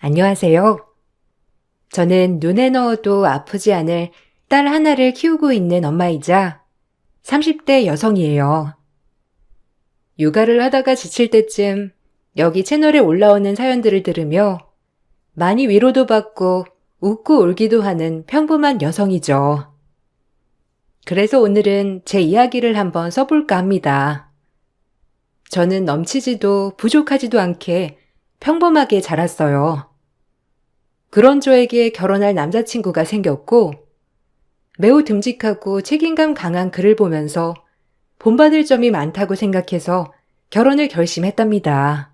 안녕하세요. 저는 눈에 넣어도 아프지 않을 딸 하나를 키우고 있는 엄마이자 30대 여성이에요. 육아를 하다가 지칠 때쯤 여기 채널에 올라오는 사연들을 들으며 많이 위로도 받고 웃고 울기도 하는 평범한 여성이죠. 그래서 오늘은 제 이야기를 한번 써볼까 합니다. 저는 넘치지도 부족하지도 않게 평범하게 자랐어요. 그런 저에게 결혼할 남자친구가 생겼고 매우 듬직하고 책임감 강한 그를 보면서 본받을 점이 많다고 생각해서 결혼을 결심했답니다.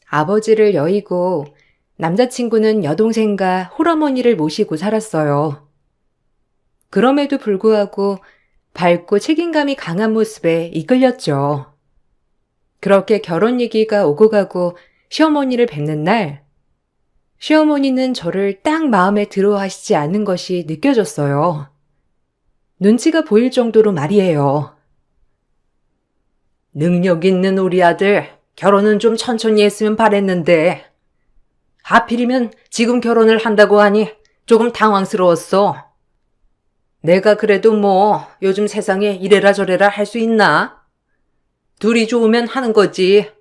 아버지를 여의고 남자친구는 여동생과 홀어머니를 모시고 살았어요. 그럼에도 불구하고 밝고 책임감이 강한 모습에 이끌렸죠. 그렇게 결혼 얘기가 오고 가고 시어머니를 뵙는 날, 시어머니는 저를 딱 마음에 들어 하시지 않는 것이 느껴졌어요. 눈치가 보일 정도로 말이에요. 능력 있는 우리 아들, 결혼은 좀 천천히 했으면 바랬는데 하필이면 지금 결혼을 한다고 하니 조금 당황스러웠어. 내가 그래도 뭐 요즘 세상에 이래라 저래라 할 수 있나? 둘이 좋으면 하는 거지.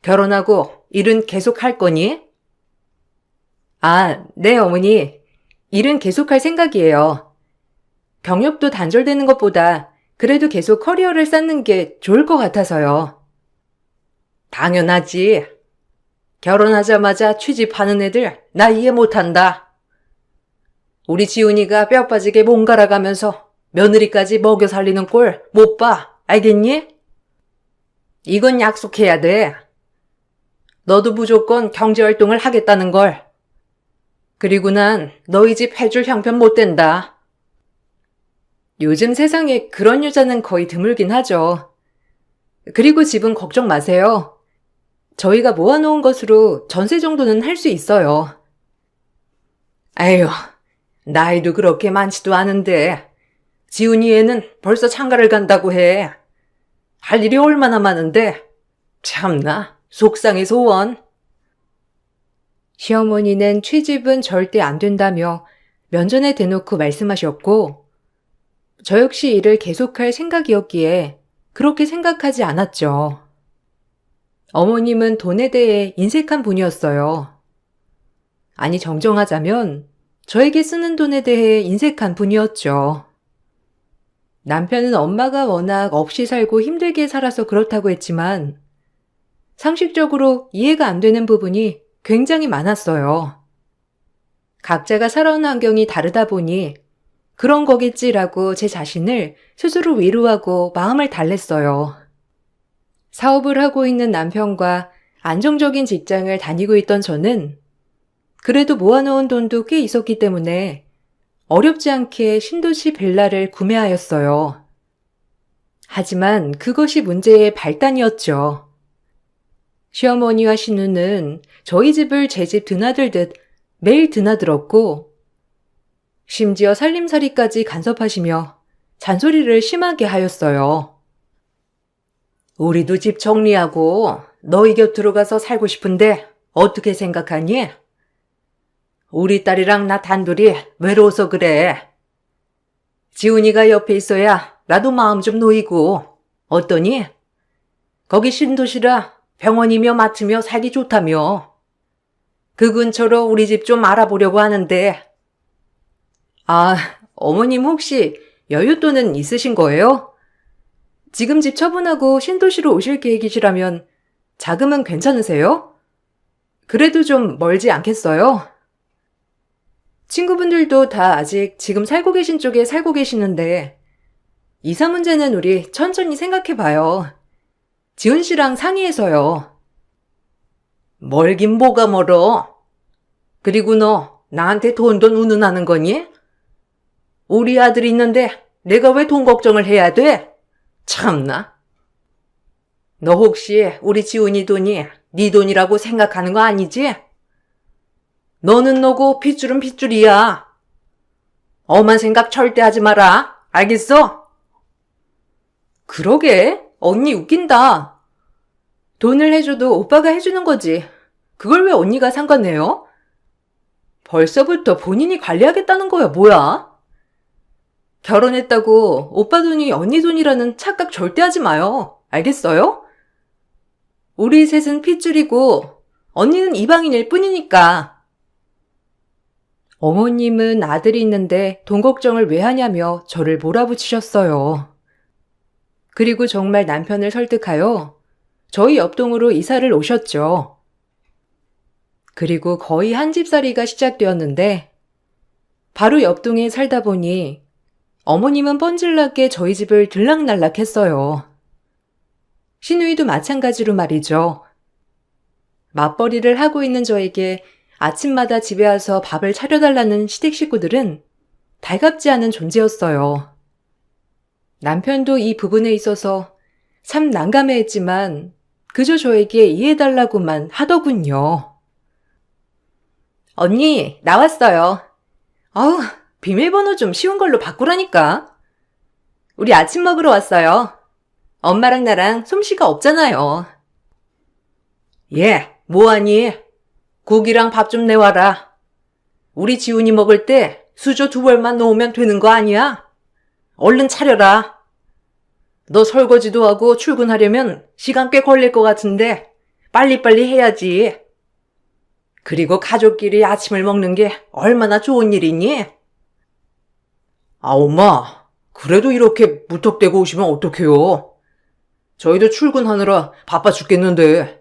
결혼하고 일은 계속 할 거니? 아, 네, 어머니. 일은 계속할 생각이에요. 경력도 단절되는 것보다 그래도 계속 커리어를 쌓는 게 좋을 것 같아서요. 당연하지. 결혼하자마자 취직하는 애들 나 이해 못한다. 우리 지훈이가 뼈 빠지게 몸갈아가면서 며느리까지 먹여 살리는 꼴 못 봐. 알겠니? 이건 약속해야 돼. 너도 무조건 경제활동을 하겠다는 걸. 그리고 난 너희 집 해줄 형편 못 된다. 요즘 세상에 그런 여자는 거의 드물긴 하죠. 그리고 집은 걱정 마세요. 저희가 모아놓은 것으로 전세 정도는 할 수 있어요. 아유, 나이도 그렇게 많지도 않은데 지훈이 애는 벌써 장가를 간다고 해. 할 일이 얼마나 많은데 참나 속상해 소원. 시어머니는 취집은 절대 안 된다며 면전에 대놓고 말씀하셨고 저 역시 일을 계속할 생각이었기에 그렇게 생각하지 않았죠. 어머님은 돈에 대해 인색한 분이었어요. 아니 정정하자면 저에게 쓰는 돈에 대해 인색한 분이었죠. 남편은 엄마가 워낙 없이 살고 힘들게 살아서 그렇다고 했지만 상식적으로 이해가 안 되는 부분이 굉장히 많았어요. 각자가 살아온 환경이 다르다 보니 그런 거겠지라고 제 자신을 스스로 위로하고 마음을 달랬어요. 사업을 하고 있는 남편과 안정적인 직장을 다니고 있던 저는 그래도 모아놓은 돈도 꽤 있었기 때문에 어렵지 않게 신도시 빌라를 구매하였어요. 하지만 그것이 문제의 발단이었죠. 시어머니와 시누는 저희 집을 제 집 드나들듯 매일 드나들었고 심지어 살림살이까지 간섭하시며 잔소리를 심하게 하였어요. 우리도 집 정리하고 너희 곁으로 가서 살고 싶은데 어떻게 생각하니? 우리 딸이랑 나 단둘이 외로워서 그래. 지훈이가 옆에 있어야 나도 마음 좀 놓이고. 어떠니? 거기 신도시라 병원이며 맡으며 살기 좋다며. 그 근처로 우리 집 좀 알아보려고 하는데. 아, 어머님 혹시 여윳돈은 있으신 거예요? 지금 집 처분하고 신도시로 오실 계획이시라면 자금은 괜찮으세요? 그래도 좀 멀지 않겠어요? 친구분들도 다 아직 지금 살고 계신 쪽에 살고 계시는데 이사 문제는 우리 천천히 생각해봐요. 지훈 씨랑 상의해서요. 멀긴 뭐가 멀어. 그리고 너 나한테 돈돈 운운하는 거니? 우리 아들 있는데 내가 왜 돈 걱정을 해야 돼? 참나. 너 혹시 우리 지훈이 돈이 네 돈이라고 생각하는 거 아니지? 너는 너고 핏줄은 핏줄이야. 엄한 생각 절대 하지 마라. 알겠어? 그러게. 언니 웃긴다. 돈을 해줘도 오빠가 해주는 거지. 그걸 왜 언니가 상관내요? 벌써부터 본인이 관리하겠다는 거야, 뭐야? 결혼했다고 오빠 돈이 언니 돈이라는 착각 절대 하지 마요. 알겠어요? 우리 셋은 핏줄이고 언니는 이방인일 뿐이니까. 어머님은 아들이 있는데 돈 걱정을 왜 하냐며 저를 몰아붙이셨어요. 그리고 정말 남편을 설득하여 저희 옆동으로 이사를 오셨죠. 그리고 거의 한 집살이가 시작되었는데 바로 옆동에 살다 보니 어머님은 뻔질나게 저희 집을 들락날락 했어요. 시누이도 마찬가지로 말이죠. 맞벌이를 하고 있는 저에게 아침마다 집에 와서 밥을 차려달라는 시댁 식구들은 달갑지 않은 존재였어요. 남편도 이 부분에 있어서 참 난감해했지만 그저 저에게 이해해달라고만 하더군요. 언니, 나왔어요. 아우, 비밀번호 좀 쉬운 걸로 바꾸라니까. 우리 아침 먹으러 왔어요. 엄마랑 나랑 솜씨가 없잖아요. 예, 뭐하니? 국이랑 밥 좀 내와라. 우리 지훈이 먹을 때 수저 2벌만 넣으면 되는 거 아니야? 얼른 차려라. 너 설거지도 하고 출근하려면 시간 꽤 걸릴 것 같은데 빨리빨리 해야지. 그리고 가족끼리 아침을 먹는 게 얼마나 좋은 일이니? 아, 엄마. 그래도 이렇게 무턱대고 오시면 어떡해요? 저희도 출근하느라 바빠 죽겠는데.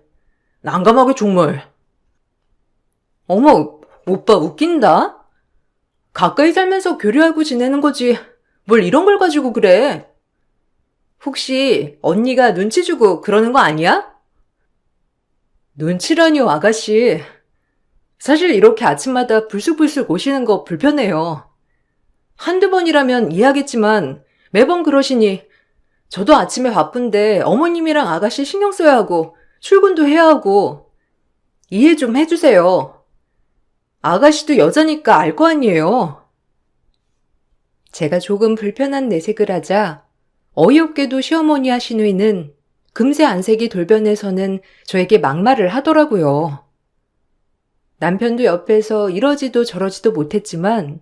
난감하게 정말. 어머, 오빠 웃긴다? 가까이 살면서 교류하고 지내는 거지. 뭘 이런 걸 가지고 그래? 혹시 언니가 눈치 주고 그러는 거 아니야? 눈치라뇨, 아가씨. 사실 이렇게 아침마다 불쑥불쑥 오시는 거 불편해요. 한두 번이라면 이해하겠지만 매번 그러시니 저도 아침에 바쁜데 어머님이랑 아가씨 신경 써야 하고 출근도 해야 하고 이해 좀 해주세요. 아가씨도 여자니까 알 거 아니에요. 제가 조금 불편한 내색을 하자 어이없게도 시어머니와 시누이는 금세 안색이 돌변해서는 저에게 막말을 하더라고요. 남편도 옆에서 이러지도 저러지도 못했지만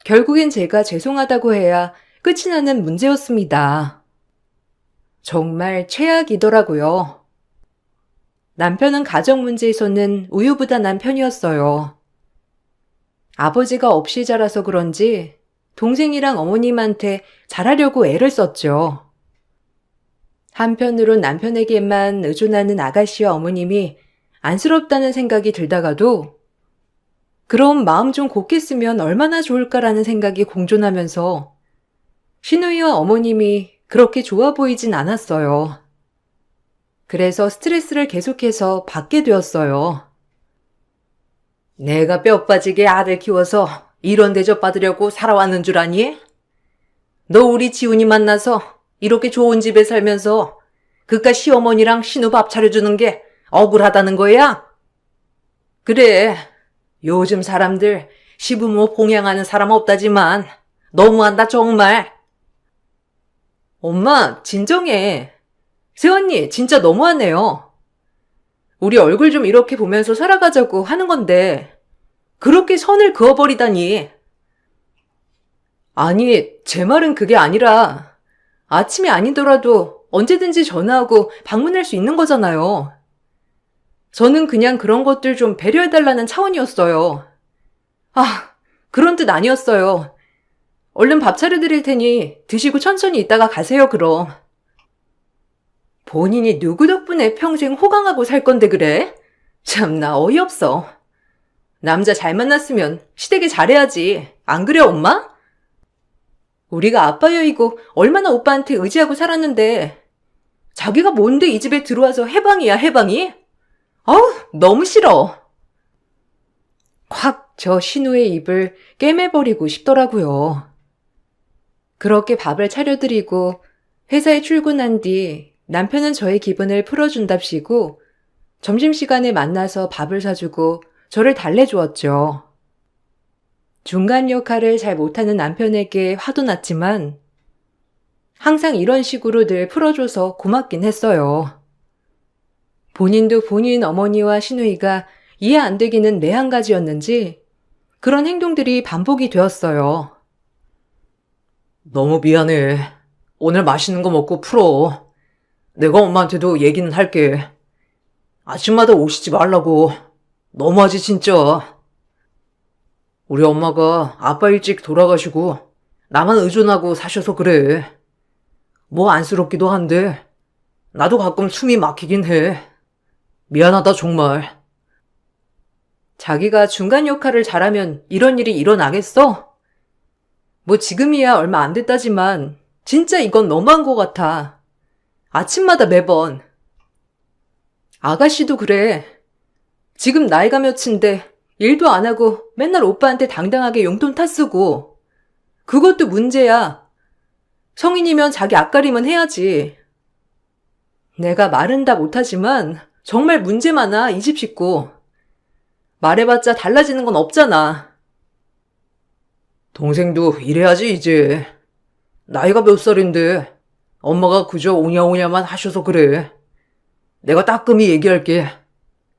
결국엔 제가 죄송하다고 해야 끝이 나는 문제였습니다. 정말 최악이더라고요. 남편은 가정 문제에서는 우유부단한 편이었어요. 아버지가 없이 자라서 그런지 동생이랑 어머님한테 잘하려고 애를 썼죠. 한편으론 남편에게만 의존하는 아가씨와 어머님이 안쓰럽다는 생각이 들다가도 그럼 마음 좀 곱게 쓰면 얼마나 좋을까라는 생각이 공존하면서 시누이와 어머님이 그렇게 좋아 보이진 않았어요. 그래서 스트레스를 계속해서 받게 되었어요. 내가 뼈 빠지게 아들 키워서 이런 대접 받으려고 살아왔는 줄 아니? 너 우리 지훈이 만나서 이렇게 좋은 집에 살면서 그깟 시어머니랑 신우 밥 차려주는 게 억울하다는 거야? 그래, 요즘 사람들 시부모 봉양하는 사람 없다지만 너무한다 정말. 엄마, 진정해. 새언니, 진짜 너무하네요. 우리 얼굴 좀 이렇게 보면서 살아가자고 하는 건데 그렇게 선을 그어버리다니. 아니, 제 말은 그게 아니라 아침이 아니더라도 언제든지 전화하고 방문할 수 있는 거잖아요. 저는 그냥 그런 것들 좀 배려해달라는 차원이었어요. 아, 그런 뜻 아니었어요. 얼른 밥 차려드릴 테니 드시고 천천히 있다가 가세요, 그럼. 본인이 누구 덕분에 평생 호강하고 살 건데 그래? 참나 어이없어. 남자 잘 만났으면 시댁에 잘해야지. 안 그래, 엄마? 우리가 아빠 여이고 얼마나 오빠한테 의지하고 살았는데 자기가 뭔데 이 집에 들어와서 해방이야, 해방이? 아우, 너무 싫어. 확 저 신우의 입을 꿰매버리고 싶더라고요. 그렇게 밥을 차려드리고 회사에 출근한 뒤 남편은 저의 기분을 풀어준답시고 점심시간에 만나서 밥을 사주고 저를 달래주었죠. 중간 역할을 잘 못하는 남편에게 화도 났지만 항상 이런 식으로 늘 풀어줘서 고맙긴 했어요. 본인도 본인 어머니와 시누이가 이해 안 되기는 내 한 가지였는지 그런 행동들이 반복이 되었어요. 너무 미안해. 오늘 맛있는 거 먹고 풀어. 내가 엄마한테도 얘기는 할게. 아침마다 오시지 말라고. 너무하지 진짜. 우리 엄마가 아빠 일찍 돌아가시고 나만 의존하고 사셔서 그래. 뭐 안쓰럽기도 한데 나도 가끔 숨이 막히긴 해. 미안하다 정말. 자기가 중간 역할을 잘하면 이런 일이 일어나겠어? 뭐 지금이야 얼마 안 됐다지만 진짜 이건 너무한 것 같아. 아침마다 매번. 아가씨도 그래. 지금 나이가 몇인데 일도 안 하고 맨날 오빠한테 당당하게 용돈 타쓰고. 그것도 문제야. 성인이면 자기 앞가림은 해야지. 내가 말은 다 못하지만 정말 문제 많아 이 집 식구. 말해봤자 달라지는 건 없잖아. 동생도 이래야지 이제. 나이가 몇 살인데 엄마가 그저 오냐오냐만 하셔서 그래. 내가 따끔히 얘기할게.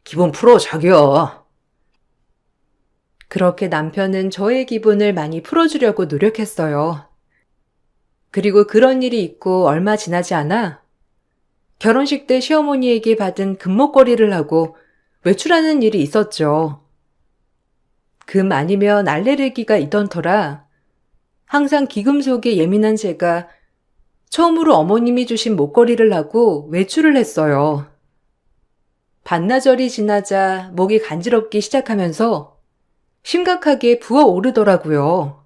기분 풀어 자기야. 그렇게 남편은 저의 기분을 많이 풀어주려고 노력했어요. 그리고 그런 일이 있고 얼마 지나지 않아 결혼식 때 시어머니에게 받은 금목걸이를 하고 외출하는 일이 있었죠. 금 아니면 알레르기가 있던 터라 항상 기금속에 예민한 제가 처음으로 어머님이 주신 목걸이를 하고 외출을 했어요. 반나절이 지나자 목이 간지럽기 시작하면서 심각하게 부어오르더라고요.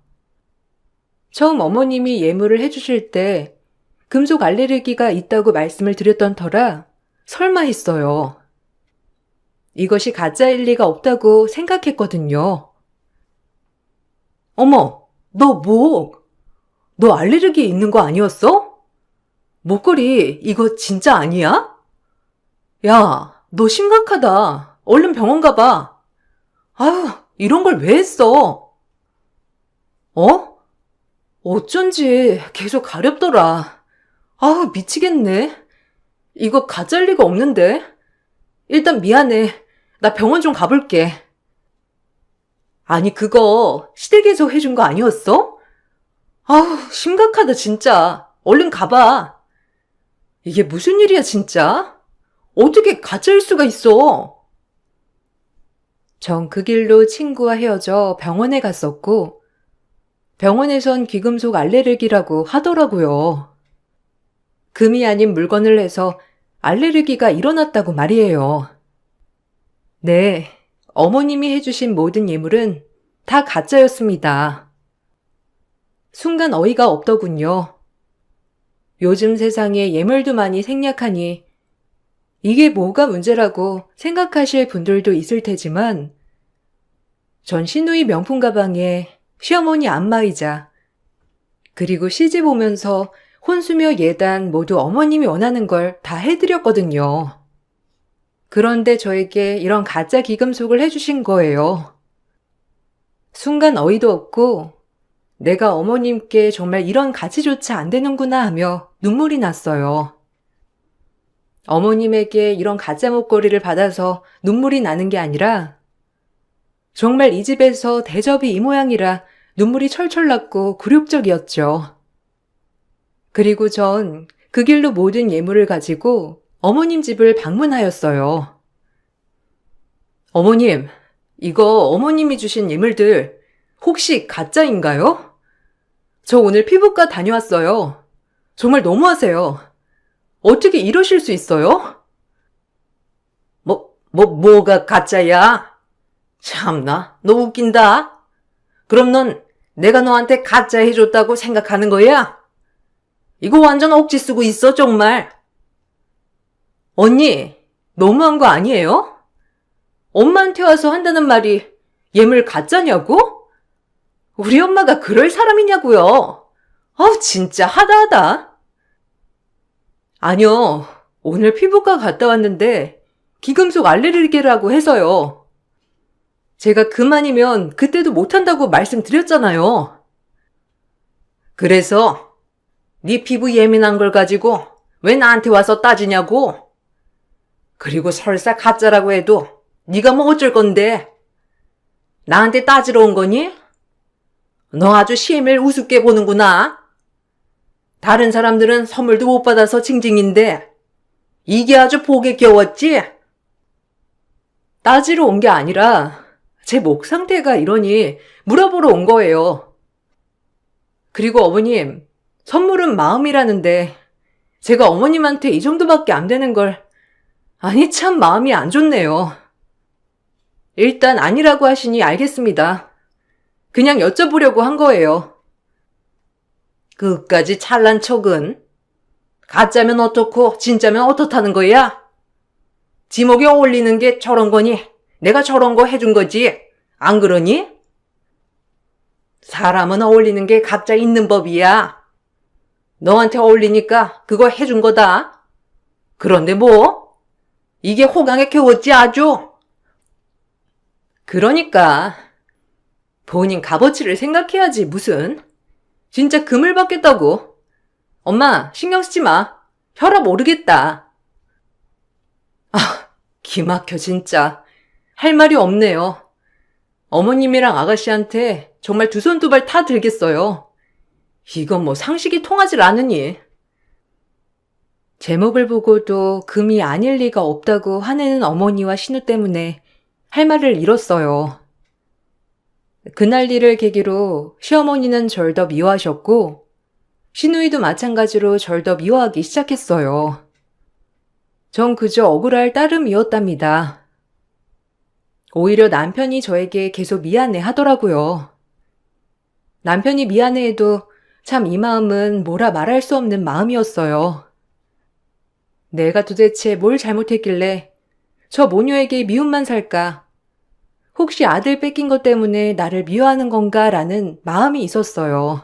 처음 어머님이 예물을 해주실 때 금속 알레르기가 있다고 말씀을 드렸던 터라 설마 했어요. 이것이 가짜일 리가 없다고 생각했거든요. 어머, 너 알레르기 있는 거 아니었어? 목걸이 이거 진짜 아니야? 야, 너 심각하다. 얼른 병원 가봐. 아유, 이런 걸 왜 했어? 어? 어쩐지 계속 가렵더라. 아우, 미치겠네. 이거 가짜일 리가 없는데. 일단 미안해. 나 병원 좀 가볼게. 아니, 그거 시댁에서 해준 거 아니었어? 아우, 심각하다, 진짜. 얼른 가봐. 이게 무슨 일이야, 진짜? 어떻게 가짜일 수가 있어? 전 그 길로 친구와 헤어져 병원에 갔었고, 병원에선 귀금속 알레르기라고 하더라고요. 금이 아닌 물건을 해서 알레르기가 일어났다고 말이에요. 네, 어머님이 해주신 모든 예물은 다 가짜였습니다. 순간 어이가 없더군요. 요즘 세상에 예물도 많이 생략하니 이게 뭐가 문제라고 생각하실 분들도 있을 테지만 전 시누이 명품 가방에 시어머니 안마의자 그리고 시집 오면서 혼수며 예단 모두 어머님이 원하는 걸 다 해드렸거든요. 그런데 저에게 이런 가짜 기금속을 해주신 거예요. 순간 어이도 없고 내가 어머님께 정말 이런 가치조차 안 되는구나 하며 눈물이 났어요. 어머님에게 이런 가짜 목걸이를 받아서 눈물이 나는 게 아니라 정말 이 집에서 대접이 이 모양이라 눈물이 철철 났고 굴욕적이었죠. 그리고 전 그 길로 모든 예물을 가지고 어머님 집을 방문하였어요. 어머님, 이거 어머님이 주신 예물들 혹시 가짜인가요? 저 오늘 피부과 다녀왔어요. 정말 너무하세요. 어떻게 이러실 수 있어요? 뭐가 가짜야? 참나, 너 웃긴다. 그럼 넌 내가 너한테 가짜 해줬다고 생각하는 거야? 이거 완전 억지 쓰고 있어, 정말. 언니, 너무한 거 아니에요? 엄마한테 와서 한다는 말이 예물 가짜냐고? 우리 엄마가 그럴 사람이냐고요? 진짜 하다하다. 아니요, 오늘 피부과 갔다 왔는데 기금속 알레르기라고 해서요. 제가 그만이면 그때도 못한다고 말씀드렸잖아요. 그래서 네 피부 예민한 걸 가지고 왜 나한테 와서 따지냐고? 그리고 설사 가짜라고 해도 네가 뭐 어쩔 건데? 나한테 따지러 온 거니? 너 아주 시임을 우습게 보는구나. 다른 사람들은 선물도 못 받아서 징징인데 이게 아주 복에 겨웠지? 따지러 온 게 아니라 제 목 상태가 이러니 물어보러 온 거예요. 그리고 어머님, 선물은 마음이라는데 제가 어머님한테 이 정도밖에 안 되는 걸, 아니 참 마음이 안 좋네요. 일단 아니라고 하시니 알겠습니다. 그냥 여쭤보려고 한 거예요. 그까지 찰난 척은? 가짜면 어떻고 진짜면 어떻다는 거야? 지목에 어울리는 게 저런 거니 내가 저런 거 해준 거지. 안 그러니? 사람은 어울리는 게 각자 있는 법이야. 너한테 어울리니까 그거 해준 거다. 그런데 뭐? 이게 호강에 겨웠지 아주. 그러니까 본인 값어치를 생각해야지 무슨. 진짜 금을 받겠다고. 엄마 신경 쓰지 마. 혈압 오르겠다. 아, 기막혀 진짜. 할 말이 없네요. 어머님이랑 아가씨한테 정말 두 손 두 발 다 들겠어요. 이건 뭐 상식이 통하질 않으니. 제목을 보고도 금이 아닐 리가 없다고 화내는 어머니와 신우 때문에 할 말을 잃었어요. 그날 일을 계기로 시어머니는 절 더 미워하셨고 신우이도 마찬가지로 절 더 미워하기 시작했어요. 전 그저 억울할 따름이었답니다. 오히려 남편이 저에게 계속 미안해 하더라고요. 남편이 미안해해도 참 이 마음은 뭐라 말할 수 없는 마음이었어요. 내가 도대체 뭘 잘못했길래 저 모녀에게 미움만 살까? 혹시 아들 뺏긴 것 때문에 나를 미워하는 건가? 라는 마음이 있었어요.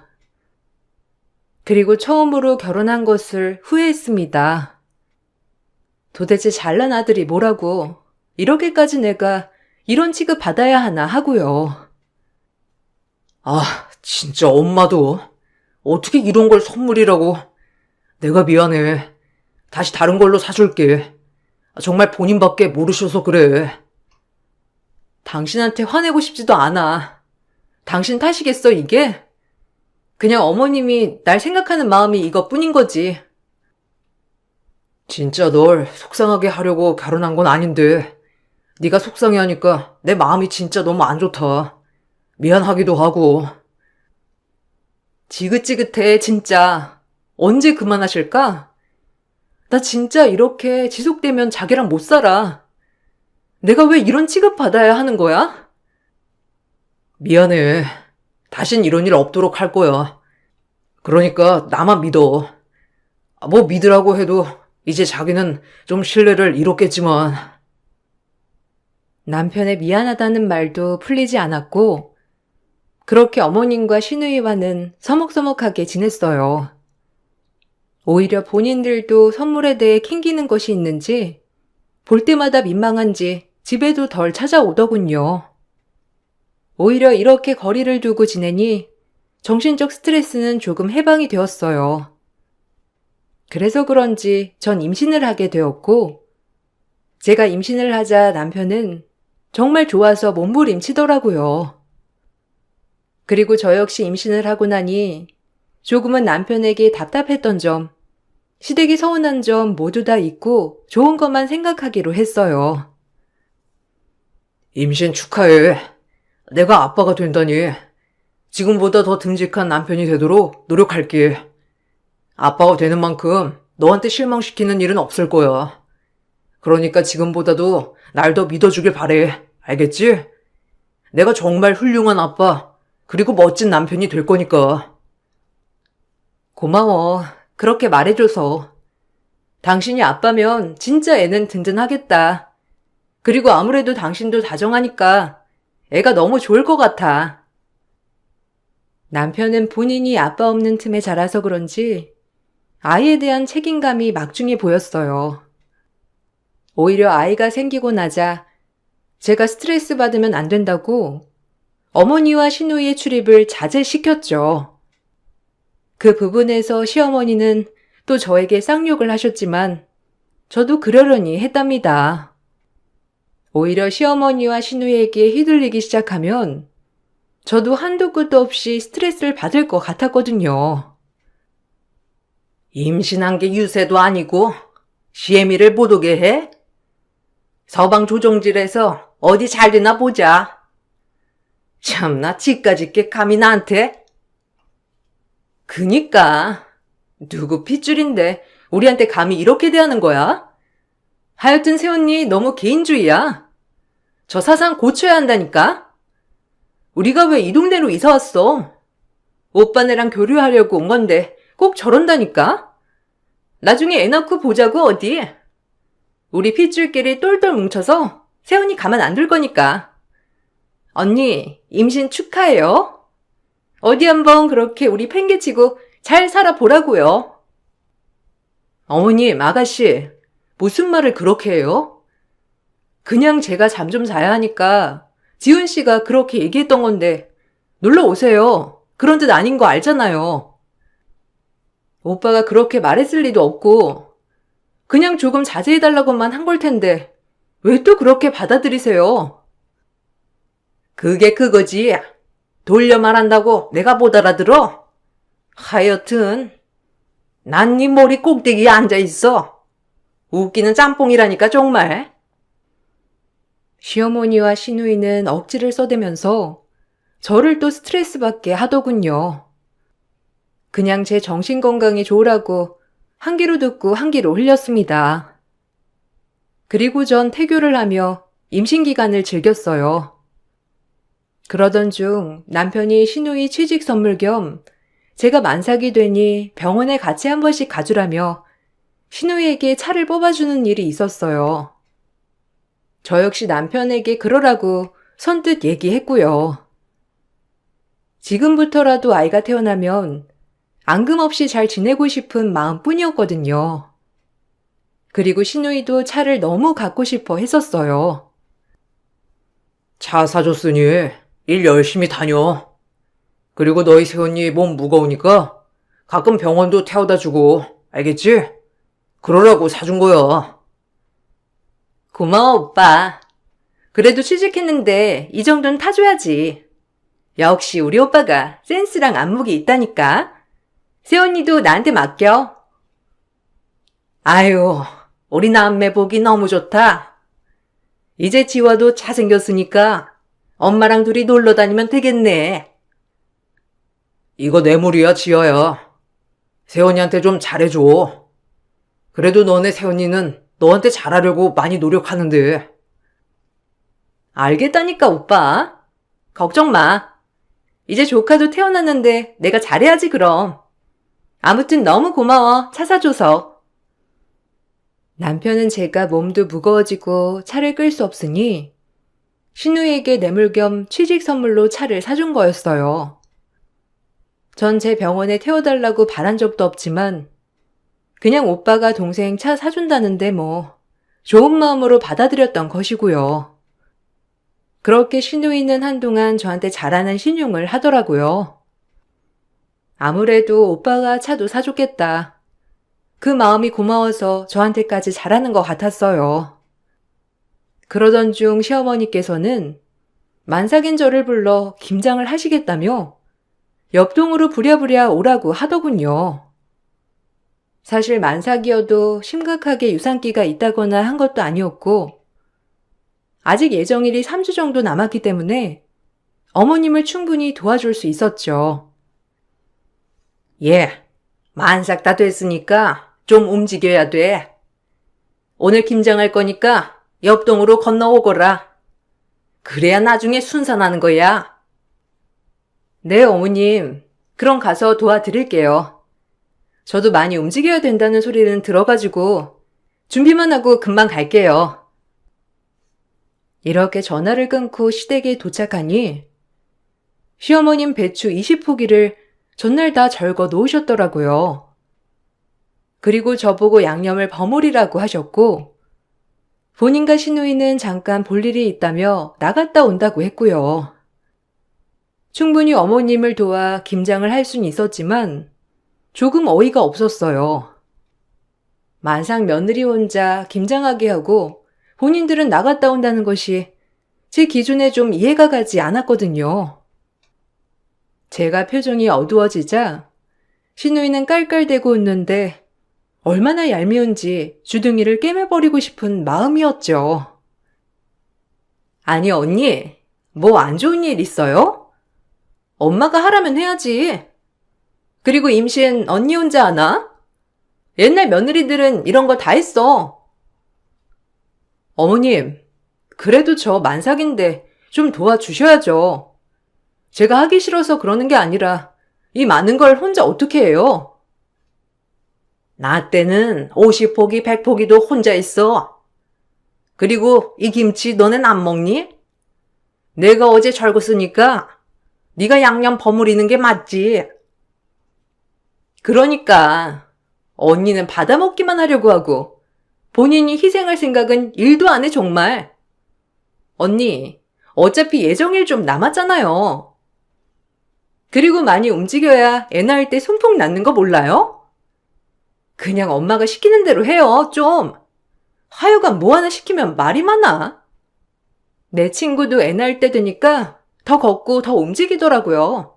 그리고 처음으로 결혼한 것을 후회했습니다. 도대체 잘난 아들이 뭐라고 이렇게까지 내가 이런 취급 받아야 하나 하고요. 아, 진짜 엄마도 어떻게 이런 걸 선물이라고. 내가 미안해. 다시 다른 걸로 사줄게. 정말 본인밖에 모르셔서 그래. 당신한테 화내고 싶지도 않아. 당신 탓이겠어 이게? 그냥 어머님이 날 생각하는 마음이 이것뿐인 거지. 진짜 널 속상하게 하려고 결혼한 건 아닌데 네가 속상해하니까 내 마음이 진짜 너무 안 좋다. 미안하기도 하고. 지긋지긋해 진짜. 언제 그만하실까? 나 진짜 이렇게 지속되면 자기랑 못 살아. 내가 왜 이런 취급받아야 하는 거야? 미안해. 다신 이런 일 없도록 할 거야. 그러니까 나만 믿어. 뭐 믿으라고 해도 이제 자기는 좀 신뢰를 잃었겠지만. 남편의 미안하다는 말도 풀리지 않았고 그렇게 어머님과 시누이와는 서먹서먹하게 지냈어요. 오히려 본인들도 선물에 대해 캥기는 것이 있는지 볼 때마다 민망한지 집에도 덜 찾아오더군요. 오히려 이렇게 거리를 두고 지내니 정신적 스트레스는 조금 해방이 되었어요. 그래서 그런지 전 임신을 하게 되었고 제가 임신을 하자 남편은 정말 좋아서 몸부림치더라고요. 그리고 저 역시 임신을 하고 나니 조금은 남편에게 답답했던 점, 시댁이 서운한 점 모두 다 잊고 좋은 것만 생각하기로 했어요. 임신 축하해. 내가 아빠가 된다니. 지금보다 더 듬직한 남편이 되도록 노력할게. 아빠가 되는 만큼 너한테 실망시키는 일은 없을 거야. 그러니까 지금보다도 날 더 믿어주길 바래. 알겠지? 내가 정말 훌륭한 아빠, 그리고 멋진 남편이 될 거니까. 고마워. 그렇게 말해줘서. 당신이 아빠면 진짜 애는 든든하겠다. 그리고 아무래도 당신도 다정하니까 애가 너무 좋을 것 같아. 남편은 본인이 아빠 없는 틈에 자라서 그런지 아이에 대한 책임감이 막중해 보였어요. 오히려 아이가 생기고 나자 제가 스트레스 받으면 안 된다고 어머니와 시누이의 출입을 자제시켰죠. 그 부분에서 시어머니는 또 저에게 쌍욕을 하셨지만 저도 그러려니 했답니다. 오히려 시어머니와 시누이에게 휘둘리기 시작하면 저도 한도 끝도 없이 스트레스를 받을 것 같았거든요. 임신한 게 유세도 아니고 시애미를 못 오게 해? 서방 조종질에서 어디 잘 되나 보자. 참나 지까짓 게 감히 나한테? 그니까 누구 핏줄인데 우리한테 감히 이렇게 대하는 거야? 하여튼 새언니 너무 개인주의야. 저 사상 고쳐야 한다니까? 우리가 왜 이 동네로 이사 왔어? 오빠네랑 교류하려고 온 건데 꼭 저런다니까? 나중에 애 낳고 보자고 어디? 우리 핏줄끼리 똘똘 뭉쳐서 새언니 가만 안 둘 거니까. 언니 임신 축하해요. 어디 한번 그렇게 우리 팽개치고 잘 살아보라고요. 어머님, 아가씨, 무슨 말을 그렇게 해요? 그냥 제가 잠 좀 자야 하니까 지훈 씨가 그렇게 얘기했던 건데 놀러 오세요. 그런 뜻 아닌 거 알잖아요. 오빠가 그렇게 말했을 리도 없고 그냥 조금 자제해달라고만 한 걸 텐데 왜 또 그렇게 받아들이세요? 그게 그거지. 돌려 말한다고 내가 못 알아들어? 하여튼 난 네 머리 꼭대기에 앉아있어. 웃기는 짬뽕이라니까 정말. 시어머니와 시누이는 억지를 써대면서 저를 또 스트레스 받게 하더군요. 그냥 제 정신건강이 좋으라고 한 귀로 듣고 한 귀로 흘렸습니다. 그리고 전 태교를 하며 임신기간을 즐겼어요. 그러던 중 남편이 시누이 취직 선물 겸 제가 만삭이 되니 병원에 같이 한 번씩 가주라며 시누이에게 차를 뽑아주는 일이 있었어요. 저 역시 남편에게 그러라고 선뜻 얘기했고요. 지금부터라도 아이가 태어나면 앙금없이 잘 지내고 싶은 마음뿐이었거든요. 그리고 시누이도 차를 너무 갖고 싶어 했었어요. 차 사줬으니 일 열심히 다녀. 그리고 너희 새언니 몸 무거우니까 가끔 병원도 태워다 주고, 알겠지? 그러라고 사준 거야. 고마워, 오빠. 그래도 취직했는데 이 정도는 타줘야지. 역시 우리 오빠가 센스랑 안목이 있다니까. 새언니도 나한테 맡겨. 아유, 우리 남매 보기 너무 좋다. 이제 지화도 잘생겼으니까 엄마랑 둘이 놀러 다니면 되겠네. 이거 뇌물이야, 지아야. 새언니한테 좀 잘해줘. 그래도 너네 새언니는 너한테 잘하려고 많이 노력하는데. 알겠다니까, 오빠. 걱정 마. 이제 조카도 태어났는데 내가 잘해야지, 그럼. 아무튼 너무 고마워, 차 사줘서. 남편은 제가 몸도 무거워지고 차를 끌 수 없으니 시누이에게 뇌물 겸 취직 선물로 차를 사준 거였어요. 전 제 병원에 태워달라고 바란 적도 없지만 그냥 오빠가 동생 차 사준다는데 뭐 좋은 마음으로 받아들였던 것이고요. 그렇게 시누이는 한동안 저한테 잘하는 신용을 하더라고요. 아무래도 오빠가 차도 사줬겠다. 그 마음이 고마워서 저한테까지 잘하는 것 같았어요. 그러던 중 시어머니께서는 만삭인 저를 불러 김장을 하시겠다며 옆동으로 부랴부랴 오라고 하더군요. 사실 만삭이어도 심각하게 유산기가 있다거나 한 것도 아니었고 아직 예정일이 3주 정도 남았기 때문에 어머님을 충분히 도와줄 수 있었죠. 예, 만삭 다 됐으니까 좀 움직여야 돼. 오늘 김장할 거니까 옆동으로 건너오거라. 그래야 나중에 순산하는 거야. 네, 어머님. 그럼 가서 도와드릴게요. 저도 많이 움직여야 된다는 소리는 들어가지고 준비만 하고 금방 갈게요. 이렇게 전화를 끊고 시댁에 도착하니 시어머님 배추 20포기를 전날 다 절거 놓으셨더라고요. 그리고 저보고 양념을 버무리라고 하셨고 본인과 시누이는 잠깐 볼 일이 있다며 나갔다 온다고 했고요. 충분히 어머님을 도와 김장을 할 수는 있었지만 조금 어이가 없었어요. 만삭 며느리 혼자 김장하게 하고 본인들은 나갔다 온다는 것이 제 기준에 좀 이해가 가지 않았거든요. 제가 표정이 어두워지자 시누이는 깔깔대고 웃는데 얼마나 얄미운지 주둥이를 꿰매버리고 싶은 마음이었죠. 아니 언니, 뭐 안 좋은 일 있어요? 엄마가 하라면 해야지. 그리고 임신 언니 혼자 하나? 옛날 며느리들은 이런 거 다 했어. 어머님, 그래도 저 만삭인데 좀 도와주셔야죠. 제가 하기 싫어서 그러는 게 아니라 이 많은 걸 혼자 어떻게 해요? 나 때는 50포기, 100포기도 혼자 했어. 그리고 이 김치 너넨 안 먹니? 내가 어제 절궜으니까 네가 양념 버무리는 게 맞지. 그러니까 언니는 받아먹기만 하려고 하고 본인이 희생할 생각은 1도 안 해 정말. 언니, 어차피 예정일 좀 남았잖아요. 그리고 많이 움직여야 애 낳을 때 손풍 낳는 거 몰라요? 그냥 엄마가 시키는 대로 해요, 좀. 하여간 뭐 하나 시키면 말이 많아. 내 친구도 애 낳을 때 되니까 더 걷고 더 움직이더라고요.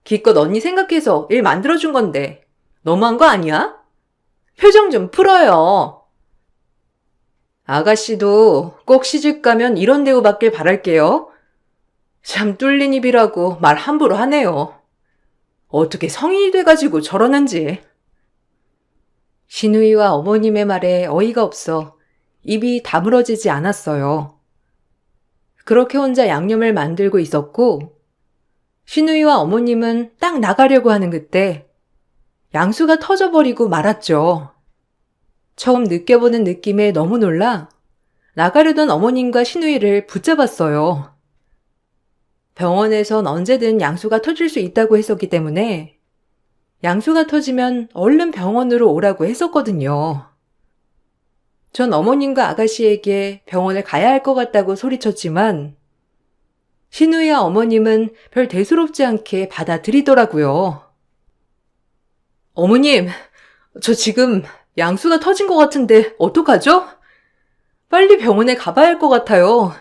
기껏 언니 생각해서 일 만들어준 건데 너무한 거 아니야? 표정 좀 풀어요. 아가씨도 꼭 시집 가면 이런 대우 받길 바랄게요. 참 뚫린 입이라고 말 함부로 하네요. 어떻게 성인이 돼가지고 저러는지. 시누이와 어머님의 말에 어이가 없어 입이 다물어지지 않았어요. 그렇게 혼자 양념을 만들고 있었고 시누이와 어머님은 딱 나가려고 하는 그때 양수가 터져버리고 말았죠. 처음 느껴보는 느낌에 너무 놀라 나가려던 어머님과 시누이를 붙잡았어요. 병원에선 언제든 양수가 터질 수 있다고 했었기 때문에 양수가 터지면 얼른 병원으로 오라고 했었거든요. 전 어머님과 아가씨에게 병원에 가야 할 것 같다고 소리쳤지만 시누이와 어머님은 별 대수롭지 않게 받아들이더라고요. 어머님, 저 지금 양수가 터진 것 같은데 어떡하죠? 빨리 병원에 가봐야 할 것 같아요.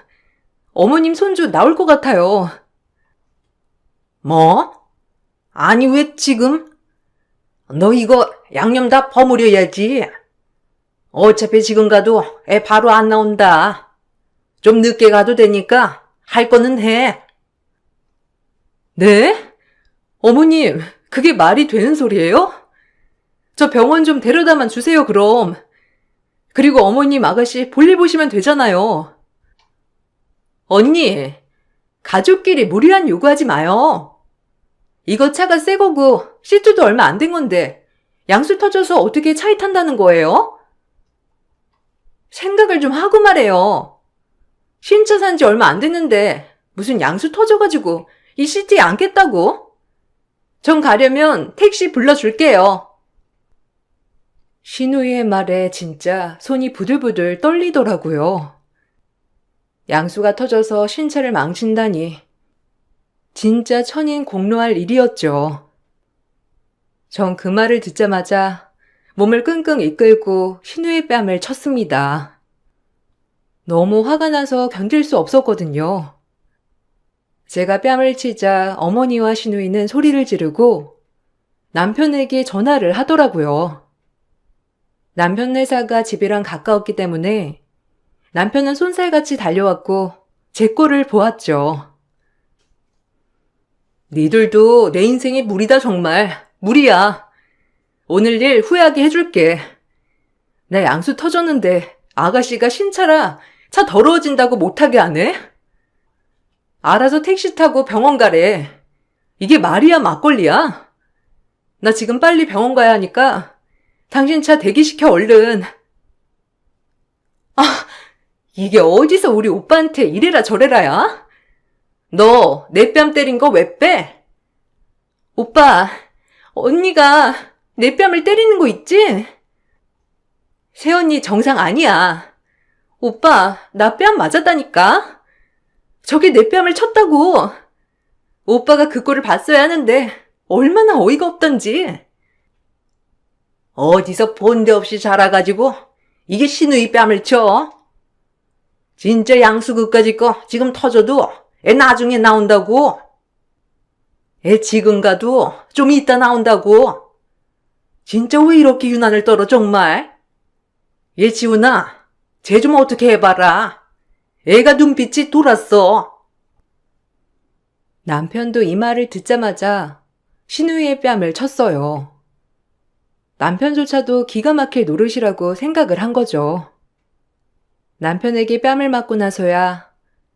어머님 손주 나올 것 같아요. 뭐? 아니 왜 지금? 너 이거 양념 다 버무려야지. 어차피 지금 가도 애 바로 안 나온다. 좀 늦게 가도 되니까 할 거는 해. 네? 어머님, 그게 말이 되는 소리예요? 저 병원 좀 데려다만 주세요, 그럼. 그리고 어머님, 아가씨 볼일 보시면 되잖아요. 언니, 가족끼리 무리한 요구하지 마요. 이거 차가 새 거고 시트도 얼마 안 된 건데 양수 터져서 어떻게 차에 탄다는 거예요? 생각을 좀 하고 말해요. 신차 산 지 얼마 안 됐는데 무슨 양수 터져가지고 이 시트에 앉겠다고? 전 가려면 택시 불러줄게요. 시누이의 말에 진짜 손이 부들부들 떨리더라고요. 양수가 터져서 신차를 망친다니 진짜 천인 공로할 일이었죠. 전 그 말을 듣자마자 몸을 끙끙 이끌고 시누이 뺨을 쳤습니다. 너무 화가 나서 견딜 수 없었거든요. 제가 뺨을 치자 어머니와 시누이는 소리를 지르고 남편에게 전화를 하더라고요. 남편 회사가 집이랑 가까웠기 때문에 남편은 손살같이 달려왔고 제 꼴을 보았죠. 니들도 내 인생이 무리다 정말. 무리야. 오늘 일 후회하게 해줄게. 나 양수 터졌는데 아가씨가 신차라 차 더러워진다고 못하게 하네? 알아서 택시 타고 병원 가래. 이게 말이야 막걸리야? 나 지금 빨리 병원 가야 하니까 당신 차 대기시켜 얼른. 아, 이게 어디서 우리 오빠한테 이래라 저래라야? 너 내 뺨 때린 거 왜 빼? 오빠, 언니가 내 뺨을 때리는 거 있지? 새언니 정상 아니야. 오빠, 나 뺨 맞았다니까? 저게 내 뺨을 쳤다고. 오빠가 그 꼴을 봤어야 하는데 얼마나 어이가 없던지. 어디서 본데 없이 자라가지고 이게 시누이 뺨을 쳐? 진짜 양수 그까짓 거 지금 터져도 애 나중에 나온다고. 애 지금 가도 좀 이따 나온다고. 진짜 왜 이렇게 유난을 떨어 정말? 얘 지훈아, 쟤 좀 어떻게 해봐라. 애가 눈빛이 돌았어. 남편도 이 말을 듣자마자 시누이의 뺨을 쳤어요. 남편조차도 기가 막힐 노릇이라고 생각을 한 거죠. 남편에게 뺨을 맞고 나서야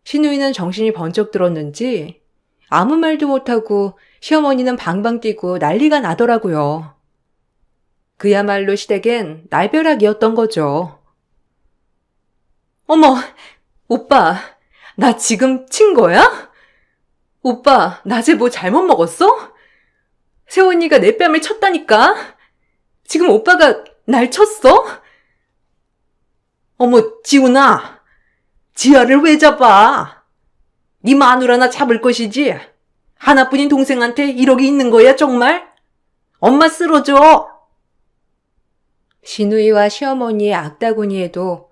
시누이는 정신이 번쩍 들었는지 아무 말도 못하고 시어머니는 방방 뛰고 난리가 나더라고요. 그야말로 시댁엔 날벼락이었던 거죠. 어머, 오빠, 나 지금 친 거야? 오빠, 낮에 뭐 잘못 먹었어? 새언니가 내 뺨을 쳤다니까? 지금 오빠가 날 쳤어? 어머, 지훈아, 지아를 왜 잡아? 네 마누라나 잡을 것이지. 하나뿐인 동생한테 이러기 있는 거야 정말? 엄마 쓰러져. 시누이와 시어머니의 악다구니에도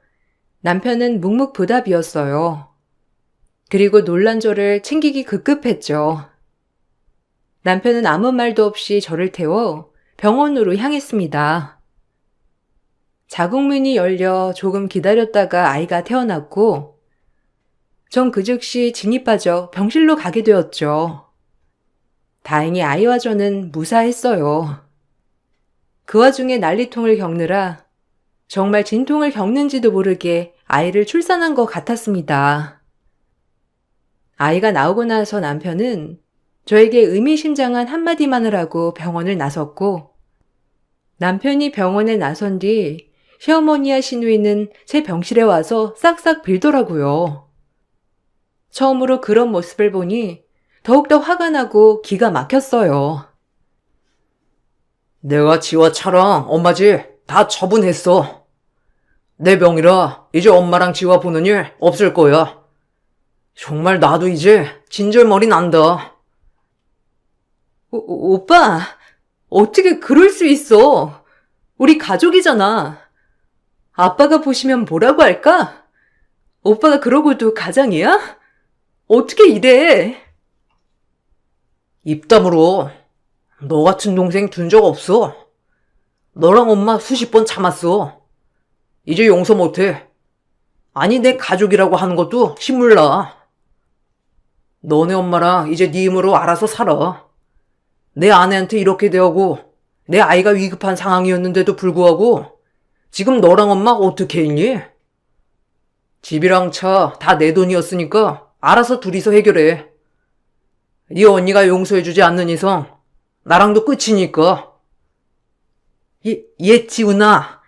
남편은 묵묵부답이었어요. 그리고 놀란 저를 챙기기 급급했죠. 남편은 아무 말도 없이 저를 태워 병원으로 향했습니다. 자궁문이 열려 조금 기다렸다가 아이가 태어났고 전 그 즉시 진이 빠져 병실로 가게 되었죠. 다행히 아이와 저는 무사했어요. 그 와중에 난리통을 겪느라 정말 진통을 겪는지도 모르게 아이를 출산한 것 같았습니다. 아이가 나오고 나서 남편은 저에게 의미심장한 한마디만을 하고 병원을 나섰고 남편이 병원에 나선 뒤 시어머니와 시누이는 제 병실에 와서 싹싹 빌더라고요. 처음으로 그런 모습을 보니 더욱더 화가 나고 기가 막혔어요. 내가 지와 차랑 엄마 집 다 처분했어. 내 병이라 이제 엄마랑 지와 보는 일 없을 거야. 정말 나도 이제 진절머리 난다. 오빠, 어떻게 그럴 수 있어? 우리 가족이잖아. 아빠가 보시면 뭐라고 할까? 오빠가 그러고도 가장이야? 어떻게 이래? 입 다물어. 너 같은 동생 둔 적 없어. 너랑 엄마 수십 번 참았어. 이제 용서 못해. 아니 내 가족이라고 하는 것도 신물나. 너네 엄마랑 이제 네 힘으로 알아서 살아. 내 아내한테 이렇게 대하고 내 아이가 위급한 상황이었는데도 불구하고 지금 너랑 엄마 어떻게 했니? 집이랑 차 다 내 돈이었으니까 알아서 둘이서 해결해. 네 언니가 용서해주지 않는 이상 나랑도 끝이니까. 얘 지훈아,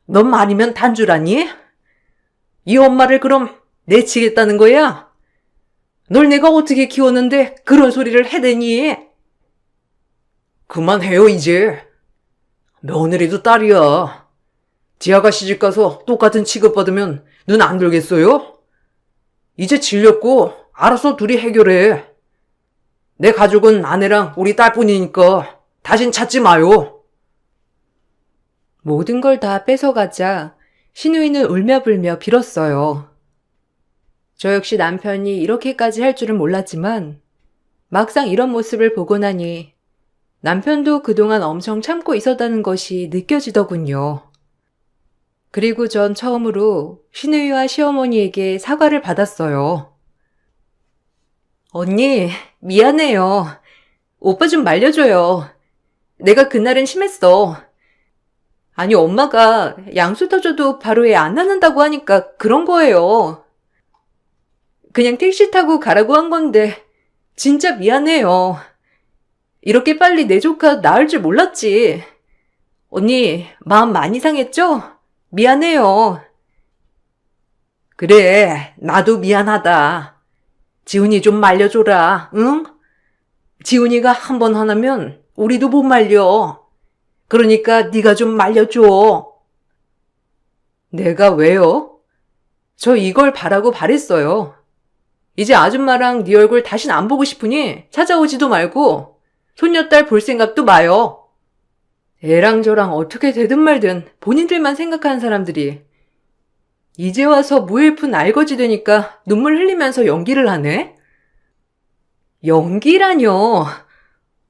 넌 말이면 단주라니? 이 엄마를 그럼 내치겠다는 거야? 널 내가 어떻게 키웠는데 그런 소리를 해대니? 그만해요 이제. 며느리도 딸이야. 지아가 시집가서 똑같은 취급받으면 눈 안 들겠어요? 이제 질렸고 알아서 둘이 해결해. 내 가족은 아내랑 우리 딸뿐이니까 다신 찾지 마요. 모든 걸 다 뺏어가자 시누이는 울며불며 빌었어요. 저 역시 남편이 이렇게까지 할 줄은 몰랐지만 막상 이런 모습을 보고 나니 남편도 그동안 엄청 참고 있었다는 것이 느껴지더군요. 그리고 전 처음으로 시누이와 시어머니에게 사과를 받았어요. 언니, 미안해요. 오빠 좀 말려줘요. 내가 그날은 심했어. 아니, 엄마가 양수 터져도 바로 애 안 낳는다고 하니까 그런 거예요. 그냥 택시 타고 가라고 한 건데 진짜 미안해요. 이렇게 빨리 내 조카 낳을 줄 몰랐지. 언니, 마음 많이 상했죠? 미안해요. 그래, 나도 미안하다. 지훈이 좀 말려줘라, 응? 지훈이가 한 번 화나면 우리도 못 말려. 그러니까 네가 좀 말려줘. 내가 왜요? 저 이걸 바라고 바랬어요. 이제 아줌마랑 네 얼굴 다신 안 보고 싶으니 찾아오지도 말고 손녀딸 볼 생각도 마요. 애랑 저랑 어떻게 되든 말든 본인들만 생각하는 사람들이 이제 와서 무일푼 알거지 되니까 눈물 흘리면서 연기를 하네? 연기라뇨.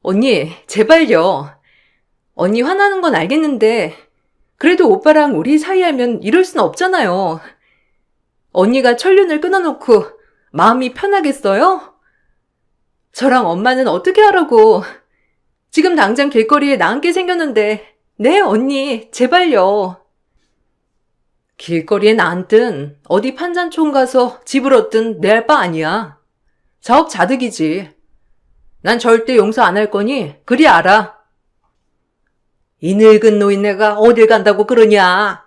언니, 제발요. 언니 화나는 건 알겠는데 그래도 오빠랑 우리 사이 알면 이럴 순 없잖아요. 언니가 천륜을 끊어놓고 마음이 편하겠어요? 저랑 엄마는 어떻게 하라고. 지금 당장 길거리에 나앉게 생겼는데 네, 언니, 제발요. 길거리에 나앉든 어디 판잔촌 가서 집을 얻든 내 할 바 아니야. 자업자득이지. 난 절대 용서 안 할 거니 그리 알아. 이 늙은 노인네가 어딜 간다고 그러냐.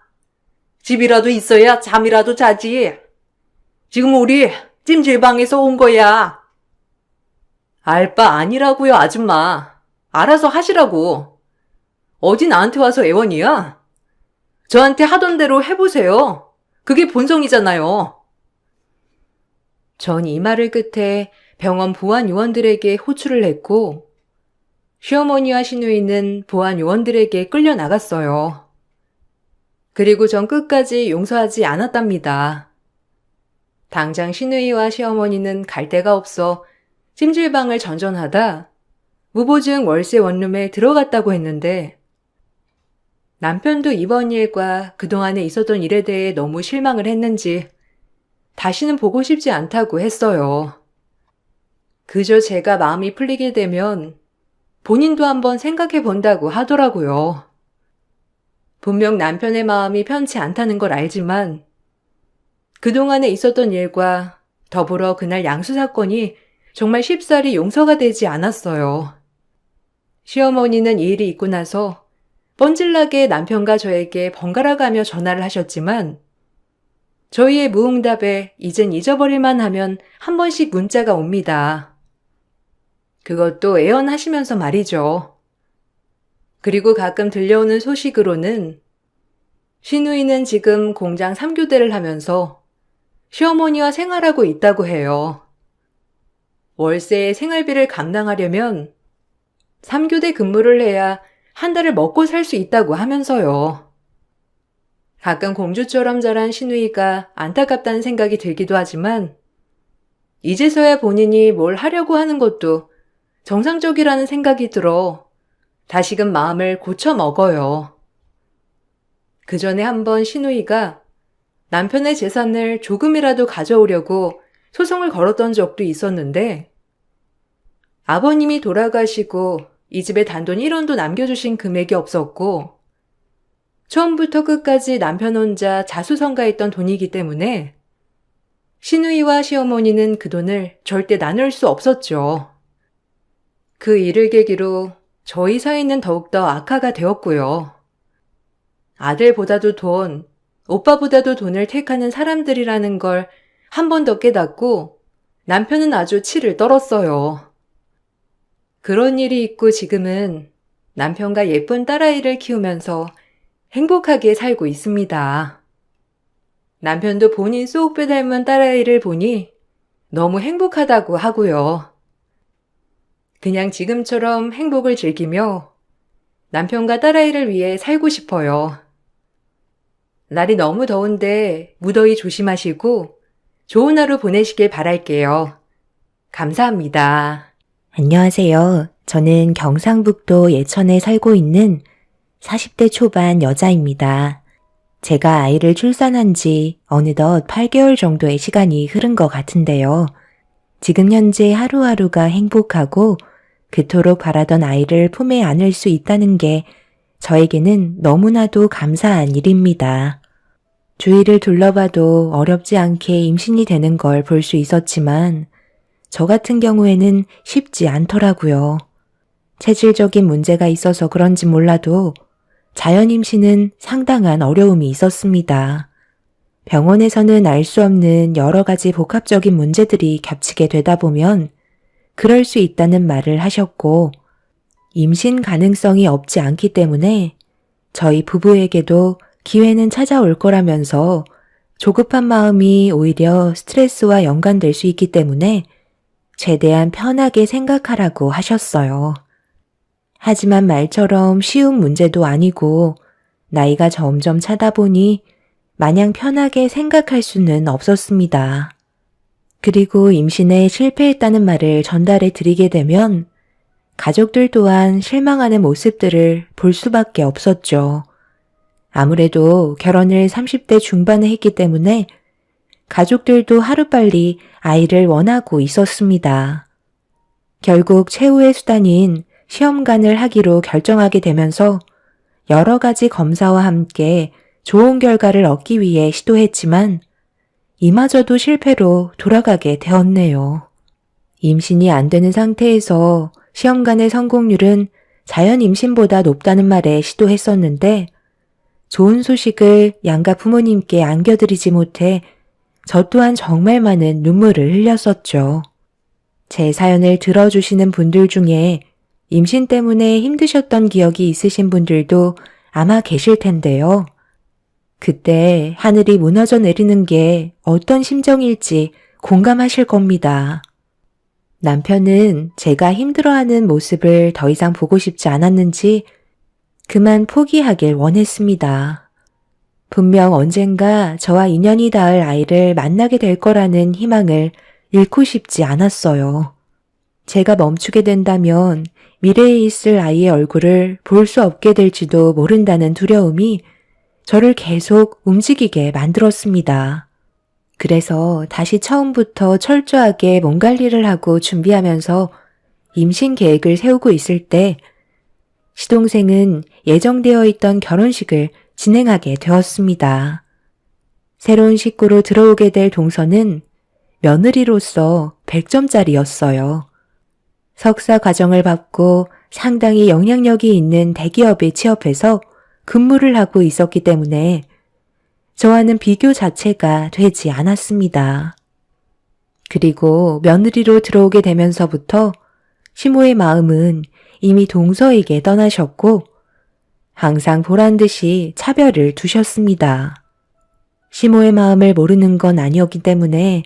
집이라도 있어야 잠이라도 자지. 지금 우리 찜질방에서 온 거야. 알 바 아니라고요, 아줌마. 알아서 하시라고. 어디 나한테 와서 애원이야? 저한테 하던 대로 해보세요. 그게 본성이잖아요. 전 이 말을 끝에 병원 보안 요원들에게 호출을 했고 시어머니와 시누이는 보안 요원들에게 끌려 나갔어요. 그리고 전 끝까지 용서하지 않았답니다. 당장 시누이와 시어머니는 갈 데가 없어 찜질방을 전전하다 무보증 월세 원룸에 들어갔다고 했는데 남편도 이번 일과 그동안에 있었던 일에 대해 너무 실망을 했는지 다시는 보고 싶지 않다고 했어요. 그저 제가 마음이 풀리게 되면 본인도 한번 생각해 본다고 하더라고요. 분명 남편의 마음이 편치 않다는 걸 알지만 그동안에 있었던 일과 더불어 그날 양수 사건이 정말 쉽사리 용서가 되지 않았어요. 시어머니는 이 일이 있고 나서 뻔질나게 남편과 저에게 번갈아가며 전화를 하셨지만 저희의 무응답에 이젠 잊어버릴만 하면 한 번씩 문자가 옵니다. 그것도 애원하시면서 말이죠. 그리고 가끔 들려오는 소식으로는 시누이는 지금 공장 3교대를 하면서 시어머니와 생활하고 있다고 해요. 월세의 생활비를 감당하려면 3교대 근무를 해야 한 달을 먹고 살 수 있다고 하면서요. 가끔 공주처럼 자란 시누이가 안타깝다는 생각이 들기도 하지만 이제서야 본인이 뭘 하려고 하는 것도 정상적이라는 생각이 들어 다시금 마음을 고쳐 먹어요. 그 전에 한번 시누이가 남편의 재산을 조금이라도 가져오려고 소송을 걸었던 적도 있었는데 아버님이 돌아가시고 이 집에 단돈 1원도 남겨주신 금액이 없었고 처음부터 끝까지 남편 혼자 자수성가했던 돈이기 때문에 시누이와 시어머니는 그 돈을 절대 나눌 수 없었죠. 그 일을 계기로 저희 사이는 더욱더 악화가 되었고요. 아들보다도 돈, 오빠보다도 돈을 택하는 사람들이라는 걸 한 번 더 깨닫고 남편은 아주 치를 떨었어요. 그런 일이 있고 지금은 남편과 예쁜 딸아이를 키우면서 행복하게 살고 있습니다. 남편도 본인 쏙빼 닮은 딸아이를 보니 너무 행복하다고 하고요. 그냥 지금처럼 행복을 즐기며 남편과 딸아이를 위해 살고 싶어요. 날이 너무 더운데 무더위 조심하시고 좋은 하루 보내시길 바랄게요. 감사합니다. 안녕하세요. 저는 경상북도 예천에 살고 있는 40대 초반 여자입니다. 제가 아이를 출산한 지 어느덧 8개월 정도의 시간이 흐른 것 같은데요. 지금 현재 하루하루가 행복하고 그토록 바라던 아이를 품에 안을 수 있다는 게 저에게는 너무나도 감사한 일입니다. 주위를 둘러봐도 어렵지 않게 임신이 되는 걸 볼 수 있었지만 저 같은 경우에는 쉽지 않더라고요. 체질적인 문제가 있어서 그런지 몰라도 자연 임신은 상당한 어려움이 있었습니다. 병원에서는 알 수 없는 여러 가지 복합적인 문제들이 겹치게 되다 보면 그럴 수 있다는 말을 하셨고 임신 가능성이 없지 않기 때문에 저희 부부에게도 기회는 찾아올 거라면서 조급한 마음이 오히려 스트레스와 연관될 수 있기 때문에 최대한 편하게 생각하라고 하셨어요. 하지만 말처럼 쉬운 문제도 아니고 나이가 점점 차다 보니 마냥 편하게 생각할 수는 없었습니다. 그리고 임신에 실패했다는 말을 전달해 드리게 되면 가족들 또한 실망하는 모습들을 볼 수밖에 없었죠. 아무래도 결혼을 30대 중반에 했기 때문에 가족들도 하루빨리 아이를 원하고 있었습니다. 결국 최후의 수단인 시험관을 하기로 결정하게 되면서 여러 가지 검사와 함께 좋은 결과를 얻기 위해 시도했지만 이마저도 실패로 돌아가게 되었네요. 임신이 안 되는 상태에서 시험관의 성공률은 자연 임신보다 높다는 말에 시도했었는데 좋은 소식을 양가 부모님께 안겨드리지 못해 저 또한 정말 많은 눈물을 흘렸었죠. 제 사연을 들어주시는 분들 중에 임신 때문에 힘드셨던 기억이 있으신 분들도 아마 계실 텐데요. 그때 하늘이 무너져 내리는 게 어떤 심정일지 공감하실 겁니다. 남편은 제가 힘들어하는 모습을 더 이상 보고 싶지 않았는지 그만 포기하길 원했습니다. 분명 언젠가 저와 인연이 닿을 아이를 만나게 될 거라는 희망을 잃고 싶지 않았어요. 제가 멈추게 된다면 미래에 있을 아이의 얼굴을 볼 수 없게 될지도 모른다는 두려움이 저를 계속 움직이게 만들었습니다. 그래서 다시 처음부터 철저하게 몸 관리를 하고 준비하면서 임신 계획을 세우고 있을 때 시동생은 예정되어 있던 결혼식을 진행하게 되었습니다. 새로운 식구로 들어오게 될 동서는 며느리로서 100점짜리였어요. 석사 과정을 받고 상당히 영향력이 있는 대기업에 취업해서 근무를 하고 있었기 때문에 저와는 비교 자체가 되지 않았습니다. 그리고 며느리로 들어오게 되면서부터 시모의 마음은 이미 동서에게 떠나셨고 항상 보란 듯이 차별을 두셨습니다. 시모의 마음을 모르는 건 아니었기 때문에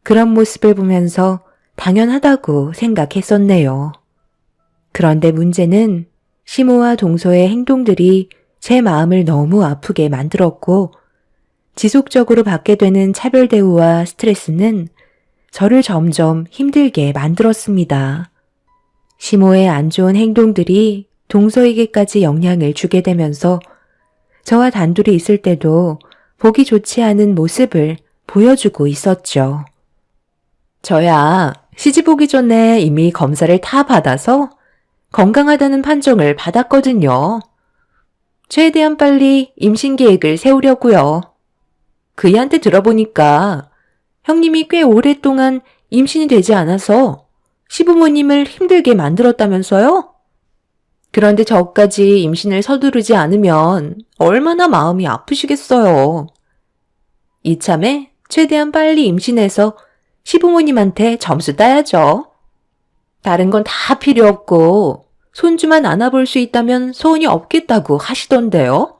그런 모습을 보면서 당연하다고 생각했었네요. 그런데 문제는 시모와 동서의 행동들이 제 마음을 너무 아프게 만들었고 지속적으로 받게 되는 차별 대우와 스트레스는 저를 점점 힘들게 만들었습니다. 시모의 안 좋은 행동들이 동서에게까지 영향을 주게 되면서 저와 단둘이 있을 때도 보기 좋지 않은 모습을 보여주고 있었죠. 저야 시집 오기 전에 이미 검사를 다 받아서 건강하다는 판정을 받았거든요. 최대한 빨리 임신 계획을 세우려고요. 그이한테 들어보니까 형님이 꽤 오랫동안 임신이 되지 않아서 시부모님을 힘들게 만들었다면서요? 그런데 저까지 임신을 서두르지 않으면 얼마나 마음이 아프시겠어요. 이참에 최대한 빨리 임신해서 시부모님한테 점수 따야죠. 다른 건 다 필요 없고 손주만 안아볼 수 있다면 소원이 없겠다고 하시던데요.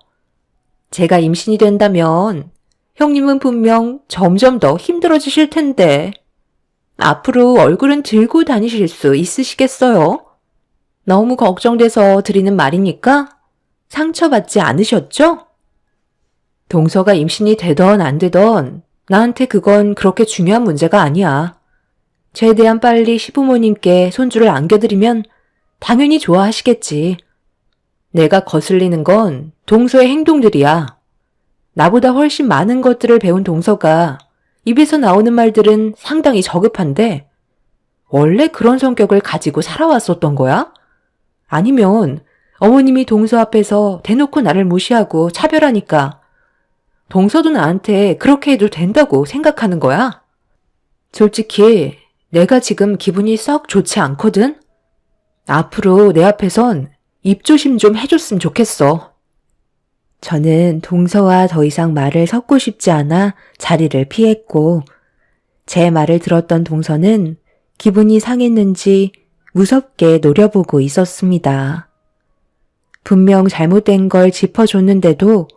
제가 임신이 된다면 형님은 분명 점점 더 힘들어지실 텐데 앞으로 얼굴은 들고 다니실 수 있으시겠어요? 너무 걱정돼서 드리는 말이니까 상처받지 않으셨죠? 동서가 임신이 되던 안 되던 나한테 그건 그렇게 중요한 문제가 아니야. 최대한 빨리 시부모님께 손주를 안겨드리면 당연히 좋아하시겠지. 내가 거슬리는 건 동서의 행동들이야. 나보다 훨씬 많은 것들을 배운 동서가 입에서 나오는 말들은 상당히 저급한데 원래 그런 성격을 가지고 살아왔었던 거야? 아니면 어머님이 동서 앞에서 대놓고 나를 무시하고 차별하니까 동서도 나한테 그렇게 해도 된다고 생각하는 거야? 솔직히 내가 지금 기분이 썩 좋지 않거든? 앞으로 내 앞에선 입조심 좀 해줬으면 좋겠어. 저는 동서와 더 이상 말을 섞고 싶지 않아 자리를 피했고 제 말을 들었던 동서는 기분이 상했는지 무섭게 노려보고 있었습니다. 분명 잘못된 걸 짚어줬는데도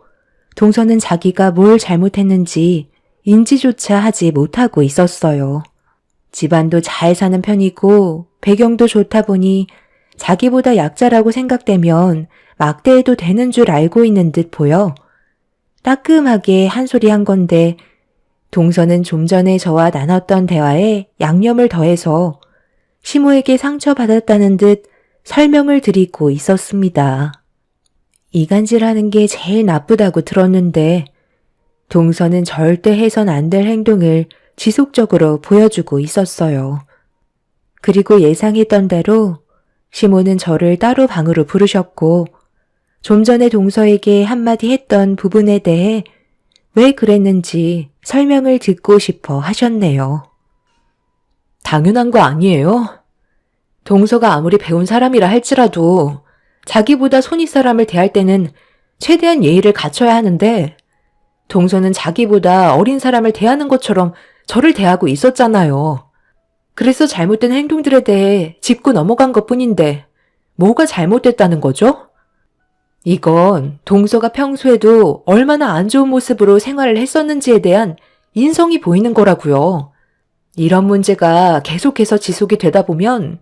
동서는 자기가 뭘 잘못했는지 인지조차 하지 못하고 있었어요. 집안도 잘 사는 편이고 배경도 좋다 보니 자기보다 약자라고 생각되면 막대해도 되는 줄 알고 있는 듯 보여 따끔하게 한 소리 한 건데 동서는 좀 전에 저와 나눴던 대화에 양념을 더해서 시모에게 상처받았다는 듯 설명을 드리고 있었습니다. 이간질하는 게 제일 나쁘다고 들었는데 동서는 절대 해선 안 될 행동을 지속적으로 보여주고 있었어요. 그리고 예상했던 대로 시모는 저를 따로 방으로 부르셨고 좀 전에 동서에게 한마디 했던 부분에 대해 왜 그랬는지 설명을 듣고 싶어 하셨네요. 당연한 거 아니에요? 동서가 아무리 배운 사람이라 할지라도 자기보다 손윗 사람을 대할 때는 최대한 예의를 갖춰야 하는데 동서는 자기보다 어린 사람을 대하는 것처럼 저를 대하고 있었잖아요. 그래서 잘못된 행동들에 대해 짚고 넘어간 것뿐인데 뭐가 잘못됐다는 거죠? 이건 동서가 평소에도 얼마나 안 좋은 모습으로 생활을 했었는지에 대한 인성이 보이는 거라고요. 이런 문제가 계속해서 지속이 되다 보면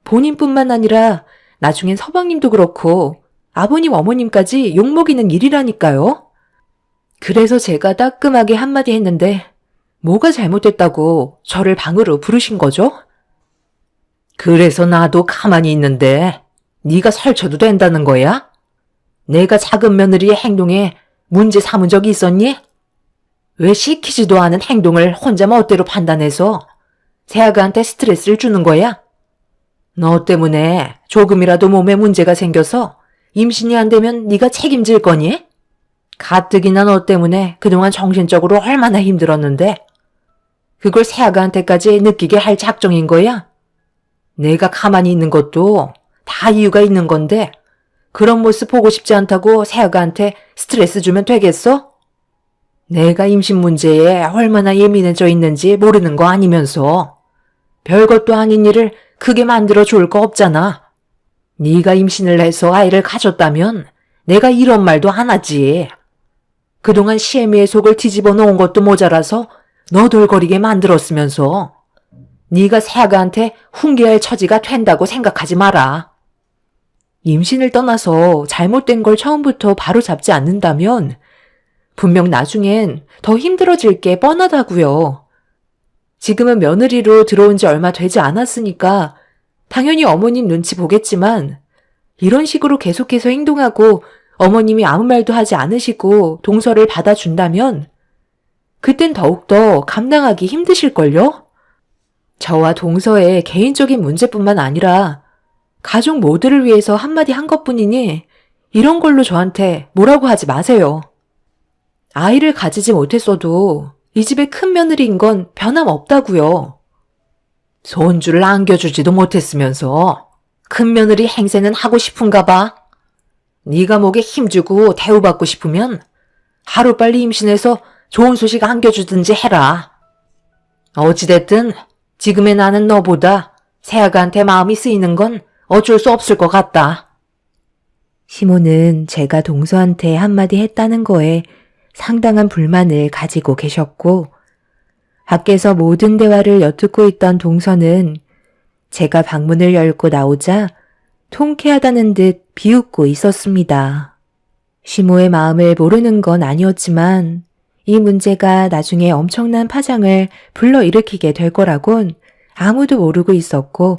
본인뿐만 아니라 나중엔 서방님도 그렇고 아버님 어머님까지 욕먹이는 일이라니까요. 그래서 제가 따끔하게 한마디 했는데 뭐가 잘못됐다고 저를 방으로 부르신 거죠? 그래서 나도 가만히 있는데 네가 설쳐도 된다는 거야? 내가 작은 며느리의 행동에 문제 삼은 적이 있었니? 왜 시키지도 않은 행동을 혼자 멋대로 판단해서 새아가한테 스트레스를 주는 거야? 너 때문에 조금이라도 몸에 문제가 생겨서 임신이 안 되면 네가 책임질 거니? 가뜩이나 너 때문에 그동안 정신적으로 얼마나 힘들었는데 그걸 새아가한테까지 느끼게 할 작정인 거야? 내가 가만히 있는 것도 다 이유가 있는 건데 그런 모습 보고 싶지 않다고 새아가한테 스트레스 주면 되겠어? 내가 임신 문제에 얼마나 예민해져 있는지 모르는 거 아니면서 별것도 아닌 일을 크게 만들어 줄 거 없잖아. 네가 임신을 해서 아이를 가졌다면 내가 이런 말도 안 하지. 그동안 시애미의 속을 뒤집어 놓은 것도 모자라서 너덜거리게 만들었으면서 네가 새아가한테 훈계할 처지가 된다고 생각하지 마라. 임신을 떠나서 잘못된 걸 처음부터 바로 잡지 않는다면 분명 나중엔 더 힘들어질 게 뻔하다고요. 지금은 며느리로 들어온 지 얼마 되지 않았으니까 당연히 어머님 눈치 보겠지만 이런 식으로 계속해서 행동하고 어머님이 아무 말도 하지 않으시고 동서를 받아준다면 그땐 더욱더 감당하기 힘드실걸요? 저와 동서의 개인적인 문제뿐만 아니라 가족 모두를 위해서 한마디 한 것뿐이니 이런 걸로 저한테 뭐라고 하지 마세요. 아이를 가지지 못했어도 이 집의 큰 며느리인 건 변함없다고요. 손주를 안겨주지도 못했으면서 큰 며느리 행세는 하고 싶은가 봐. 네가 목에 힘주고 대우받고 싶으면 하루빨리 임신해서 좋은 소식 안겨주든지 해라. 어찌됐든 지금의 나는 너보다 새아가한테 마음이 쓰이는 건 어쩔 수 없을 것 같다. 시모는 제가 동서한테 한마디 했다는 거에 상당한 불만을 가지고 계셨고 밖에서 모든 대화를 엿듣고 있던 동서는 제가 방문을 열고 나오자 통쾌하다는 듯 비웃고 있었습니다. 시모의 마음을 모르는 건 아니었지만 이 문제가 나중에 엄청난 파장을 불러일으키게 될 거라곤 아무도 모르고 있었고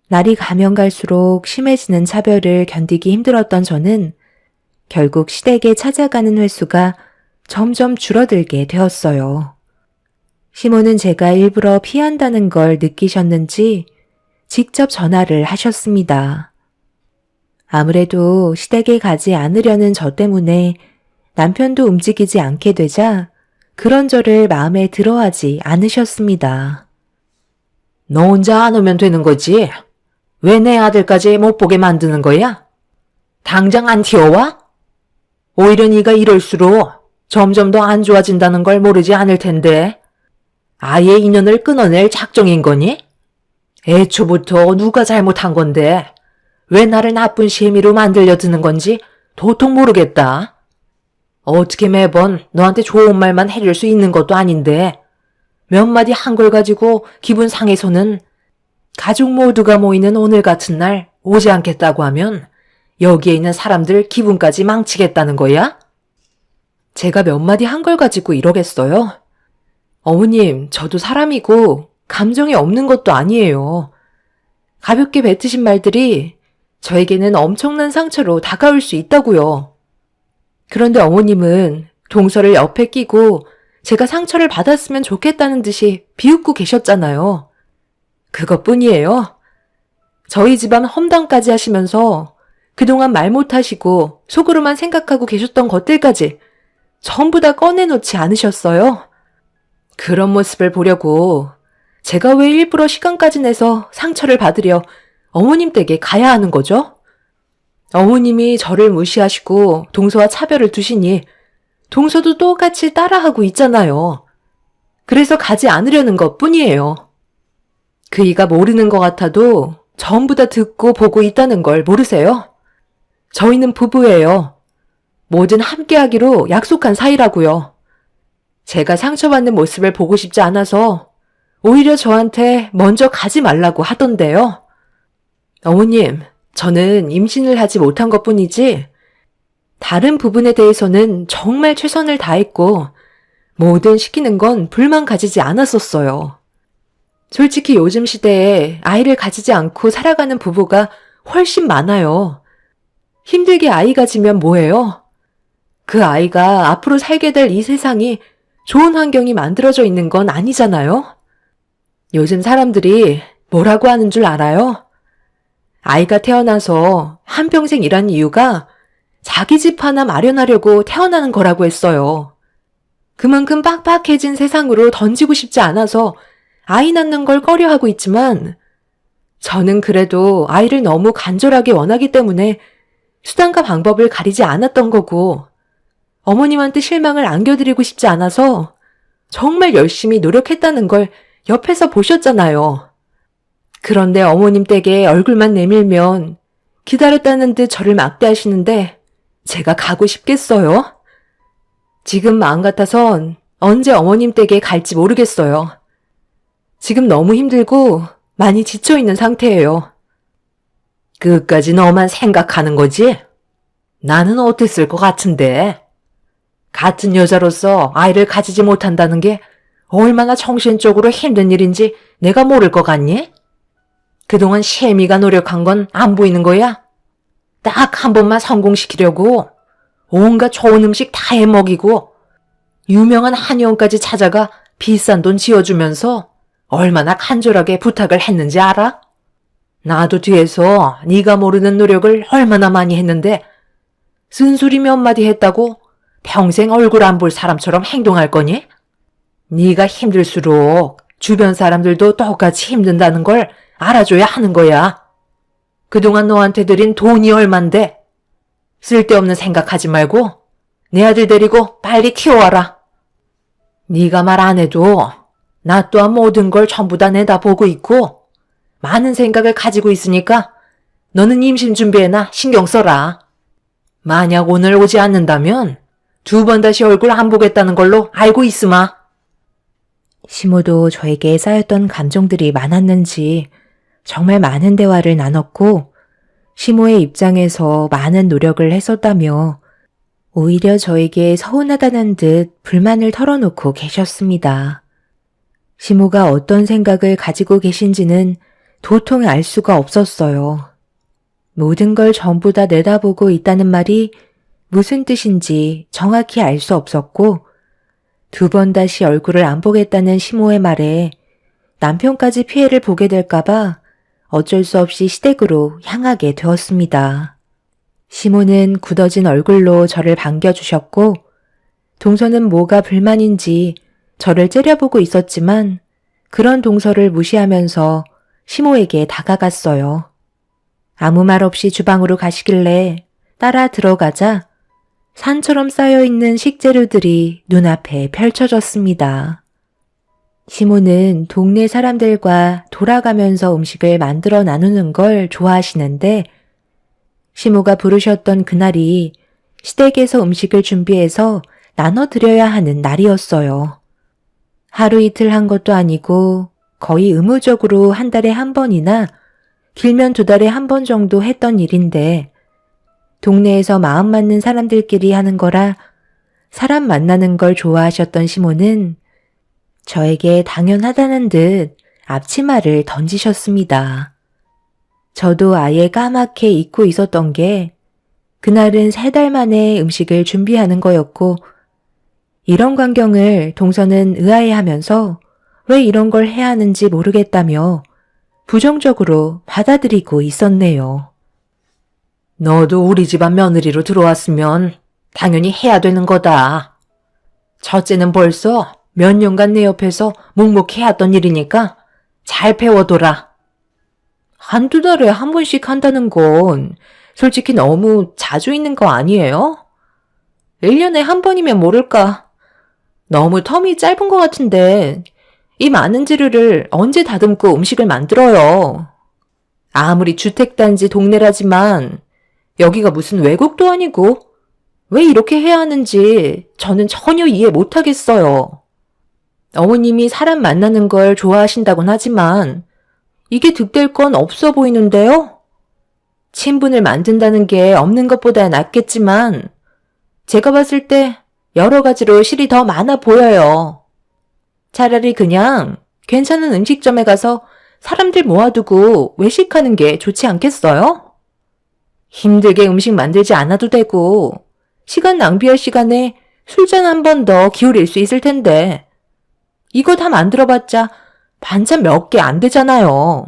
날이 가면 갈수록 심해지는 차별을 견디기 힘들었던 저는 결국 시댁에 찾아가는 횟수가 점점 줄어들게 되었어요. 시모는 제가 일부러 피한다는 걸 느끼셨는지 직접 전화를 하셨습니다. 아무래도 시댁에 가지 않으려는 저 때문에 남편도 움직이지 않게 되자 그런 저를 마음에 들어하지 않으셨습니다. 너 혼자 안 오면 되는 거지? 왜 내 아들까지 못 보게 만드는 거야? 당장 안 튀어와? 오히려 네가 이럴수록 점점 더 안 좋아진다는 걸 모르지 않을 텐데 아예 인연을 끊어낼 작정인 거니? 애초부터 누가 잘못한 건데 왜 나를 나쁜 시애미로 만들려 드는 건지 도통 모르겠다. 어떻게 매번 너한테 좋은 말만 해줄 수 있는 것도 아닌데 몇 마디 한 걸 가지고 기분 상해서는 가족 모두가 모이는 오늘 같은 날 오지 않겠다고 하면 여기에 있는 사람들 기분까지 망치겠다는 거야? 제가 몇 마디 한 걸 가지고 이러겠어요? 어머님, 저도 사람이고 감정이 없는 것도 아니에요. 가볍게 뱉으신 말들이 저에게는 엄청난 상처로 다가올 수 있다고요. 그런데 어머님은 동서를 옆에 끼고 제가 상처를 받았으면 좋겠다는 듯이 비웃고 계셨잖아요. 그것뿐이에요. 저희 집안 험담까지 하시면서 그동안 말 못하시고 속으로만 생각하고 계셨던 것들까지 전부 다 꺼내놓지 않으셨어요? 그런 모습을 보려고 제가 왜 일부러 시간까지 내서 상처를 받으려 어머님 댁에 가야 하는 거죠? 어머님이 저를 무시하시고 동서와 차별을 두시니 동서도 똑같이 따라하고 있잖아요. 그래서 가지 않으려는 것 뿐이에요. 그이가 모르는 것 같아도 전부 다 듣고 보고 있다는 걸 모르세요? 저희는 부부예요. 뭐든 함께하기로 약속한 사이라고요. 제가 상처받는 모습을 보고 싶지 않아서 오히려 저한테 먼저 가지 말라고 하던데요. 어머님, 저는 임신을 하지 못한 것뿐이지 다른 부분에 대해서는 정말 최선을 다했고 뭐든 시키는 건 불만 가지지 않았었어요. 솔직히 요즘 시대에 아이를 가지지 않고 살아가는 부부가 훨씬 많아요. 힘들게 아이 가지면 뭐해요? 그 아이가 앞으로 살게 될 이 세상이 좋은 환경이 만들어져 있는 건 아니잖아요? 요즘 사람들이 뭐라고 하는 줄 알아요? 아이가 태어나서 한평생 일한 이유가 자기 집 하나 마련하려고 태어나는 거라고 했어요. 그만큼 빡빡해진 세상으로 던지고 싶지 않아서 아이 낳는 걸 꺼려하고 있지만 저는 그래도 아이를 너무 간절하게 원하기 때문에 수단과 방법을 가리지 않았던 거고 어머님한테 실망을 안겨드리고 싶지 않아서 정말 열심히 노력했다는 걸 옆에서 보셨잖아요. 그런데 어머님 댁에 얼굴만 내밀면 기다렸다는 듯 저를 막대하시는데 제가 가고 싶겠어요? 지금 마음 같아선 언제 어머님 댁에 갈지 모르겠어요. 지금 너무 힘들고 많이 지쳐있는 상태예요. 끝까지 너만 생각하는 거지? 나는 어땠을 것 같은데? 같은 여자로서 아이를 가지지 못한다는 게 얼마나 정신적으로 힘든 일인지 내가 모를 것 같니? 그동안 셰미가 노력한 건 안 보이는 거야? 딱 한 번만 성공시키려고 온갖 좋은 음식 다 해먹이고 유명한 한의원까지 찾아가 비싼 돈 지어주면서 얼마나 간절하게 부탁을 했는지 알아? 나도 뒤에서 네가 모르는 노력을 얼마나 많이 했는데 쓴소리 몇 마디 했다고 평생 얼굴 안 볼 사람처럼 행동할 거니? 네가 힘들수록 주변 사람들도 똑같이 힘든다는 걸 알아줘야 하는 거야. 그동안 너한테 들인 돈이 얼만데 쓸데없는 생각하지 말고 내 아들 데리고 빨리 키워와라. 네가 말 안 해도 나 또한 모든 걸 전부 다 내다보고 있고 많은 생각을 가지고 있으니까 너는 임신 준비에나 신경 써라. 만약 오늘 오지 않는다면 2번 다시 얼굴 안 보겠다는 걸로 알고 있으마. 시모도 저에게 쌓였던 감정들이 많았는지 정말 많은 대화를 나눴고 시모의 입장에서 많은 노력을 했었다며 오히려 저에게 서운하다는 듯 불만을 털어놓고 계셨습니다. 시모가 어떤 생각을 가지고 계신지는 도통 알 수가 없었어요. 모든 걸 전부 다 내다보고 있다는 말이 무슨 뜻인지 정확히 알 수 없었고 2번 다시 얼굴을 안 보겠다는 시모의 말에 남편까지 피해를 보게 될까봐 어쩔 수 없이 시댁으로 향하게 되었습니다. 시모는 굳어진 얼굴로 저를 반겨주셨고 동서는 뭐가 불만인지 저를 째려보고 있었지만 그런 동서를 무시하면서 시모에게 다가갔어요. 아무 말 없이 주방으로 가시길래 따라 들어가자 산처럼 쌓여있는 식재료들이 눈앞에 펼쳐졌습니다. 시모는 동네 사람들과 돌아가면서 음식을 만들어 나누는 걸 좋아하시는데 시모가 부르셨던 그날이 시댁에서 음식을 준비해서 나눠드려야 하는 날이었어요. 하루 이틀 한 것도 아니고 거의 의무적으로 한 달에 한 번이나 길면 2달에 한 번 정도 했던 일인데 동네에서 마음 맞는 사람들끼리 하는 거라 사람 만나는 걸 좋아하셨던 시모는 저에게 당연하다는 듯 앞치마를 던지셨습니다. 저도 아예 까맣게 잊고 있었던 게 그날은 3달 만에 음식을 준비하는 거였고 이런 광경을 동서는 의아해하면서 왜 이런 걸 해야 하는지 모르겠다며 부정적으로 받아들이고 있었네요. 너도 우리 집안 며느리로 들어왔으면 당연히 해야 되는 거다. 첫째는 벌써 몇 년간 내 옆에서 묵묵해왔던 일이니까 잘 배워둬라. 1~2달에 한 번씩 한다는 건 솔직히 너무 자주 있는 거 아니에요? 1년에 한 번이면 모를까. 너무 텀이 짧은 것 같은데 이 많은 재료를 언제 다듬고 음식을 만들어요. 아무리 주택단지 동네라지만 여기가 무슨 외국도 아니고 왜 이렇게 해야 하는지 저는 전혀 이해 못하겠어요. 어머님이 사람 만나는 걸 좋아하신다곤 하지만 이게 득될 건 없어 보이는데요? 친분을 만든다는 게 없는 것보다 낫겠지만 제가 봤을 때 여러 가지로 실이 더 많아 보여요. 차라리 그냥 괜찮은 음식점에 가서 사람들 모아두고 외식하는 게 좋지 않겠어요? 힘들게 음식 만들지 않아도 되고 시간 낭비할 시간에 술잔 한 번 더 기울일 수 있을 텐데 이거 다 만들어봤자 반찬 몇 개 안 되잖아요.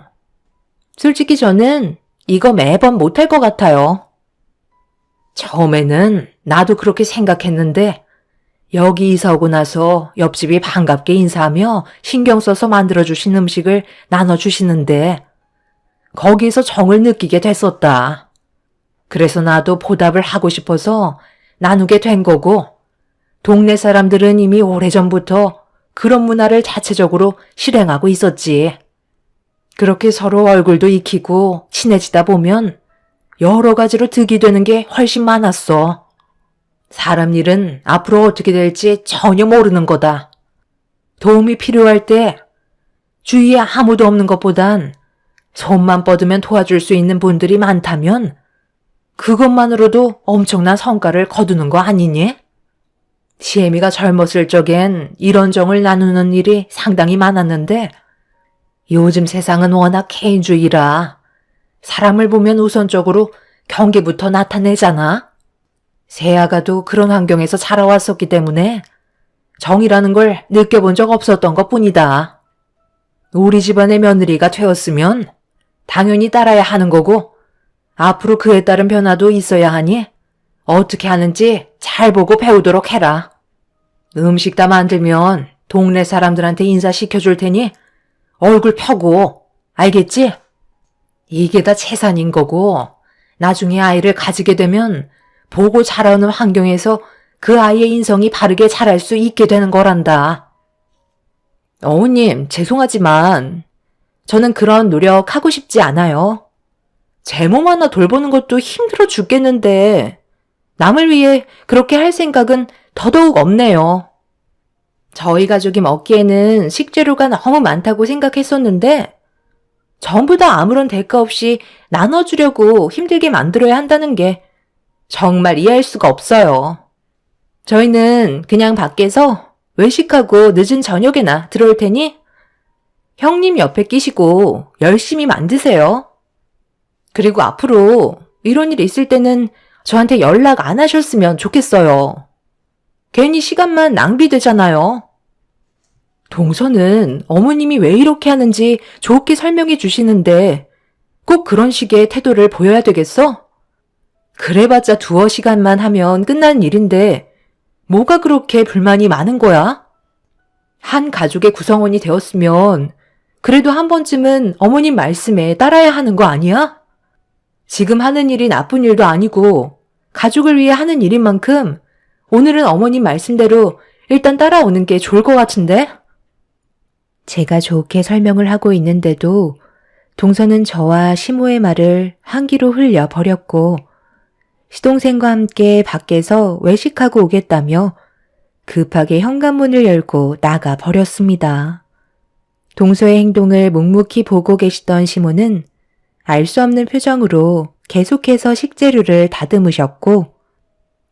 솔직히 저는 이거 매번 못할 것 같아요. 처음에는 나도 그렇게 생각했는데 여기 이사 오고 나서 옆집이 반갑게 인사하며 신경 써서 만들어주신 음식을 나눠주시는데 거기에서 정을 느끼게 됐었다. 그래서 나도 보답을 하고 싶어서 나누게 된 거고 동네 사람들은 이미 오래전부터 그런 문화를 자체적으로 실행하고 있었지. 그렇게 서로 얼굴도 익히고 친해지다 보면 여러 가지로 득이 되는 게 훨씬 많았어. 사람 일은 앞으로 어떻게 될지 전혀 모르는 거다. 도움이 필요할 때 주위에 아무도 없는 것보단 손만 뻗으면 도와줄 수 있는 분들이 많다면 그것만으로도 엄청난 성과를 거두는 거 아니니? 시애미가 젊었을 적엔 이런 정을 나누는 일이 상당히 많았는데 요즘 세상은 워낙 개인주의라 사람을 보면 우선적으로 경계부터 나타내잖아. 세아가도 그런 환경에서 자라왔었기 때문에 정이라는 걸 느껴본 적 없었던 것뿐이다. 우리 집안의 며느리가 되었으면 당연히 따라야 하는 거고 앞으로 그에 따른 변화도 있어야 하니 어떻게 하는지 잘 보고 배우도록 해라. 음식 다 만들면 동네 사람들한테 인사시켜줄 테니 얼굴 펴고, 알겠지? 이게 다 재산인 거고 나중에 아이를 가지게 되면 보고 자라는 환경에서 그 아이의 인성이 바르게 자랄 수 있게 되는 거란다. 어머님, 죄송하지만 저는 그런 노력하고 싶지 않아요. 제 몸 하나 돌보는 것도 힘들어 죽겠는데 남을 위해 그렇게 할 생각은 더더욱 없네요. 저희 가족이 먹기에는 식재료가 너무 많다고 생각했었는데 전부 다 아무런 대가 없이 나눠주려고 힘들게 만들어야 한다는 게 정말 이해할 수가 없어요. 저희는 그냥 밖에서 외식하고 늦은 저녁에나 들어올 테니 형님 옆에 끼시고 열심히 만드세요. 그리고 앞으로 이런 일 있을 때는 저한테 연락 안 하셨으면 좋겠어요. 괜히 시간만 낭비되잖아요. 동서는 어머님이 왜 이렇게 하는지 좋게 설명해 주시는데 꼭 그런 식의 태도를 보여야 되겠어? 그래봤자 2시간만 하면 끝나는 일인데 뭐가 그렇게 불만이 많은 거야? 한 가족의 구성원이 되었으면 그래도 한 번쯤은 어머님 말씀에 따라야 하는 거 아니야? 지금 하는 일이 나쁜 일도 아니고 가족을 위해 하는 일인 만큼 오늘은 어머님 말씀대로 일단 따라오는 게 좋을 것 같은데? 제가 좋게 설명을 하고 있는데도 동서는 저와 시모의 말을 한 귀로 흘려 버렸고 시동생과 함께 밖에서 외식하고 오겠다며 급하게 현관문을 열고 나가 버렸습니다. 동서의 행동을 묵묵히 보고 계시던 시모는 알 수 없는 표정으로 계속해서 식재료를 다듬으셨고,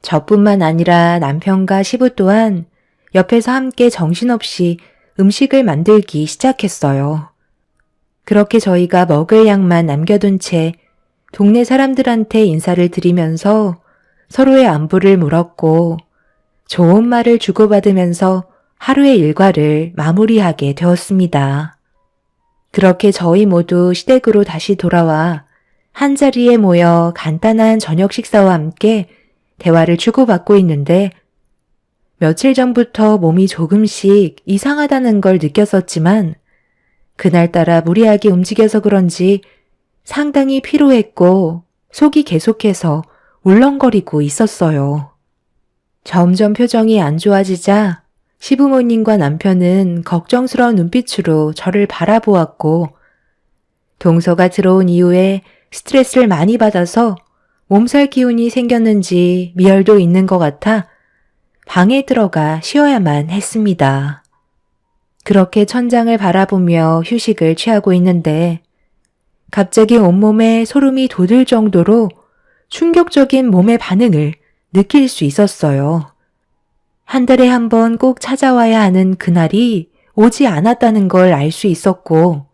저뿐만 아니라 남편과 시부 또한 옆에서 함께 정신없이 음식을 만들기 시작했어요. 그렇게 저희가 먹을 양만 남겨둔 채 동네 사람들한테 인사를 드리면서 서로의 안부를 물었고 좋은 말을 주고받으면서 하루의 일과를 마무리하게 되었습니다. 그렇게 저희 모두 시댁으로 다시 돌아와 한자리에 모여 간단한 저녁 식사와 함께 대화를 주고받고 있는데 며칠 전부터 몸이 조금씩 이상하다는 걸 느꼈었지만 그날따라 무리하게 움직여서 그런지 상당히 피로했고 속이 계속해서 울렁거리고 있었어요. 점점 표정이 안 좋아지자 시부모님과 남편은 걱정스러운 눈빛으로 저를 바라보았고 동서가 들어온 이후에 스트레스를 많이 받아서 몸살 기운이 생겼는지 미열도 있는 것 같아 방에 들어가 쉬어야만 했습니다. 그렇게 천장을 바라보며 휴식을 취하고 있는데 갑자기 온몸에 소름이 돋을 정도로 충격적인 몸의 반응을 느낄 수 있었어요. 한 달에 한 번 꼭 찾아와야 하는 그날이 오지 않았다는 걸 알 수 있었고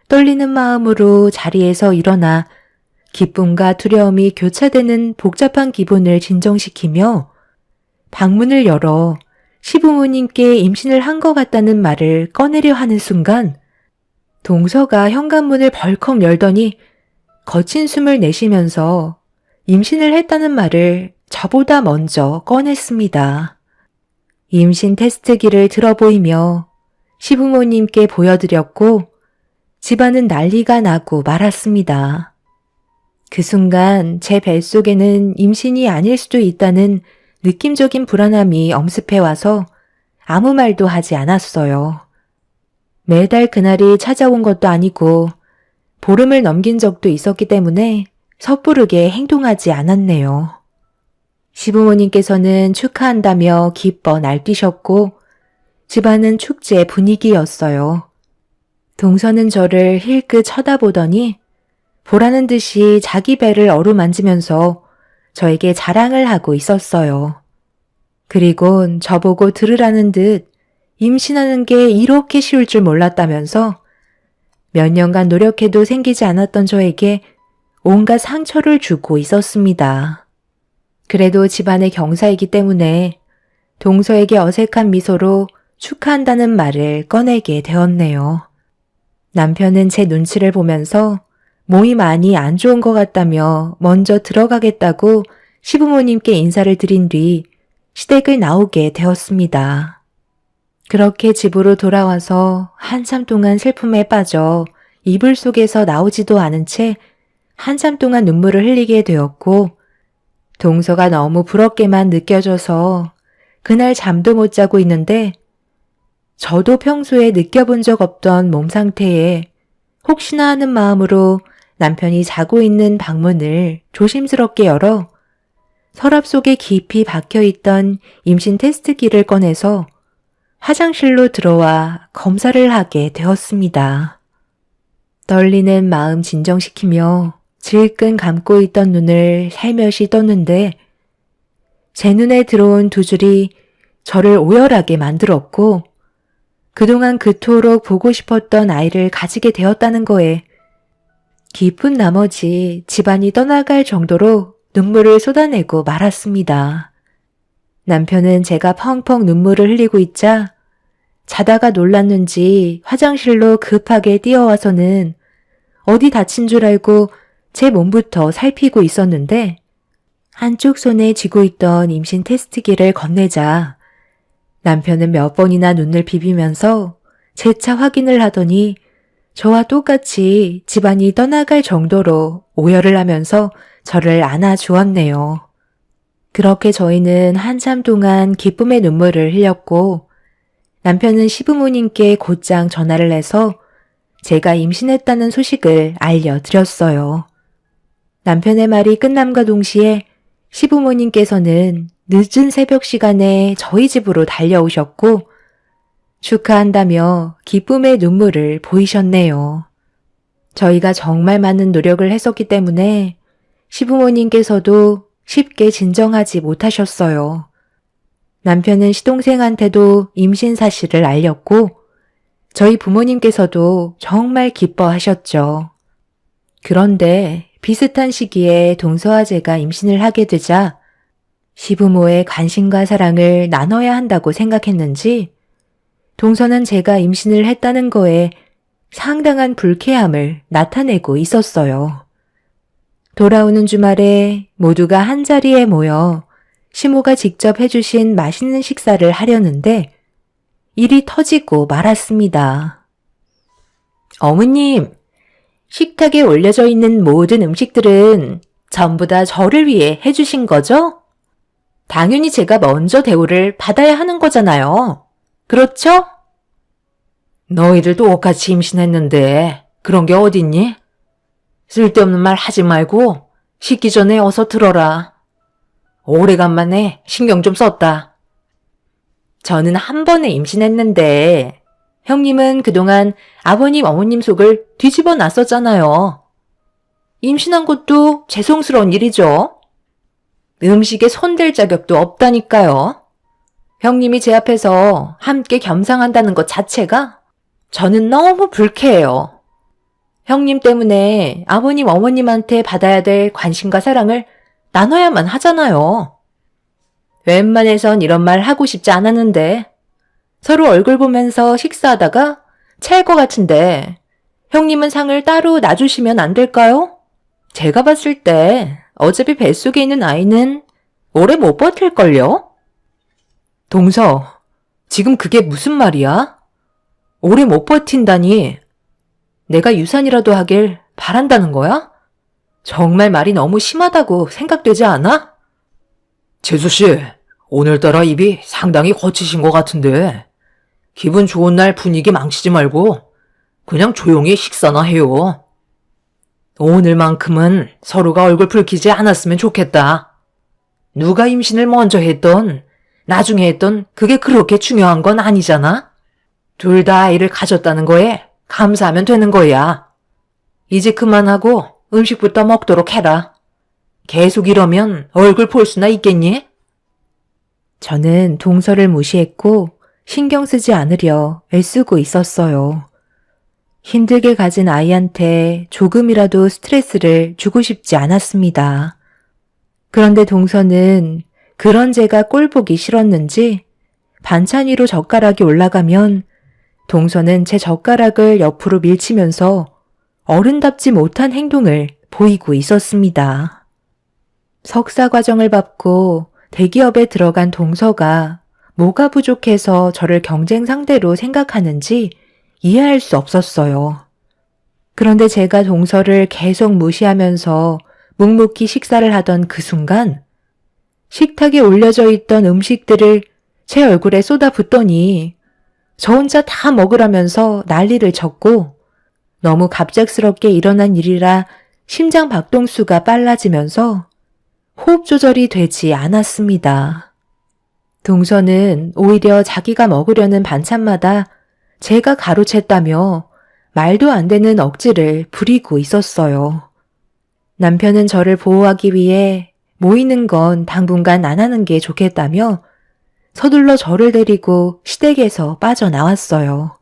떨리는 마음으로 자리에서 일어나 기쁨과 두려움이 교차되는 복잡한 기분을 진정시키며 방문을 열어 시부모님께 임신을 한 것 같다는 말을 꺼내려 하는 순간 동서가 현관문을 벌컥 열더니 거친 숨을 내쉬면서 임신을 했다는 말을 저보다 먼저 꺼냈습니다. 임신 테스트기를 들어보이며 시부모님께 보여드렸고 집안은 난리가 나고 말았습니다. 그 순간 제 뱃속에는 임신이 아닐 수도 있다는 느낌적인 불안함이 엄습해와서 아무 말도 하지 않았어요. 매달 그날이 찾아온 것도 아니고 보름을 넘긴 적도 있었기 때문에 섣부르게 행동하지 않았네요. 시부모님께서는 축하한다며 기뻐 날뛰셨고 집안은 축제 분위기였어요. 동서는 저를 힐끗 쳐다보더니 보라는 듯이 자기 배를 어루만지면서 저에게 자랑을 하고 있었어요. 그리곤 저보고 들으라는 듯 임신하는 게 이렇게 쉬울 줄 몰랐다면서 몇 년간 노력해도 생기지 않았던 저에게 온갖 상처를 주고 있었습니다. 그래도 집안의 경사이기 때문에 동서에게 어색한 미소로 축하한다는 말을 꺼내게 되었네요. 남편은 제 눈치를 보면서 몸이 많이 안 좋은 것 같다며 먼저 들어가겠다고 시부모님께 인사를 드린 뒤 시댁을 나오게 되었습니다. 그렇게 집으로 돌아와서 한참 동안 슬픔에 빠져 이불 속에서 나오지도 않은 채 한참 동안 눈물을 흘리게 되었고 동서가 너무 부럽게만 느껴져서 그날 잠도 못 자고 있는데 저도 평소에 느껴본 적 없던 몸 상태에 혹시나 하는 마음으로 남편이 자고 있는 방문을 조심스럽게 열어 서랍 속에 깊이 박혀있던 임신 테스트기를 꺼내서 화장실로 들어와 검사를 하게 되었습니다. 떨리는 마음 진정시키며 질끈 감고 있던 눈을 살며시 떴는데 제 눈에 들어온 두 줄이 저를 오열하게 만들었고 그동안 그토록 보고 싶었던 아이를 가지게 되었다는 거에 기쁜 나머지 집안이 떠나갈 정도로 눈물을 쏟아내고 말았습니다. 남편은 제가 펑펑 눈물을 흘리고 있자 자다가 놀랐는지 화장실로 급하게 뛰어와서는 어디 다친 줄 알고 제 몸부터 살피고 있었는데 한쪽 손에 쥐고 있던 임신 테스트기를 건네자 남편은 몇 번이나 눈을 비비면서 재차 확인을 하더니 저와 똑같이 집안이 떠나갈 정도로 오열을 하면서 저를 안아주었네요. 그렇게 저희는 한참 동안 기쁨의 눈물을 흘렸고 남편은 시부모님께 곧장 전화를 해서 제가 임신했다는 소식을 알려드렸어요. 남편의 말이 끝남과 동시에 시부모님께서는 늦은 새벽 시간에 저희 집으로 달려오셨고 축하한다며 기쁨의 눈물을 보이셨네요. 저희가 정말 많은 노력을 했었기 때문에 시부모님께서도 쉽게 진정하지 못하셨어요. 남편은 시동생한테도 임신 사실을 알렸고 저희 부모님께서도 정말 기뻐하셨죠. 그런데 비슷한 시기에 동서와 제가 임신을 하게 되자 시부모의 관심과 사랑을 나눠야 한다고 생각했는지 동서는 제가 임신을 했다는 거에 상당한 불쾌함을 나타내고 있었어요. 돌아오는 주말에 모두가 한자리에 모여 시모가 직접 해주신 맛있는 식사를 하려는데 일이 터지고 말았습니다. 어머님, 식탁에 올려져 있는 모든 음식들은 전부 다 저를 위해 해주신 거죠? 당연히 제가 먼저 대우를 받아야 하는 거잖아요. 그렇죠? 너희들도 똑같이 임신했는데 그런 게 어딨니? 쓸데없는 말 하지 말고 식기 전에 어서 들어라. 오래간만에 신경 좀 썼다. 저는 한 번에 임신했는데 형님은 그동안 아버님, 어머님 속을 뒤집어 놨었잖아요. 임신한 것도 죄송스러운 일이죠. 음식에 손댈 자격도 없다니까요. 형님이 제 앞에서 함께 겸상한다는 것 자체가 저는 너무 불쾌해요. 형님 때문에 아버님, 어머님한테 받아야 될 관심과 사랑을 나눠야만 하잖아요. 웬만해선 이런 말 하고 싶지 않았는데 서로 얼굴 보면서 식사하다가 체할 것 같은데 형님은 상을 따로 놔주시면 안 될까요? 제가 봤을 때 어차피 뱃속에 있는 아이는 오래 못 버틸걸요? 동서, 지금 그게 무슨 말이야? 오래 못 버틴다니 내가 유산이라도 하길 바란다는 거야? 정말 말이 너무 심하다고 생각되지 않아? 재수씨, 오늘따라 입이 상당히 거치신 것 같은데 기분 좋은 날 분위기 망치지 말고 그냥 조용히 식사나 해요. 오늘만큼은 서로가 얼굴 붉히지 않았으면 좋겠다. 누가 임신을 먼저 했던 나중에 했던 그게 그렇게 중요한 건 아니잖아. 둘 다 아이를 가졌다는 거에 감사하면 되는 거야. 이제 그만하고 음식부터 먹도록 해라. 계속 이러면 얼굴 볼 수나 있겠니? 저는 동서를 무시했고 신경 쓰지 않으려 애쓰고 있었어요. 힘들게 가진 아이한테 조금이라도 스트레스를 주고 싶지 않았습니다. 그런데 동서는 그런 제가 꼴보기 싫었는지 반찬 위로 젓가락이 올라가면 동서는 제 젓가락을 옆으로 밀치면서 어른답지 못한 행동을 보이고 있었습니다. 석사 과정을 밟고 대기업에 들어간 동서가 뭐가 부족해서 저를 경쟁 상대로 생각하는지 이해할 수 없었어요. 그런데 제가 동서를 계속 무시하면서 묵묵히 식사를 하던 그 순간 식탁에 올려져 있던 음식들을 제 얼굴에 쏟아붓더니 저 혼자 다 먹으라면서 난리를 쳤고 너무 갑작스럽게 일어난 일이라 심장 박동수가 빨라지면서 호흡 조절이 되지 않았습니다. 동서는 오히려 자기가 먹으려는 반찬마다 제가 가로챘다며 말도 안 되는 억지를 부리고 있었어요. 남편은 저를 보호하기 위해 모이는 건 당분간 안 하는 게 좋겠다며 서둘러 저를 데리고 시댁에서 빠져나왔어요.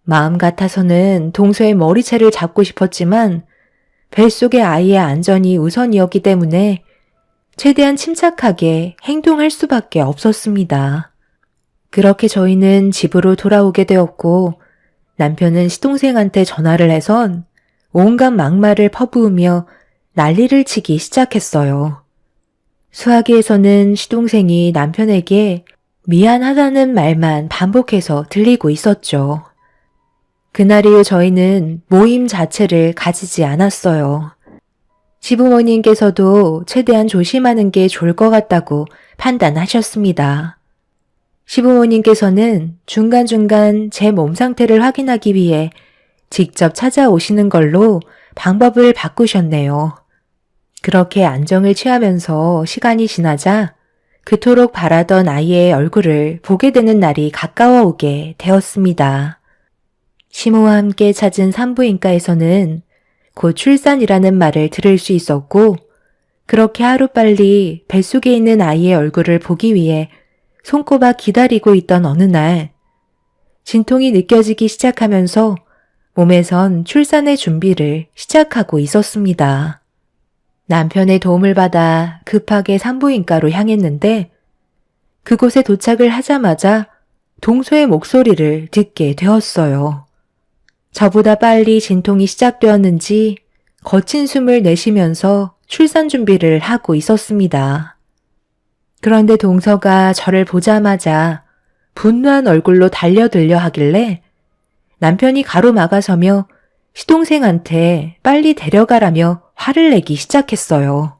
마음 같아서는 동서의 머리채를 잡고 싶었지만 뱃속의 아이의 안전이 우선이었기 때문에 최대한 침착하게 행동할 수밖에 없었습니다. 그렇게 저희는 집으로 돌아오게 되었고 남편은 시동생한테 전화를 해선 온갖 막말을 퍼부으며 난리를 치기 시작했어요. 수화기에서는 시동생이 남편에게 미안하다는 말만 반복해서 들리고 있었죠. 그날 이후 저희는 모임 자체를 가지지 않았어요. 시부모님께서도 최대한 조심하는 게 좋을 것 같다고 판단하셨습니다. 시부모님께서는 중간중간 제 몸 상태를 확인하기 위해 직접 찾아오시는 걸로 방법을 바꾸셨네요. 그렇게 안정을 취하면서 시간이 지나자 그토록 바라던 아이의 얼굴을 보게 되는 날이 가까워 오게 되었습니다. 시모와 함께 찾은 산부인과에서는 곧 출산이라는 말을 들을 수 있었고, 그렇게 하루빨리 뱃속에 있는 아이의 얼굴을 보기 위해 손꼽아 기다리고 있던 어느 날, 진통이 느껴지기 시작하면서 몸에선 출산의 준비를 시작하고 있었습니다. 남편의 도움을 받아 급하게 산부인과로 향했는데, 그곳에 도착을 하자마자 동서의 목소리를 듣게 되었어요. 저보다 빨리 진통이 시작되었는지 거친 숨을 내쉬면서 출산 준비를 하고 있었습니다. 그런데 동서가 저를 보자마자 분노한 얼굴로 달려들려 하길래 남편이 가로막아서며 시동생한테 빨리 데려가라며 화를 내기 시작했어요.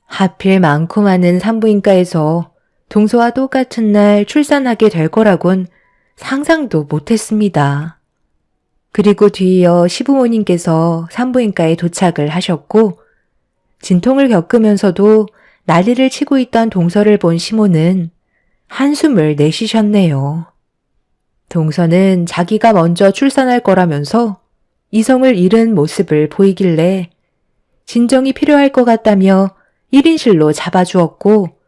하필 많고 많은 산부인과에서 동서와 똑같은 날 출산하게 될 거라곤 상상도 못했습니다. 그리고 뒤이어 시부모님께서 산부인과에 도착을 하셨고, 진통을 겪으면서도 난리를 치고 있던 동서를 본 시모는 한숨을 내쉬셨네요. 동서는 자기가 먼저 출산할 거라면서 이성을 잃은 모습을 보이길래 진정이 필요할 것 같다며 1인실로 잡아주었고,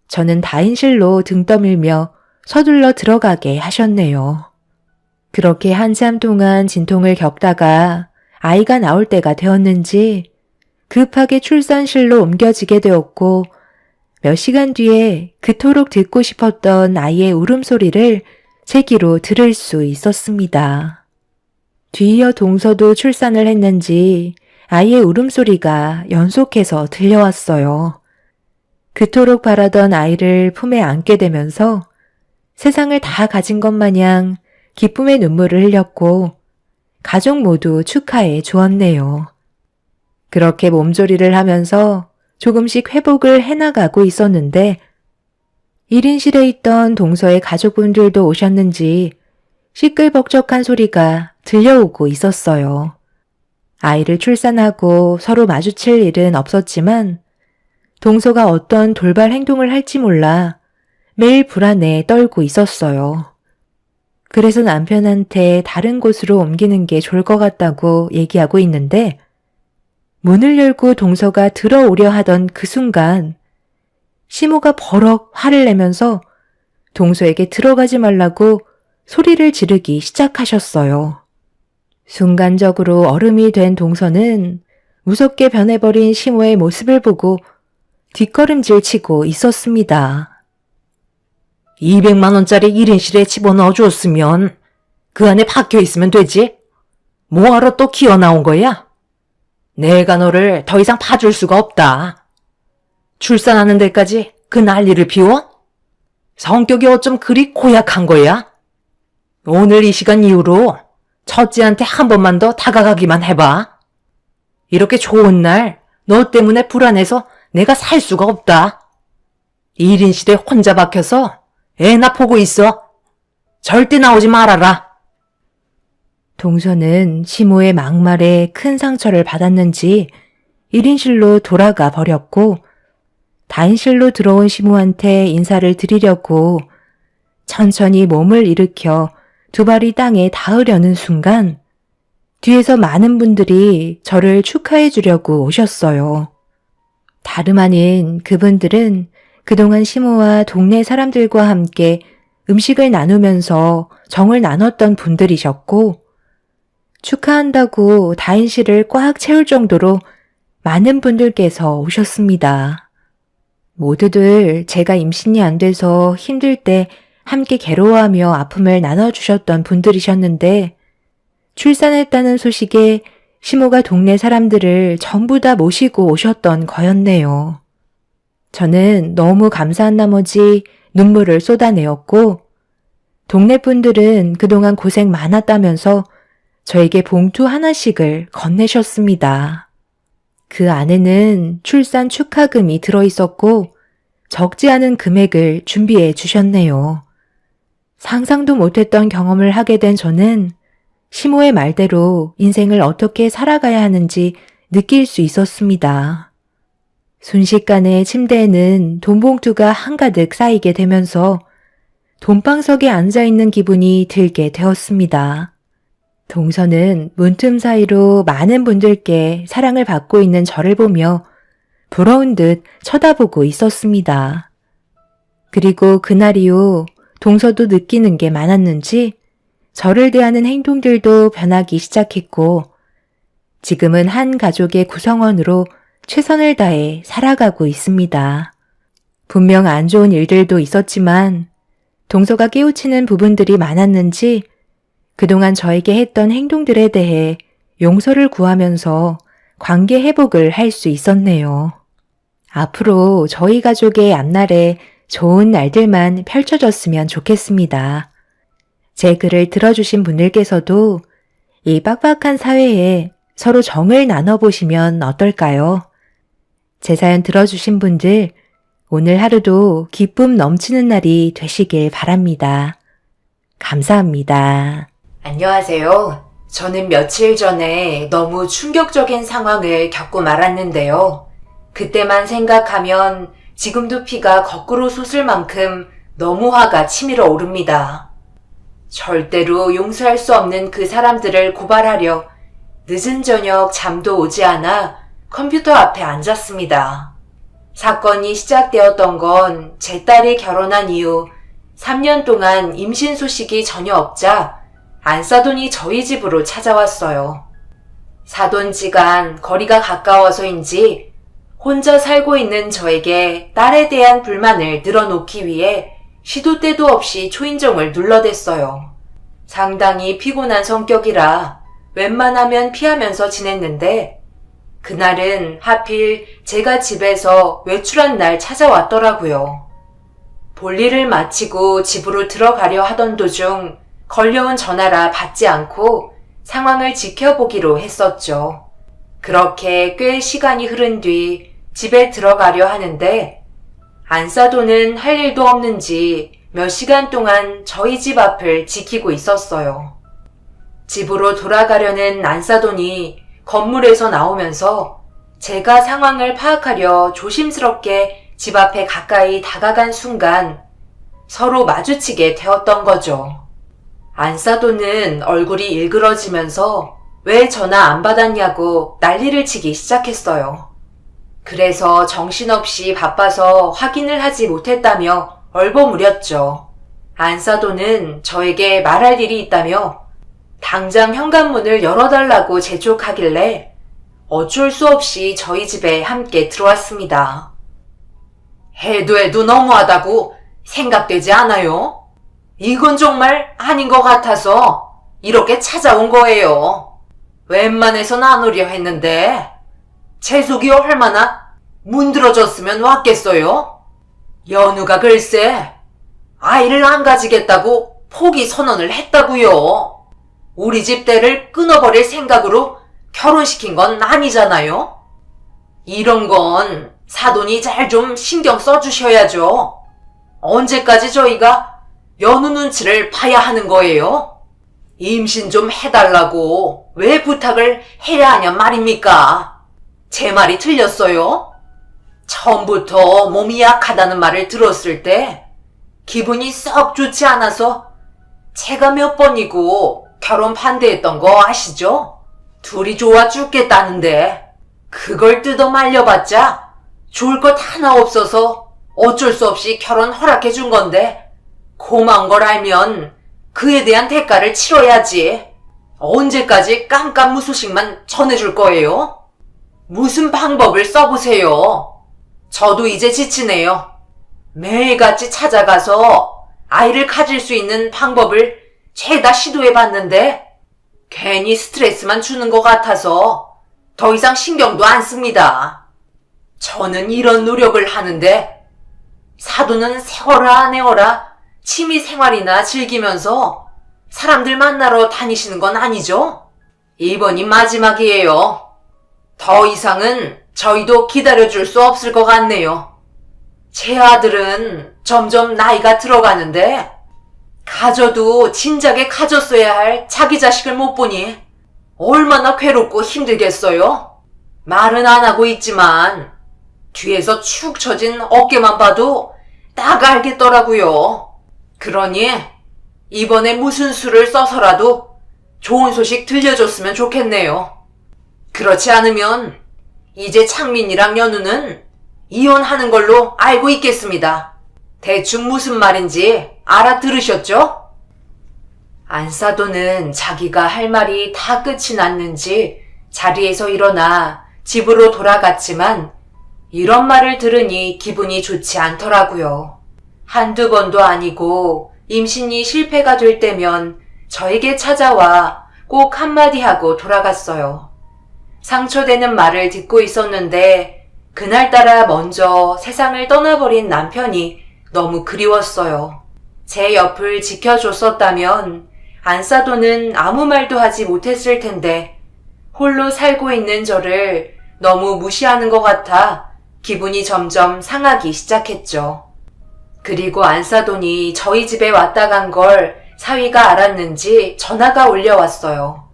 저는 다인실로 등 떠밀며 서둘러 들어가게 하셨네요. 그렇게 한참 동안 진통을 겪다가 아이가 나올 때가 되었는지 급하게 출산실로 옮겨지게 되었고, 몇 시간 뒤에 그토록 듣고 싶었던 아이의 울음소리를 제 귀로 들을 수 있었습니다. 뒤이어 동서도 출산을 했는지 아이의 울음소리가 연속해서 들려왔어요. 그토록 바라던 아이를 품에 안게 되면서 세상을 다 가진 것 마냥 기쁨의 눈물을 흘렸고 가족 모두 축하해 주었네요. 그렇게 몸조리를 하면서 조금씩 회복을 해나가고 있었는데 1인실에 있던 동서의 가족분들도 오셨는지 시끌벅적한 소리가 들려오고 있었어요. 아이를 출산하고 서로 마주칠 일은 없었지만 동서가 어떤 돌발 행동을 할지 몰라 매일 불안에 떨고 있었어요. 그래서 남편한테 다른 곳으로 옮기는 게 좋을 것 같다고 얘기하고 있는데 문을 열고 동서가 들어오려 하던 그 순간 시모가 버럭 화를 내면서 동서에게 들어가지 말라고 소리를 지르기 시작하셨어요. 순간적으로 얼음이 된 동서는 무섭게 변해버린 시모의 모습을 보고 뒷걸음질 치고 있었습니다. 200만 원짜리 1인실에 집어넣어 줬으면 그 안에 박혀 있으면 되지. 뭐하러 또 기어 나온 거야? 내가 너를 더 이상 봐줄 수가 없다. 출산하는 데까지 그 난리를 피워? 성격이 어쩜 그리 고약한 거야? 오늘 이 시간 이후로 첫째한테 한 번만 더 다가가기만 해봐. 이렇게 좋은 날 너 때문에 불안해서 내가 살 수가 없다. 1인실에 혼자 박혀서 애나 보고 있어. 절대 나오지 말아라. 동서는 시모의 막말에 큰 상처를 받았는지 1인실로 돌아가 버렸고 다인실로 들어온 시모한테 인사를 드리려고 천천히 몸을 일으켜 두 발이 땅에 닿으려는 순간 뒤에서 많은 분들이 저를 축하해 주려고 오셨어요. 다름 아닌 그분들은 그동안 시모와 동네 사람들과 함께 음식을 나누면서 정을 나눴던 분들이셨고 축하한다고 다인실을 꽉 채울 정도로 많은 분들께서 오셨습니다. 모두들 제가 임신이 안 돼서 힘들 때 함께 괴로워하며 아픔을 나눠주셨던 분들이셨는데 출산했다는 소식에 시모가 동네 사람들을 전부 다 모시고 오셨던 거였네요. 저는 너무 감사한 나머지 눈물을 쏟아내었고 동네 분들은 그동안 고생 많았다면서 저에게 봉투 하나씩을 건네셨습니다. 그 안에는 출산 축하금이 들어있었고 적지 않은 금액을 준비해 주셨네요. 상상도 못했던 경험을 하게 된 저는 시모의 말대로 인생을 어떻게 살아가야 하는지 느낄 수 있었습니다. 순식간에 침대에는 돈봉투가 한가득 쌓이게 되면서 돈방석에 앉아있는 기분이 들게 되었습니다. 동서는 문틈 사이로 많은 분들께 사랑을 받고 있는 저를 보며 부러운 듯 쳐다보고 있었습니다. 그리고 그날 이후 동서도 느끼는 게 많았는지 저를 대하는 행동들도 변하기 시작했고 지금은 한 가족의 구성원으로 최선을 다해 살아가고 있습니다. 분명 안 좋은 일들도 있었지만 동서가 깨우치는 부분들이 많았는지 그동안 저에게 했던 행동들에 대해 용서를 구하면서 관계 회복을 할 수 있었네요. 앞으로 저희 가족의 앞날에 좋은 날들만 펼쳐졌으면 좋겠습니다. 제 글을 들어주신 분들께서도 이 빡빡한 사회에 서로 정을 나눠보시면 어떨까요? 제 사연 들어주신 분들, 오늘 하루도 기쁨 넘치는 날이 되시길 바랍니다. 감사합니다. 안녕하세요. 저는 며칠 전에 너무 충격적인 상황을 겪고 말았는데요. 그때만 생각하면 지금도 피가 거꾸로 솟을 만큼 너무 화가 치밀어 오릅니다. 절대로 용서할 수 없는 그 사람들을 고발하려 늦은 저녁 잠도 오지 않아 컴퓨터 앞에 앉았습니다. 사건이 시작되었던 건 제 딸이 결혼한 이후 3년 동안 임신 소식이 전혀 없자 안사돈이 저희 집으로 찾아왔어요. 사돈지간 거리가 가까워서인지 혼자 살고 있는 저에게 딸에 대한 불만을 늘어놓기 위해 시도 때도 없이 초인종을 눌러댔어요. 상당히 피곤한 성격이라 웬만하면 피하면서 지냈는데 그날은 하필 제가 집에서 외출한 날 찾아왔더라고요. 볼일을 마치고 집으로 들어가려 하던 도중 걸려온 전화라 받지 않고 상황을 지켜보기로 했었죠. 그렇게 꽤 시간이 흐른 뒤 집에 들어가려 하는데 안사돈은 할 일도 없는지 몇 시간 동안 저희 집 앞을 지키고 있었어요. 집으로 돌아가려는 안사돈이 건물에서 나오면서 제가 상황을 파악하려 조심스럽게 집 앞에 가까이 다가간 순간 서로 마주치게 되었던 거죠. 안사돈은 얼굴이 일그러지면서 왜 전화 안 받았냐고 난리를 치기 시작했어요. 그래서 정신없이 바빠서 확인을 하지 못했다며 얼버무렸죠. 안사돈은 저에게 말할 일이 있다며 당장 현관문을 열어달라고 재촉하길래 어쩔 수 없이 저희 집에 함께 들어왔습니다. 해도 너무하다고 생각되지 않아요? 이건 정말 아닌 것 같아서 이렇게 찾아온 거예요. 웬만해선 안 오려 했는데 재속이 얼마나 문드러졌으면 왔겠어요? 연우가 글쎄 아이를 안 가지겠다고 포기 선언을 했다고요. 우리 집 딸을 끊어버릴 생각으로 결혼시킨 건 아니잖아요. 이런 건 사돈이 잘 좀 신경 써주셔야죠. 언제까지 저희가 연우 눈치를 봐야 하는 거예요? 임신 좀 해달라고 왜 부탁을 해야 하냔 말입니까? 제 말이 틀렸어요? 처음부터 몸이 약하다는 말을 들었을 때 기분이 썩 좋지 않아서 제가 몇 번이고 결혼 반대했던 거 아시죠? 둘이 좋아 죽겠다는데 그걸 뜯어 말려봤자 좋을 것 하나 없어서 어쩔 수 없이 결혼 허락해 준 건데 고마운 걸 알면 그에 대한 대가를 치러야지. 언제까지 깜깜무소식만 전해줄 거예요? 무슨 방법을 써보세요. 저도 이제 지치네요. 매일같이 찾아가서 아이를 가질 수 있는 방법을 죄다 시도해봤는데 괜히 스트레스만 주는 것 같아서 더 이상 신경도 안 씁니다. 저는 이런 노력을 하는데 사돈은 세워라 안 해워라 취미생활이나 즐기면서 사람들 만나러 다니시는 건 아니죠? 이번이 마지막이에요. 더 이상은 저희도 기다려줄 수 없을 것 같네요. 제 아들은 점점 나이가 들어가는데 가져도 진작에 가졌어야 할 자기 자식을 못 보니 얼마나 괴롭고 힘들겠어요? 말은 안 하고 있지만 뒤에서 축 처진 어깨만 봐도 딱 알겠더라고요. 그러니 이번에 무슨 수를 써서라도 좋은 소식 들려줬으면 좋겠네요. 그렇지 않으면 이제 창민이랑 연우는 이혼하는 걸로 알고 있겠습니다. 대충 무슨 말인지 알아들으셨죠? 안사도는 자기가 할 말이 다 끝이 났는지 자리에서 일어나 집으로 돌아갔지만 이런 말을 들으니 기분이 좋지 않더라고요. 한두 번도 아니고 임신이 실패가 될 때면 저에게 찾아와 꼭 한마디 하고 돌아갔어요. 상처되는 말을 듣고 있었는데 그날따라 먼저 세상을 떠나버린 남편이 너무 그리웠어요. 제 옆을 지켜줬었다면 안사도는 아무 말도 하지 못했을 텐데 홀로 살고 있는 저를 너무 무시하는 것 같아 기분이 점점 상하기 시작했죠. 그리고 안사돈이 저희 집에 왔다 간 걸 사위가 알았는지 전화가 울려왔어요.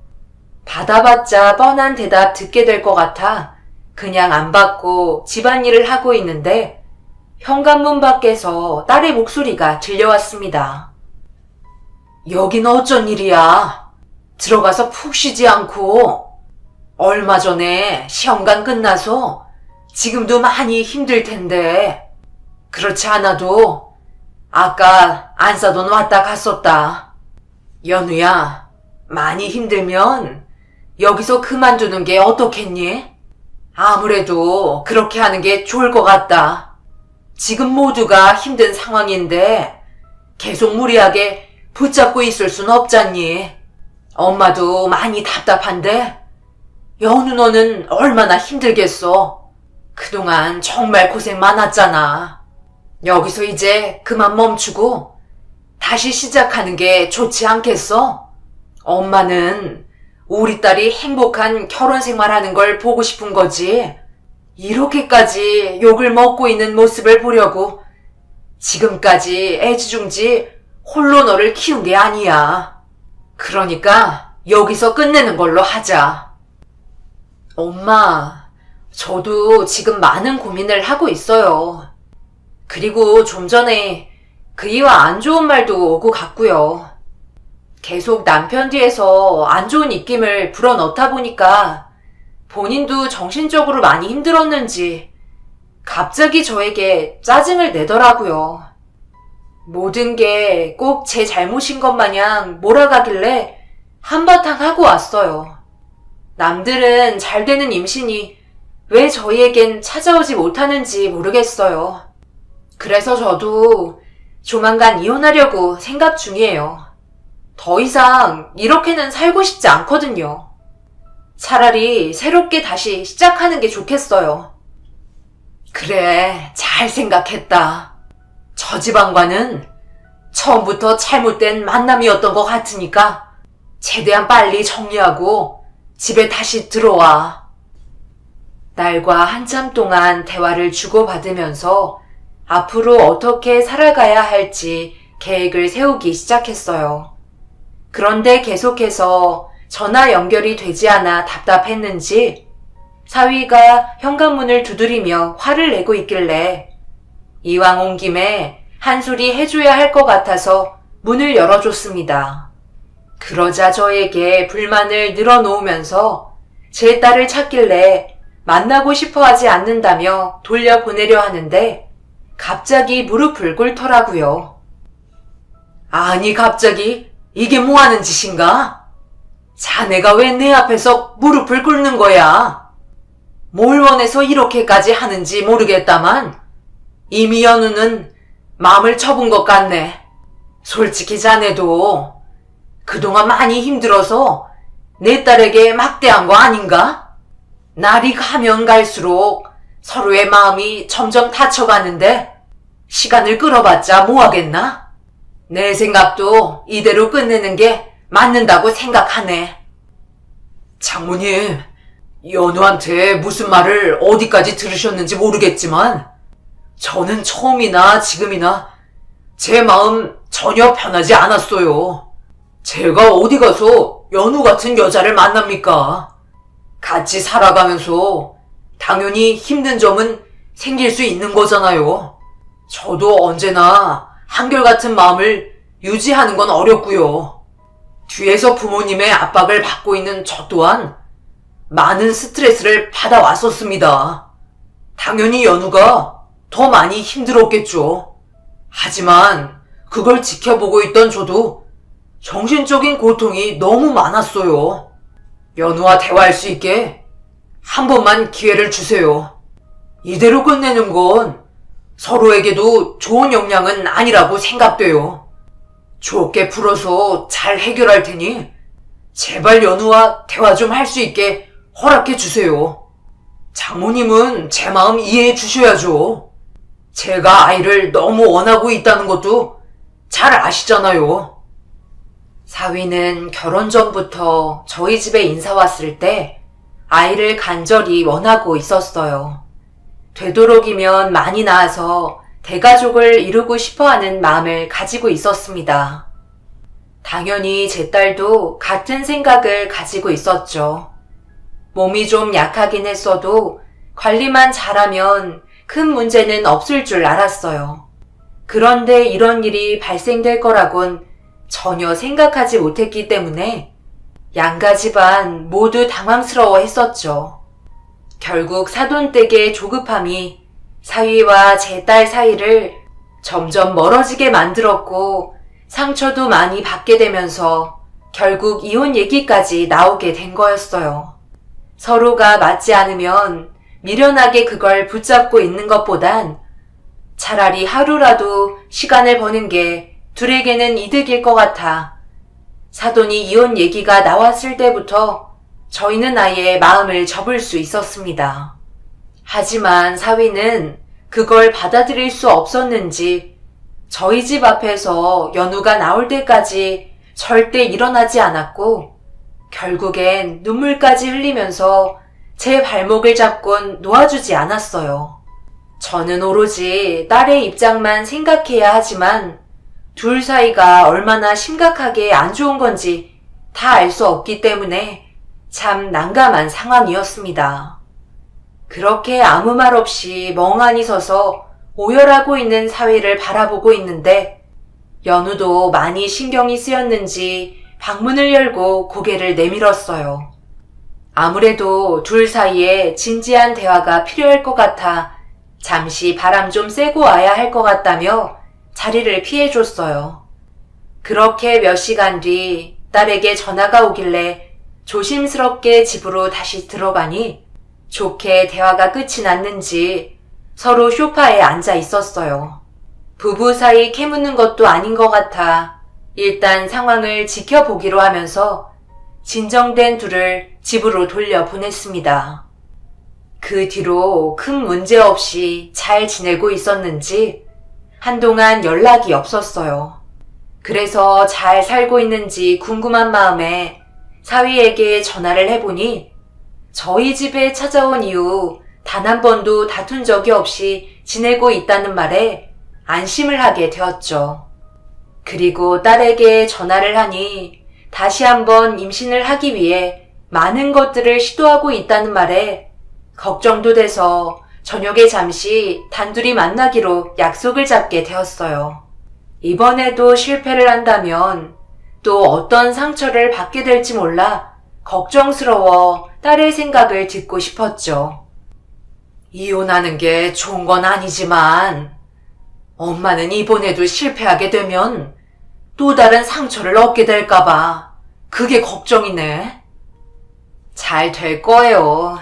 받아봤자 뻔한 대답 듣게 될 것 같아 그냥 안 받고 집안일을 하고 있는데 현관문 밖에서 딸의 목소리가 들려왔습니다. 여긴 어쩐 일이야? 들어가서 푹 쉬지 않고 얼마 전에 시험관 끝나서 지금도 많이 힘들 텐데 그렇지 않아도 아까 안사돈 왔다 갔었다. 연우야, 많이 힘들면 여기서 그만두는 게 어떻겠니? 아무래도 그렇게 하는 게 좋을 것 같다. 지금 모두가 힘든 상황인데 계속 무리하게 붙잡고 있을 순 없잖니. 엄마도 많이 답답한데 연우 너는 얼마나 힘들겠어. 그동안 정말 고생 많았잖아. 여기서 이제 그만 멈추고 다시 시작하는 게 좋지 않겠어? 엄마는 우리 딸이 행복한 결혼 생활하는 걸 보고 싶은 거지. 이렇게까지 욕을 먹고 있는 모습을 보려고 지금까지 애지중지 홀로 너를 키운 게 아니야. 그러니까 여기서 끝내는 걸로 하자. 엄마, 저도 지금 많은 고민을 하고 있어요. 그리고 좀 전에 그이와 안 좋은 말도 오고 갔고요. 계속 남편 뒤에서 안 좋은 입김을 불어넣다 보니까 본인도 정신적으로 많이 힘들었는지 갑자기 저에게 짜증을 내더라고요. 모든 게 꼭 제 잘못인 것 마냥 몰아가길래 한바탕 하고 왔어요. 남들은 잘 되는 임신이 왜 저희에겐 찾아오지 못하는지 모르겠어요. 그래서 저도 조만간 이혼하려고 생각 중이에요. 더 이상 이렇게는 살고 싶지 않거든요. 차라리 새롭게 다시 시작하는 게 좋겠어요. 그래, 잘 생각했다. 저 집안과는 처음부터 잘못된 만남이었던 것 같으니까 최대한 빨리 정리하고 집에 다시 들어와. 딸과 한참 동안 대화를 주고받으면서 앞으로 어떻게 살아가야 할지 계획을 세우기 시작했어요. 그런데 계속해서 전화 연결이 되지 않아 답답했는지 사위가 현관문을 두드리며 화를 내고 있길래 이왕 온 김에 한 소리 해줘야 할 것 같아서 문을 열어줬습니다. 그러자 저에게 불만을 늘어놓으면서 제 딸을 찾길래 만나고 싶어 하지 않는다며 돌려보내려 하는데 갑자기 무릎을 꿇더라고요. 아니 갑자기 이게 뭐하는 짓인가? 자네가 왜 내 앞에서 무릎을 꿇는 거야? 뭘 원해서 이렇게까지 하는지 모르겠다만 이미 연우는 마음을 접은 것 같네. 솔직히 자네도 그동안 많이 힘들어서 내 딸에게 막대한 거 아닌가? 날이 가면 갈수록 서로의 마음이 점점 닫혀가는데 시간을 끌어봤자 뭐하겠나? 내 생각도 이대로 끝내는 게 맞는다고 생각하네. 장모님, 연우한테 무슨 말을 어디까지 들으셨는지 모르겠지만 저는 처음이나 지금이나 제 마음 전혀 변하지 않았어요. 제가 어디 가서 연우 같은 여자를 만납니까? 같이 살아가면서 당연히 힘든 점은 생길 수 있는 거잖아요. 저도 언제나 한결같은 마음을 유지하는 건 어렵고요. 뒤에서 부모님의 압박을 받고 있는 저 또한 많은 스트레스를 받아왔었습니다. 당연히 연우가 더 많이 힘들었겠죠. 하지만 그걸 지켜보고 있던 저도 정신적인 고통이 너무 많았어요. 연우와 대화할 수 있게 한 번만 기회를 주세요. 이대로 끝내는 건 서로에게도 좋은 영향은 아니라고 생각돼요. 좋게 풀어서 잘 해결할 테니 제발 연우와 대화 좀 할 수 있게 허락해 주세요. 장모님은 제 마음 이해해 주셔야죠. 제가 아이를 너무 원하고 있다는 것도 잘 아시잖아요. 사위는 결혼 전부터 저희 집에 인사 왔을 때 아이를 간절히 원하고 있었어요. 되도록이면 많이 낳아서 대가족을 이루고 싶어하는 마음을 가지고 있었습니다. 당연히 제 딸도 같은 생각을 가지고 있었죠. 몸이 좀 약하긴 했어도 관리만 잘하면 큰 문제는 없을 줄 알았어요. 그런데 이런 일이 발생될 거라곤 전혀 생각하지 못했기 때문에 양가 집안 모두 당황스러워 했었죠. 결국 사돈댁의 조급함이 사위와 제 딸 사이를 점점 멀어지게 만들었고 상처도 많이 받게 되면서 결국 이혼 얘기까지 나오게 된 거였어요. 서로가 맞지 않으면 미련하게 그걸 붙잡고 있는 것보단 차라리 하루라도 시간을 버는 게 둘에게는 이득일 것 같아 사돈이 이혼 얘기가 나왔을 때부터 저희는 아예 마음을 접을 수 있었습니다. 하지만 사위는 그걸 받아들일 수 없었는지 저희 집 앞에서 연우가 나올 때까지 절대 일어나지 않았고 결국엔 눈물까지 흘리면서 제 발목을 잡곤 놓아주지 않았어요. 저는 오로지 딸의 입장만 생각해야 하지만 둘 사이가 얼마나 심각하게 안 좋은 건지 다 알 수 없기 때문에 참 난감한 상황이었습니다. 그렇게 아무 말 없이 멍하니 서서 오열하고 있는 사위를 바라보고 있는데 연우도 많이 신경이 쓰였는지 방문을 열고 고개를 내밀었어요. 아무래도 둘 사이에 진지한 대화가 필요할 것 같아 잠시 바람 좀 쐬고 와야 할 것 같다며 자리를 피해줬어요. 그렇게 몇 시간 뒤 딸에게 전화가 오길래 조심스럽게 집으로 다시 들어가니 좋게 대화가 끝이 났는지 서로 소파에 앉아 있었어요. 부부 사이 캐묻는 것도 아닌 것 같아 일단 상황을 지켜보기로 하면서 진정된 둘을 집으로 돌려보냈습니다. 그 뒤로 큰 문제 없이 잘 지내고 있었는지 한동안 연락이 없었어요. 그래서 잘 살고 있는지 궁금한 마음에 사위에게 전화를 해보니 저희 집에 찾아온 이후 단 한 번도 다툰 적이 없이 지내고 있다는 말에 안심을 하게 되었죠. 그리고 딸에게 전화를 하니 다시 한번 임신을 하기 위해 많은 것들을 시도하고 있다는 말에 걱정도 돼서 저녁에 잠시 단둘이 만나기로 약속을 잡게 되었어요. 이번에도 실패를 한다면 또 어떤 상처를 받게 될지 몰라 걱정스러워 딸의 생각을 듣고 싶었죠. 이혼하는 게 좋은 건 아니지만 엄마는 이번에도 실패하게 되면 또 다른 상처를 얻게 될까봐 그게 걱정이네. 잘 될 거예요.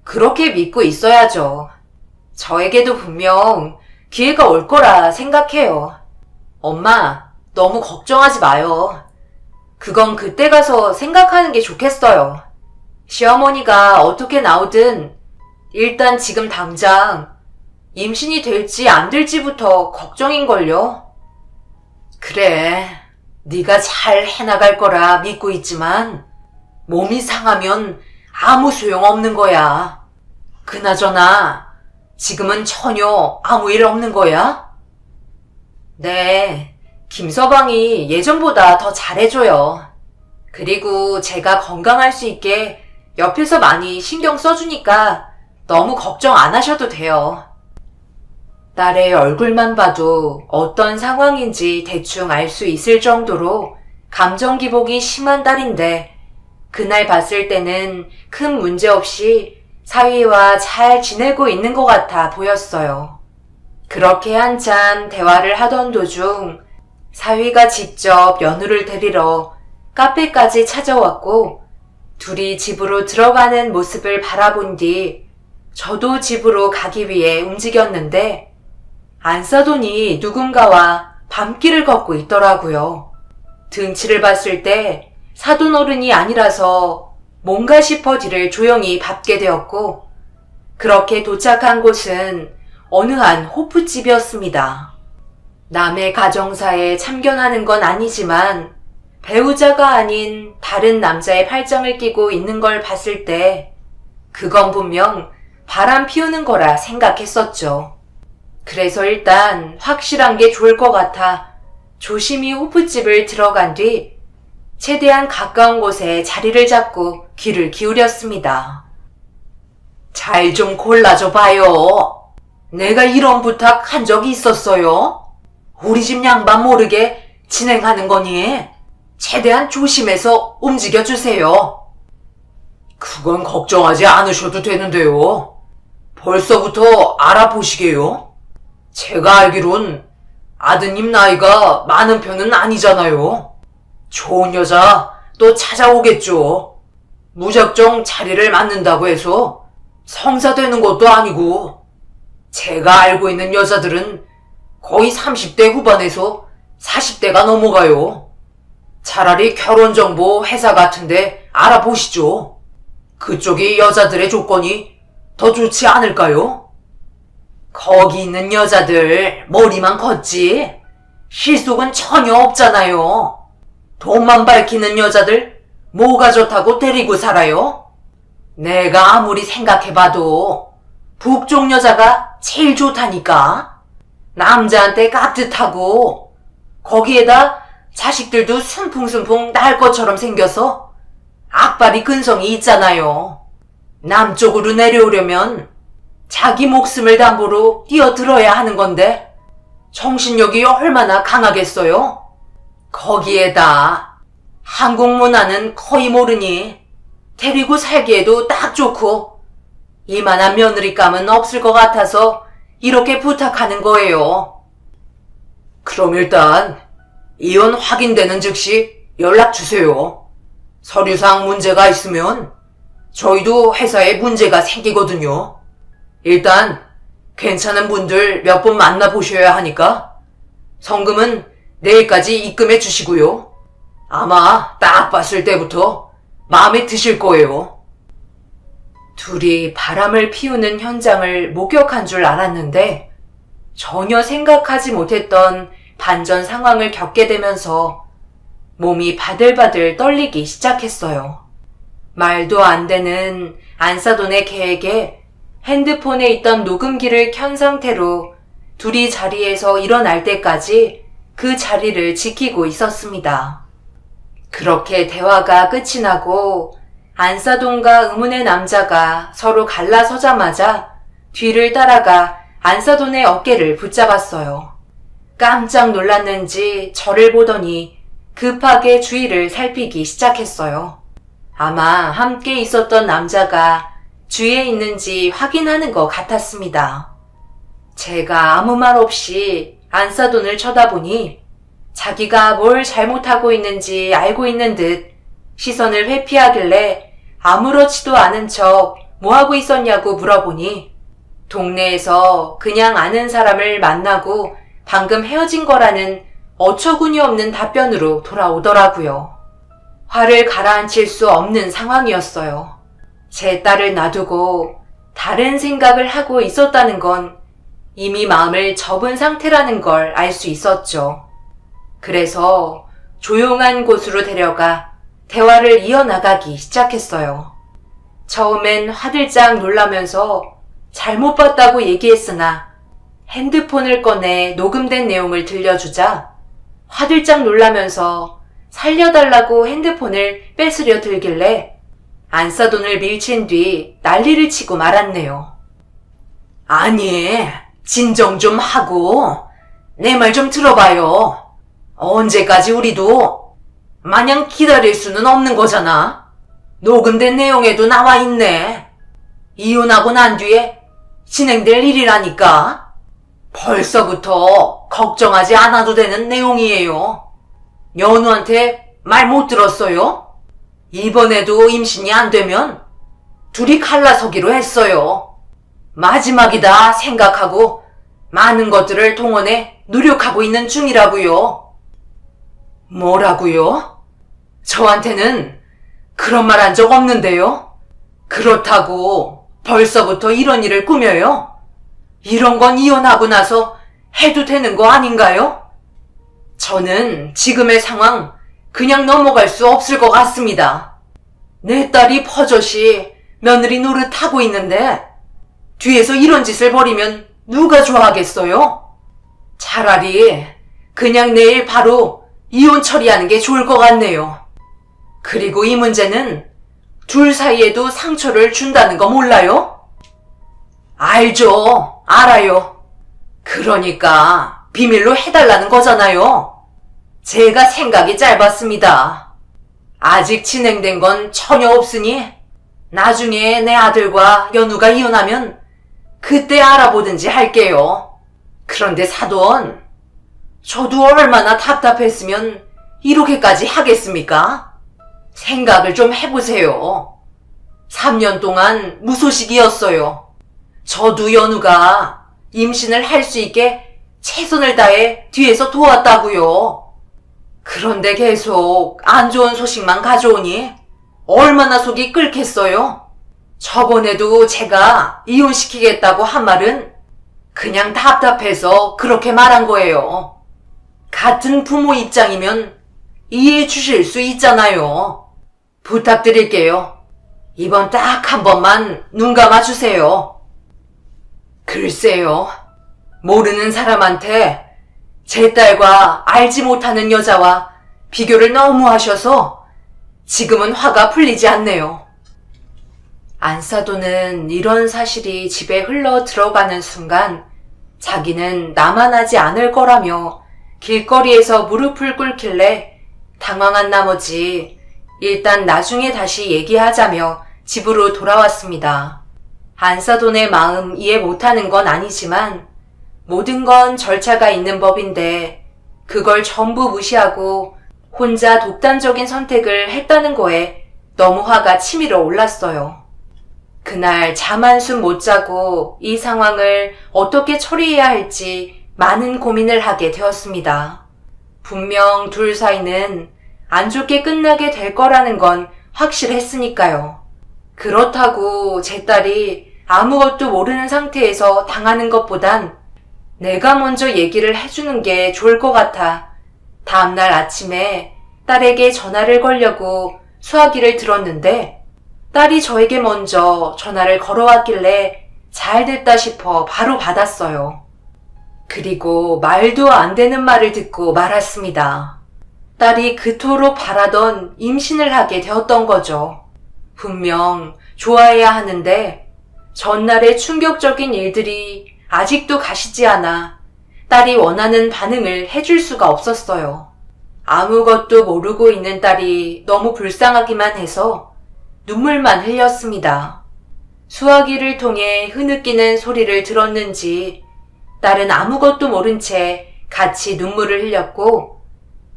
그렇게 믿고 있어야죠. 저에게도 분명 기회가 올 거라 생각해요. 엄마, 너무 걱정하지 마요. 그건 그때 가서 생각하는 게 좋겠어요. 시어머니가 어떻게 나오든 일단 지금 당장 임신이 될지 안 될지부터 걱정인걸요. 그래, 네가 잘 해나갈 거라 믿고 있지만 몸이 상하면 아무 소용없는 거야. 그나저나 지금은 전혀 아무 일 없는 거야? 네, 김서방이 예전보다 더 잘해줘요. 그리고 제가 건강할 수 있게 옆에서 많이 신경 써주니까 너무 걱정 안 하셔도 돼요. 딸의 얼굴만 봐도 어떤 상황인지 대충 알 수 있을 정도로 감정 기복이 심한 딸인데 그날 봤을 때는 큰 문제 없이 사위와 잘 지내고 있는 것 같아 보였어요. 그렇게 한참 대화를 하던 도중 사위가 직접 연우를 데리러 카페까지 찾아왔고 둘이 집으로 들어가는 모습을 바라본 뒤 저도 집으로 가기 위해 움직였는데 안사돈이 누군가와 밤길을 걷고 있더라고요. 등치를 봤을 때 사돈 어른이 아니라서 뭔가 싶어 뒤를 조용히 밟게 되었고 그렇게 도착한 곳은 어느 한 호프집이었습니다. 남의 가정사에 참견하는 건 아니지만 배우자가 아닌 다른 남자의 팔짱을 끼고 있는 걸 봤을 때 그건 분명 바람 피우는 거라 생각했었죠. 그래서 일단 확실한 게 좋을 것 같아 조심히 호프집을 들어간 뒤 최대한 가까운 곳에 자리를 잡고 귀를 기울였습니다. 잘 좀 골라줘 봐요. 내가 이런 부탁 한 적이 있었어요? 우리 집 양반 모르게 진행하는 거니? 최대한 조심해서 움직여주세요. 그건 걱정하지 않으셔도 되는데요. 벌써부터 알아보시게요. 제가 알기론 아드님 나이가 많은 편은 아니잖아요. 좋은 여자 또 찾아오겠죠. 무작정 자리를 맡는다고 해서 성사되는 것도 아니고 제가 알고 있는 여자들은 거의 30대 후반에서 40대가 넘어가요. 차라리 결혼정보 회사 같은데 알아보시죠. 그쪽이 여자들의 조건이 더 좋지 않을까요? 거기 있는 여자들 머리만 컸지 실속은 전혀 없잖아요. 돈만 밝히는 여자들 뭐가 좋다고 데리고 살아요? 내가 아무리 생각해봐도 북쪽 여자가 제일 좋다니까. 남자한테 깍듯하고 거기에다 자식들도 순풍순풍 낳을 것처럼 생겨서 악발이 근성이 있잖아요. 남쪽으로 내려오려면 자기 목숨을 담보로 뛰어들어야 하는 건데 정신력이 얼마나 강하겠어요? 거기에다 한국 문화는 거의 모르니 데리고 살기에도 딱 좋고 이만한 며느리감은 없을 것 같아서 이렇게 부탁하는 거예요. 그럼 일단 이혼 확인되는 즉시 연락 주세요. 서류상 문제가 있으면 저희도 회사에 문제가 생기거든요. 일단 괜찮은 분들 몇 분 만나보셔야 하니까 성금은 내일까지 입금해 주시고요. 아마 딱 봤을 때부터 마음에 드실 거예요. 둘이 바람을 피우는 현장을 목격한 줄 알았는데 전혀 생각하지 못했던 반전 상황을 겪게 되면서 몸이 바들바들 떨리기 시작했어요. 말도 안 되는 안사돈의 계획에 핸드폰에 있던 녹음기를 켠 상태로 둘이 자리에서 일어날 때까지 그 자리를 지키고 있었습니다. 그렇게 대화가 끝이 나고 안사돈과 의문의 남자가 서로 갈라서자마자 뒤를 따라가 안사돈의 어깨를 붙잡았어요. 깜짝 놀랐는지 저를 보더니 급하게 주위를 살피기 시작했어요. 아마 함께 있었던 남자가 주위에 있는지 확인하는 것 같았습니다. 제가 아무 말 없이 안사돈을 쳐다보니 자기가 뭘 잘못하고 있는지 알고 있는 듯 시선을 회피하길래 아무렇지도 않은 척 뭐하고 있었냐고 물어보니 동네에서 그냥 아는 사람을 만나고 방금 헤어진 거라는 어처구니 없는 답변으로 돌아오더라고요. 화를 가라앉힐 수 없는 상황이었어요. 제 딸을 놔두고 다른 생각을 하고 있었다는 건 이미 마음을 접은 상태라는 걸 알 수 있었죠. 그래서 조용한 곳으로 데려가 대화를 이어나가기 시작했어요. 처음엔 화들짝 놀라면서 잘못 봤다고 얘기했으나 핸드폰을 꺼내 녹음된 내용을 들려주자 화들짝 놀라면서 살려달라고 핸드폰을 뺏으려 들길래 안사돈을 밀친 뒤 난리를 치고 말았네요. 아니, 진정 좀 하고 내 말 좀 들어봐요. 언제까지 우리도 마냥 기다릴 수는 없는 거잖아. 녹음된 내용에도 나와 있네. 이혼하고 난 뒤에 진행될 일이라니까. 벌써부터 걱정하지 않아도 되는 내용이에요. 연우한테 말 못 들었어요? 이번에도 임신이 안 되면 둘이 갈라서기로 했어요. 마지막이다 생각하고 많은 것들을 동원해 노력하고 있는 중이라고요. 뭐라고요? 저한테는 그런 말 한 적 없는데요. 그렇다고 벌써부터 이런 일을 꾸며요? 이런 건 이혼하고 나서 해도 되는 거 아닌가요? 저는 지금의 상황 그냥 넘어갈 수 없을 것 같습니다. 내 딸이 버젓이 며느리 노릇하고 있는데 뒤에서 이런 짓을 벌이면 누가 좋아하겠어요? 차라리 그냥 내일 바로 이혼 처리하는 게 좋을 것 같네요. 그리고 이 문제는 둘 사이에도 상처를 준다는 거 몰라요? 알죠. 알아요. 그러니까 비밀로 해달라는 거잖아요. 제가 생각이 짧았습니다. 아직 진행된 건 전혀 없으니 나중에 내 아들과 연우가 이혼하면 그때 알아보든지 할게요. 그런데 사돈, 저도 얼마나 답답했으면 이렇게까지 하겠습니까? 생각을 좀 해보세요. 3년 동안 무소식이었어요. 저도 연우가 임신을 할 수 있게 최선을 다해 뒤에서 도왔다고요. 그런데 계속 안 좋은 소식만 가져오니 얼마나 속이 끓겠어요? 저번에도 제가 이혼시키겠다고 한 말은 그냥 답답해서 그렇게 말한 거예요. 같은 부모 입장이면 이해해 주실 수 있잖아요. 부탁드릴게요. 이번 딱 한 번만 눈 감아주세요. 글쎄요. 모르는 사람한테 제 딸과 알지 못하는 여자와 비교를 너무 하셔서 지금은 화가 풀리지 않네요. 안사도는 이런 사실이 집에 흘러 들어가는 순간 자기는 나만 하지 않을 거라며 길거리에서 무릎을 꿇길래 당황한 나머지 일단 나중에 다시 얘기하자며 집으로 돌아왔습니다. 안사돈의 마음 이해 못하는 건 아니지만 모든 건 절차가 있는 법인데 그걸 전부 무시하고 혼자 독단적인 선택을 했다는 거에 너무 화가 치밀어 올랐어요. 그날 잠 한숨 못 자고 이 상황을 어떻게 처리해야 할지 많은 고민을 하게 되었습니다. 분명 둘 사이는 안 좋게 끝나게 될 거라는 건 확실했으니까요. 그렇다고 제 딸이 아무것도 모르는 상태에서 당하는 것보단 내가 먼저 얘기를 해주는 게 좋을 것 같아 다음날 아침에 딸에게 전화를 걸려고 수화기를 들었는데 딸이 저에게 먼저 전화를 걸어왔길래 잘 됐다 싶어 바로 받았어요. 그리고 말도 안 되는 말을 듣고 말았습니다. 딸이 그토록 바라던 임신을 하게 되었던 거죠. 분명 좋아해야 하는데 전날의 충격적인 일들이 아직도 가시지 않아 딸이 원하는 반응을 해줄 수가 없었어요. 아무것도 모르고 있는 딸이 너무 불쌍하기만 해서 눈물만 흘렸습니다. 수화기를 통해 흐느끼는 소리를 들었는지 딸은 아무것도 모른 채 같이 눈물을 흘렸고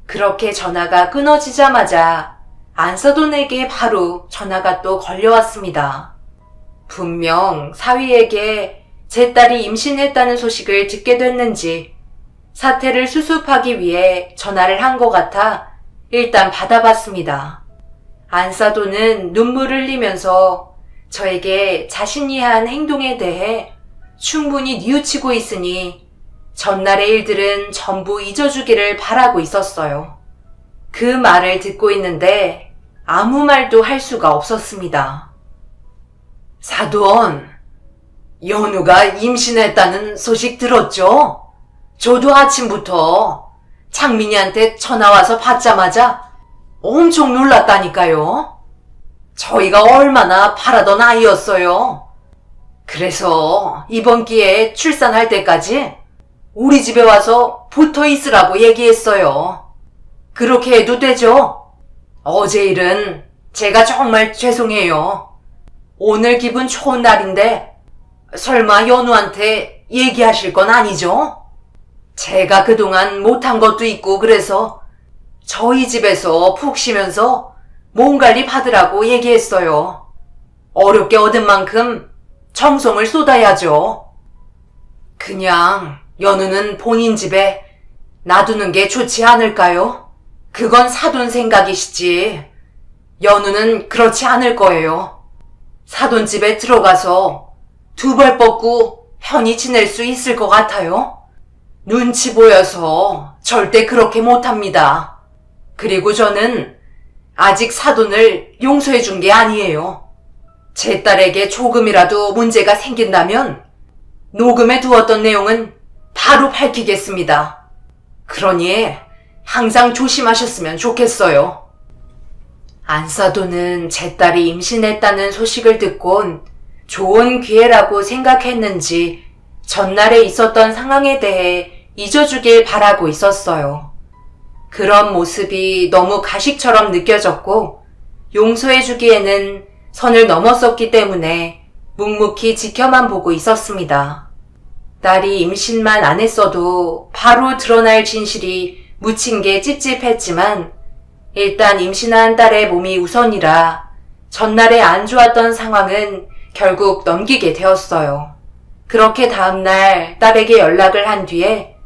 그렇게 전화가 끊어지자마자 안사돈에게 바로 전화가 또 걸려왔습니다. 분명 사위에게 제 딸이 임신했다는 소식을 듣게 됐는지 사태를 수습하기 위해 전화를 한 것 같아 일단 받아봤습니다. 안사돈은 눈물을 흘리면서 저에게 자신이 한 행동에 대해 충분히 뉘우치고 있으니 전날의 일들은 전부 잊어주기를 바라고 있었어요. 그 말을 듣고 있는데 아무 말도 할 수가 없었습니다. 사돈, 연우가 임신했다는 소식 들었죠? 저도 아침부터 창민이한테 전화 와서 받자마자 엄청 놀랐다니까요. 저희가 얼마나 바라던 아이였어요. 그래서 이번 기회에 출산할 때까지 우리 집에 와서 붙어 있으라고 얘기했어요. 그렇게 해도 되죠? 어제 일은 제가 정말 죄송해요. 오늘 기분 좋은 날인데 설마 연우한테 얘기하실 건 아니죠? 제가 그동안 못한 것도 있고 그래서 저희 집에서 푹 쉬면서 몸 관리 받으라고 얘기했어요. 어렵게 얻은 만큼 정성을 쏟아야죠. 그냥 연우는 본인 집에 놔두는 게 좋지 않을까요? 그건 사돈 생각이시지. 연우는 그렇지 않을 거예요. 사돈집에 들어가서 두 벌 뻗고 편히 지낼 수 있을 것 같아요? 눈치 보여서 절대 그렇게 못합니다. 그리고 저는 아직 사돈을 용서해 준 게 아니에요. 제 딸에게 조금이라도 문제가 생긴다면 녹음해 두었던 내용은 바로 밝히겠습니다. 그러니 항상 조심하셨으면 좋겠어요. 안사돈은 제 딸이 임신했다는 소식을 듣곤 좋은 기회라고 생각했는지 전날에 있었던 상황에 대해 잊어주길 바라고 있었어요. 그런 모습이 너무 가식처럼 느껴졌고 용서해주기에는 선을 넘었었기 때문에 묵묵히 지켜만 보고 있었습니다. 딸이 임신만 안 했어도 바로 드러날 진실이 묻힌 게 찝찝했지만 일단 임신한 딸의 몸이 우선이라 전날에 안 좋았던 상황은 결국 넘기게 되었어요. 그렇게 다음날 딸에게 연락을 한 뒤에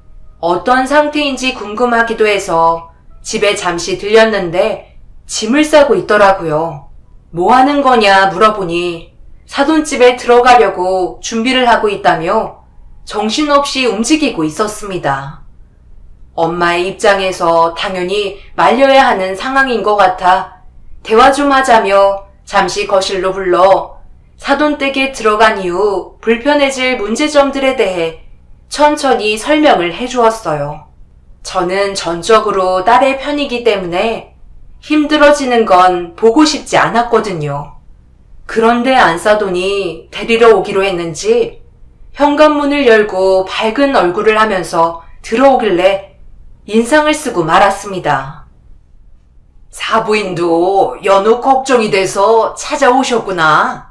어떤 상태인지 궁금하기도 해서 집에 잠시 들렸는데 짐을 싸고 있더라고요. 뭐 하는 거냐 물어보니 사돈집에 들어가려고 준비를 하고 있다며 정신없이 움직이고 있었습니다. 엄마의 입장에서 당연히 말려야 하는 상황인 것 같아 대화 좀 하자며 잠시 거실로 불러 사돈댁에 들어간 이후 불편해질 문제점들에 대해 천천히 설명을 해주었어요. 저는 전적으로 딸의 편이기 때문에 힘들어지는 건 보고 싶지 않았거든요. 그런데 안사돈이 데리러 오기로 했는지 현관문을 열고 밝은 얼굴을 하면서 들어오길래 인상을 쓰고 말았습니다. 사부인도 연우 걱정이 돼서 찾아오셨구나.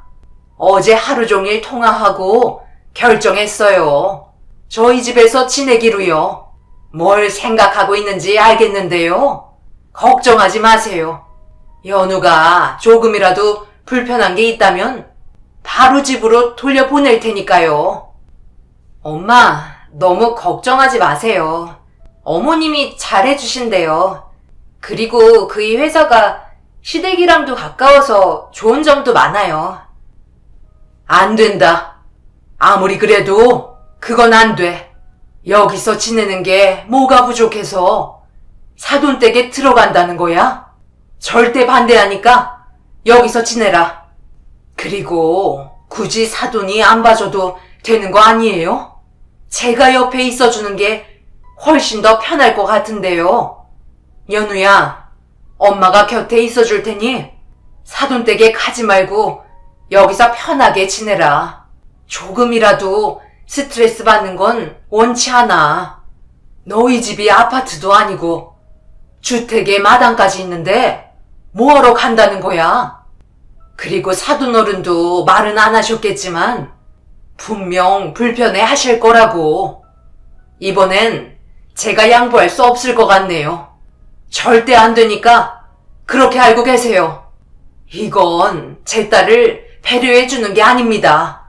어제 하루 종일 통화하고 결정했어요. 저희 집에서 지내기로요. 뭘 생각하고 있는지 알겠는데요. 걱정하지 마세요. 연우가 조금이라도 불편한 게 있다면 바로 집으로 돌려보낼 테니까요. 엄마, 너무 걱정하지 마세요. 어머님이 잘해주신대요. 그리고 그이 회사가 시댁이랑도 가까워서 좋은 점도 많아요. 안 된다. 아무리 그래도 그건 안 돼. 여기서 지내는 게 뭐가 부족해서 사돈댁에 들어간다는 거야? 절대 반대하니까 여기서 지내라. 그리고 굳이 사돈이 안 봐줘도 되는 거 아니에요? 제가 옆에 있어주는 게 훨씬 더 편할 것 같은데요. 연우야, 엄마가 곁에 있어줄 테니 사돈댁에 가지 말고 여기서 편하게 지내라. 조금이라도 스트레스 받는 건 원치 않아. 너희 집이 아파트도 아니고 주택에 마당까지 있는데 뭐하러 간다는 거야? 그리고 사돈어른도 말은 안 하셨겠지만 분명 불편해 하실 거라고. 이번엔 제가 양보할 수 없을 것 같네요. 절대 안 되니까 그렇게 알고 계세요. 이건 제 딸을 배려해 주는 게 아닙니다.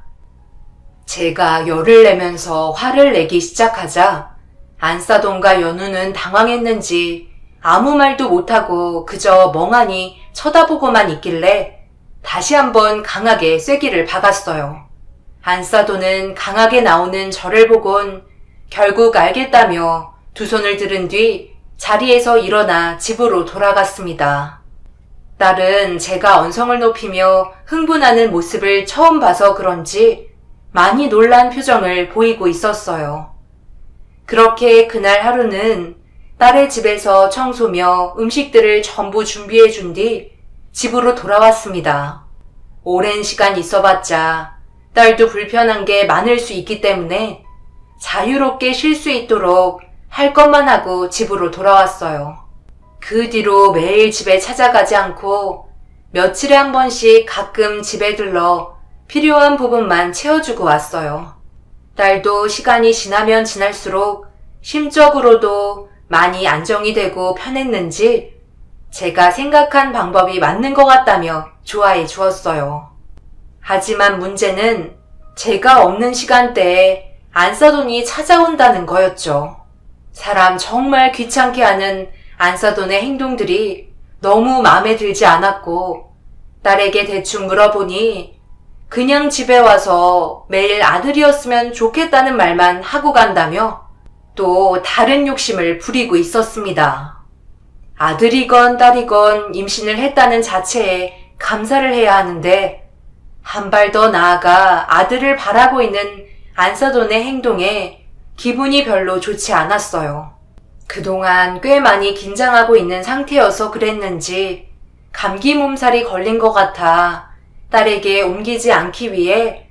제가 열을 내면서 화를 내기 시작하자 안사돈과 연우는 당황했는지 아무 말도 못하고 그저 멍하니 쳐다보고만 있길래 다시 한번 강하게 쐐기를 박았어요. 안사돈은 강하게 나오는 저를 보곤 결국 알겠다며 두 손을 들은 뒤 자리에서 일어나 집으로 돌아갔습니다. 딸은 제가 언성을 높이며 흥분하는 모습을 처음 봐서 그런지 많이 놀란 표정을 보이고 있었어요. 그렇게 그날 하루는 딸의 집에서 청소며 음식들을 전부 준비해 준 뒤 집으로 돌아왔습니다. 오랜 시간 있어봤자 딸도 불편한 게 많을 수 있기 때문에 자유롭게 쉴 수 있도록 할 것만 하고 집으로 돌아왔어요. 그 뒤로 매일 집에 찾아가지 않고 며칠에 한 번씩 가끔 집에 들러 필요한 부분만 채워주고 왔어요. 딸도 시간이 지나면 지날수록 심적으로도 많이 안정이 되고 편했는지 제가 생각한 방법이 맞는 것 같다며 좋아해 주었어요. 하지만 문제는 제가 없는 시간대에 안사돈이 찾아온다는 거였죠. 사람 정말 귀찮게 하는 안사돈의 행동들이 너무 마음에 들지 않았고 딸에게 대충 물어보니 그냥 집에 와서 매일 아들이었으면 좋겠다는 말만 하고 간다며 또 다른 욕심을 부리고 있었습니다. 아들이건 딸이건 임신을 했다는 자체에 감사를 해야 하는데 한 발 더 나아가 아들을 바라고 있는 안사돈의 행동에 기분이 별로 좋지 않았어요. 그동안 꽤 많이 긴장하고 있는 상태여서 그랬는지 감기 몸살이 걸린 것 같아 딸에게 옮기지 않기 위해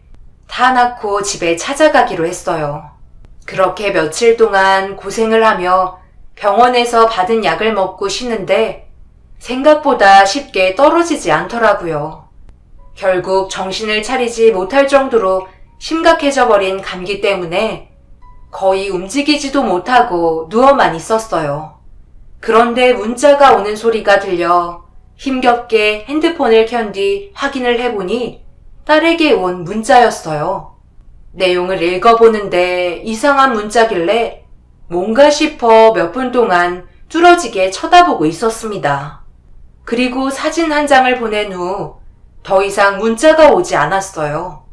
다 낳고 집에 찾아가기로 했어요. 그렇게 며칠 동안 고생을 하며 병원에서 받은 약을 먹고 쉬는데 생각보다 쉽게 떨어지지 않더라고요. 결국 정신을 차리지 못할 정도로 심각해져 버린 감기 때문에 거의 움직이지도 못하고 누워만 있었어요. 그런데 문자가 오는 소리가 들려 힘겹게 핸드폰을 켠 뒤 확인을 해보니 딸에게 온 문자였어요. 내용을 읽어보는데 이상한 문자길래 뭔가 싶어 몇 분 동안 뚫어지게 쳐다보고 있었습니다. 그리고 사진 한 장을 보낸 후 더 이상 문자가 오지 않았어요.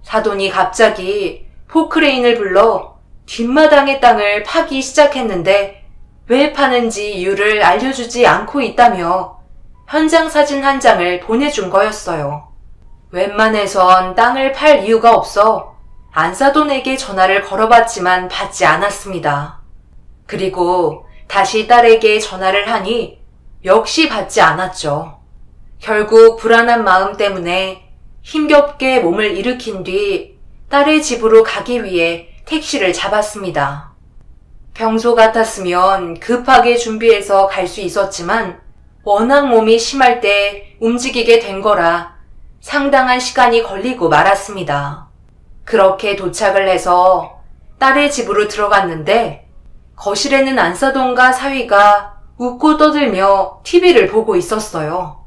사돈이 갑자기 포크레인을 불러 뒷마당의 땅을 파기 시작했는데 왜 파는지 이유를 알려주지 않고 있다며 현장 사진 한 장을 보내준 거였어요. 웬만해선 땅을 팔 이유가 없어 안사돈에게 전화를 걸어봤지만 받지 않았습니다. 그리고 다시 딸에게 전화를 하니 역시 받지 않았죠. 결국 불안한 마음 때문에 힘겹게 몸을 일으킨 뒤 딸의 집으로 가기 위해 택시를 잡았습니다. 평소 같았으면 급하게 준비해서 갈 수 있었지만 워낙 몸이 심할 때 움직이게 된 거라 상당한 시간이 걸리고 말았습니다. 그렇게 도착을 해서 딸의 집으로 들어갔는데 거실에는 안사돈과 사위가 웃고 떠들며 TV를 보고 있었어요.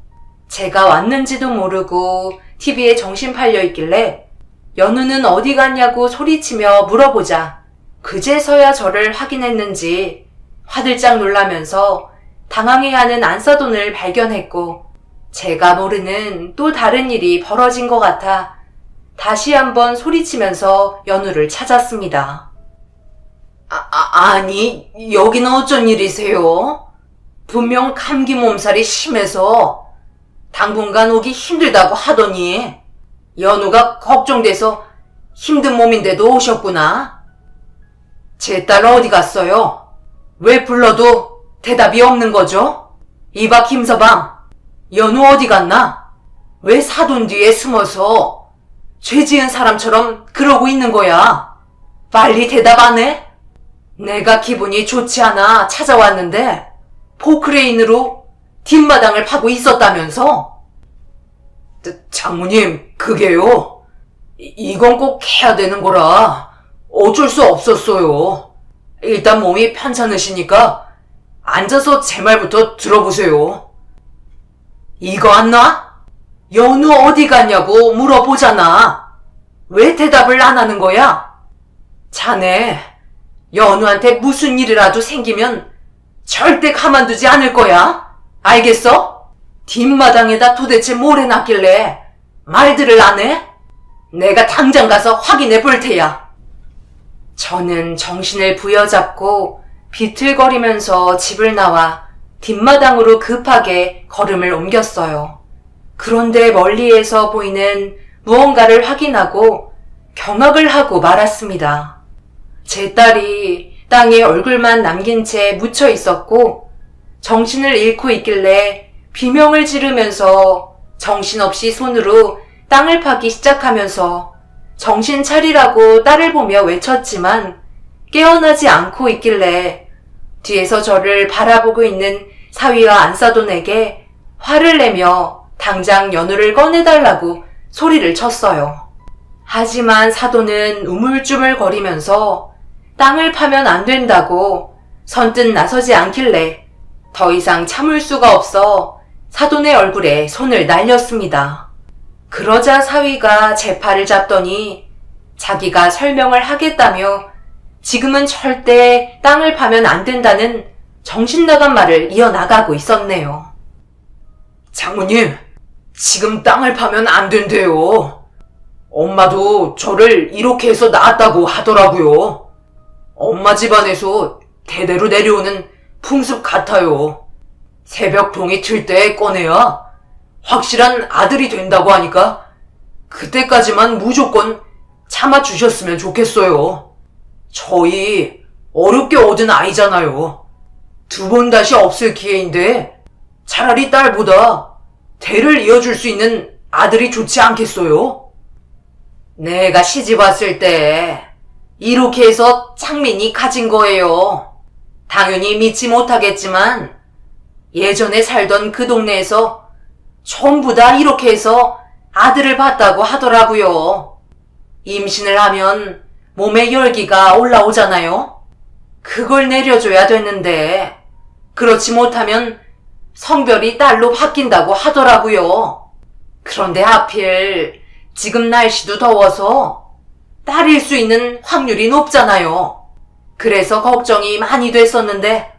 제가 왔는지도 모르고 TV에 정신 팔려 있길래 연우는 어디 갔냐고 소리치며 물어보자 그제서야 저를 확인했는지 화들짝 놀라면서 당황해하는 안사돈을 발견했고 제가 모르는 또 다른 일이 벌어진 것 같아 다시 한번 소리치면서 연우를 찾았습니다. 아니, 여기는 어쩐 일이세요? 분명 감기 몸살이 심해서 당분간 오기 힘들다고 하더니 연우가 걱정돼서 힘든 몸인데도 오셨구나. 제 딸 어디 갔어요? 왜 불러도 대답이 없는 거죠? 이봐 김서방, 연우 어디 갔나? 왜 사돈 뒤에 숨어서 죄 지은 사람처럼 그러고 있는 거야? 빨리 대답 안 해? 내가 기분이 좋지 않아 찾아왔는데 포크레인으로 뒷마당을 파고 있었다면서? 장모님, 그게요. 이건 꼭 해야 되는 거라 어쩔 수 없었어요. 일단 몸이 편찮으시니까 앉아서 제 말부터 들어보세요. 이거 안 나? 연우 어디 갔냐고 물어보잖아. 왜 대답을 안 하는 거야? 자네, 연우한테 무슨 일이라도 생기면 절대 가만두지 않을 거야. 알겠어? 뒷마당에다 도대체 뭘 해놨길래 말들을 안 해? 내가 당장 가서 확인해 볼 테야. 저는 정신을 부여잡고 비틀거리면서 집을 나와 뒷마당으로 급하게 걸음을 옮겼어요. 그런데 멀리에서 보이는 무언가를 확인하고 경악을 하고 말았습니다. 제 딸이 땅에 얼굴만 남긴 채 묻혀 있었고 정신을 잃고 있길래 비명을 지르면서 정신없이 손으로 땅을 파기 시작하면서 정신 차리라고 딸을 보며 외쳤지만 깨어나지 않고 있길래 뒤에서 저를 바라보고 있는 사위와 안사돈에게 화를 내며 당장 연우를 꺼내달라고 소리를 쳤어요. 하지만 사돈은 우물쭈물거리면서 땅을 파면 안 된다고 선뜻 나서지 않길래 더 이상 참을 수가 없어 사돈의 얼굴에 손을 날렸습니다. 그러자 사위가 제 팔을 잡더니 자기가 설명을 하겠다며 지금은 절대 땅을 파면 안 된다는 정신나간 말을 이어나가고 있었네요. 장모님, 지금 땅을 파면 안 된대요. 엄마도 저를 이렇게 해서 낳았다고 하더라고요. 엄마 집안에서 대대로 내려오는 풍습 같아요. 새벽 동이 틀 때 꺼내야 확실한 아들이 된다고 하니까 그때까지만 무조건 참아주셨으면 좋겠어요. 저희 어렵게 얻은 아이잖아요. 2번 다시 없을 기회인데 차라리 딸보다 대를 이어줄 수 있는 아들이 좋지 않겠어요? 내가 시집 왔을 때 이렇게 해서 창민이 가진 거예요. 당연히 믿지 못하겠지만 예전에 살던 그 동네에서 전부 다 이렇게 해서 아들을 봤다고 하더라고요. 임신을 하면 몸에 열기가 올라오잖아요. 그걸 내려줘야 되는데 그렇지 못하면 성별이 딸로 바뀐다고 하더라고요. 그런데 하필 지금 날씨도 더워서 딸일 수 있는 확률이 높잖아요. 그래서 걱정이 많이 됐었는데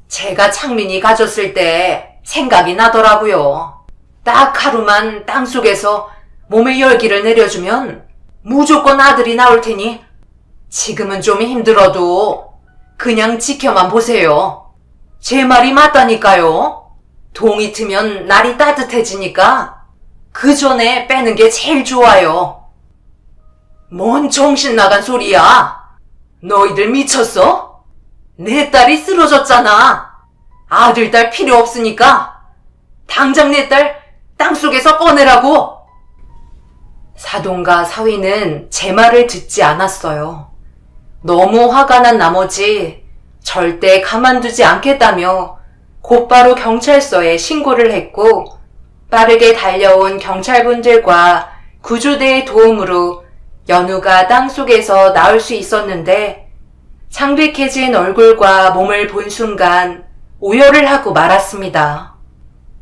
제가 창민이 가졌을 때 생각이 나더라고요. 딱 하루만 땅속에서 몸의 열기를 내려주면 무조건 아들이 나올 테니 지금은 좀 힘들어도 그냥 지켜만 보세요. 제 말이 맞다니까요. 동이 트면 날이 따뜻해지니까 그 전에 빼는 게 제일 좋아요. 뭔 정신 나간 소리야. 너희들 미쳤어? 내 딸이 쓰러졌잖아. 아들, 딸 필요 없으니까 당장 내 딸 땅속에서 꺼내라고. 사돈과 사위는 제 말을 듣지 않았어요. 너무 화가 난 나머지 절대 가만두지 않겠다며 곧바로 경찰서에 신고를 했고 빠르게 달려온 경찰분들과 구조대의 도움으로 연우가 땅속에서 나올 수 있었는데 창백해진 얼굴과 몸을 본 순간 오열을 하고 말았습니다.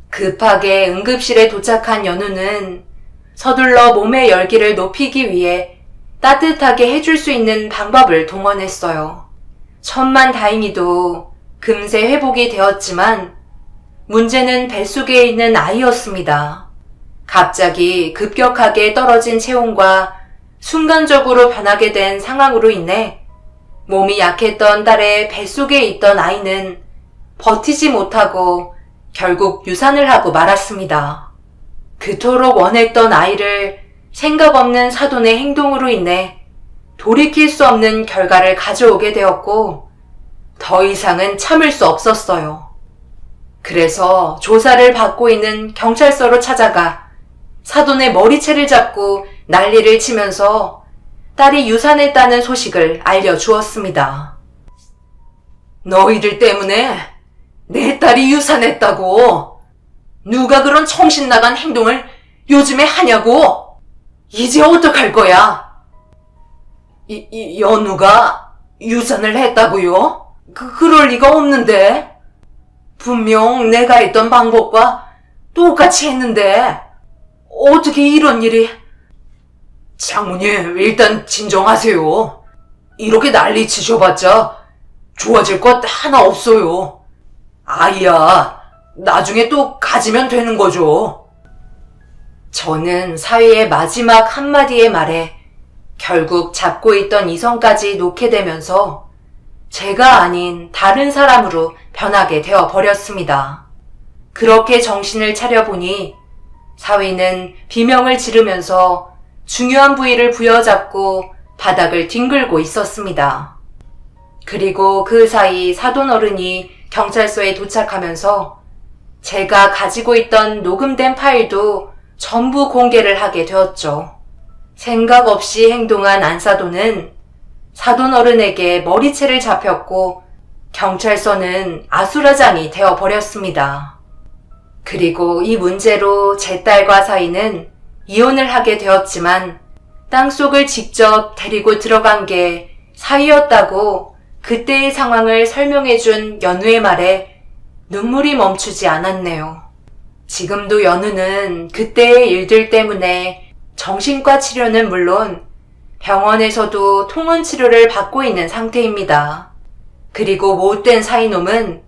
급하게 응급실에 도착한 연우는 서둘러 몸의 열기를 높이기 위해 따뜻하게 해줄 수 있는 방법을 동원했어요. 천만다행히도 금세 회복이 되었지만 문제는 뱃속에 있는 아이였습니다. 갑자기 급격하게 떨어진 체온과 순간적으로 변하게 된 상황으로 인해 몸이 약했던 딸의 뱃속에 있던 아이는 버티지 못하고 결국 유산을 하고 말았습니다. 그토록 원했던 아이를 생각 없는 사돈의 행동으로 인해 돌이킬 수 없는 결과를 가져오게 되었고 더 이상은 참을 수 없었어요. 그래서 조사를 받고 있는 경찰서로 찾아가 사돈의 머리채를 잡고 난리를 치면서 딸이 유산했다는 소식을 알려주었습니다. 너희들 때문에 내 딸이 유산했다고? 누가 그런 정신나간 행동을 요즘에 하냐고? 이제 어떡할 거야? 연우가 유산을 했다고요? 그럴 리가 없는데. 분명 내가 했던 방법과 똑같이 했는데 어떻게 이런 일이... 장모님, 일단 진정하세요. 이렇게 난리 치셔봤자 좋아질 것 하나 없어요. 아이야, 나중에 또 가지면 되는 거죠. 저는 사위의 마지막 한마디의 말에 결국 잡고 있던 이성까지 놓게 되면서 제가 아닌 다른 사람으로 변하게 되어 버렸습니다. 그렇게 정신을 차려보니 사위는 비명을 지르면서 중요한 부위를 부여잡고 바닥을 뒹굴고 있었습니다. 그리고 그 사이 사돈 어른이 경찰서에 도착하면서 제가 가지고 있던 녹음된 파일도 전부 공개를 하게 되었죠. 생각 없이 행동한 안사돈은 사돈 어른에게 머리채를 잡혔고 경찰서는 아수라장이 되어버렸습니다. 그리고 이 문제로 제 딸과 사이는 이혼을 하게 되었지만 땅속을 직접 데리고 들어간 게 사위였다고 그때의 상황을 설명해준 연우의 말에 눈물이 멈추지 않았네요. 지금도 연우는 그때의 일들 때문에 정신과 치료는 물론 병원에서도 통원 치료를 받고 있는 상태입니다. 그리고 못된 사이놈은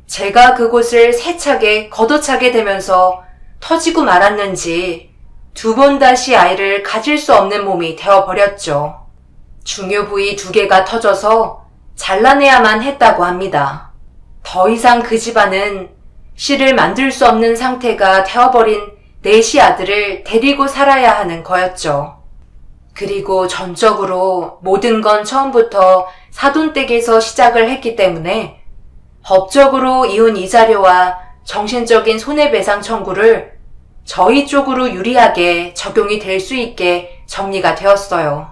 제가 그곳을 세차게 걷어차게 되면서 터지고 말았는지 2번 다시 아이를 가질 수 없는 몸이 되어버렸죠. 중요 부위 2개가 터져서 잘라내야만 했다고 합니다. 더 이상 그 집안은 씨를 만들 수 없는 상태가 되어버린 넷이 아들을 데리고 살아야 하는 거였죠. 그리고 전적으로 모든 건 처음부터 사돈댁에서 시작을 했기 때문에 법적으로 이혼 이자료와 정신적인 손해배상 청구를 저희 쪽으로 유리하게 적용이 될 수 있게 정리가 되었어요.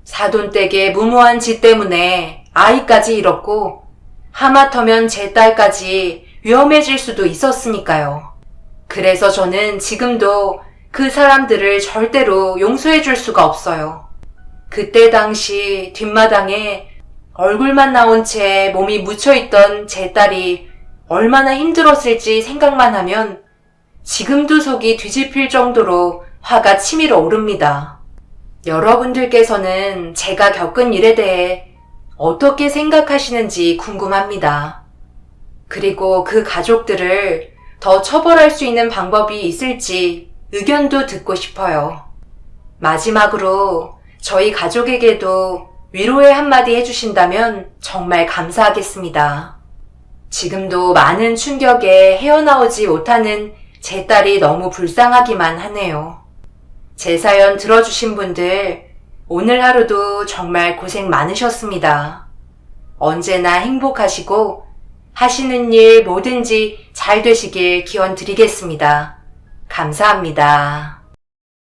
사돈댁의 무모한 짓 때문에 아이까지 잃었고 하마터면 제 딸까지 위험해질 수도 있었으니까요. 그래서 저는 지금도 그 사람들을 절대로 용서해 줄 수가 없어요. 그때 당시 뒷마당에 얼굴만 나온 채 몸이 묻혀있던 제 딸이 얼마나 힘들었을지 생각만 하면 지금도 속이 뒤집힐 정도로 화가 치밀어 오릅니다. 여러분들께서는 제가 겪은 일에 대해 어떻게 생각하시는지 궁금합니다. 그리고 그 가족들을 더 처벌할 수 있는 방법이 있을지 의견도 듣고 싶어요. 마지막으로 저희 가족에게도 위로의 한마디 해주신다면 정말 감사하겠습니다. 지금도 많은 충격에 헤어나오지 못하는 제 딸이 너무 불쌍하기만 하네요. 제 사연 들어주신 분들, 오늘 하루도 정말 고생 많으셨습니다. 언제나 행복하시고 하시는 일 뭐든지 잘 되시길 기원 드리겠습니다. 감사합니다.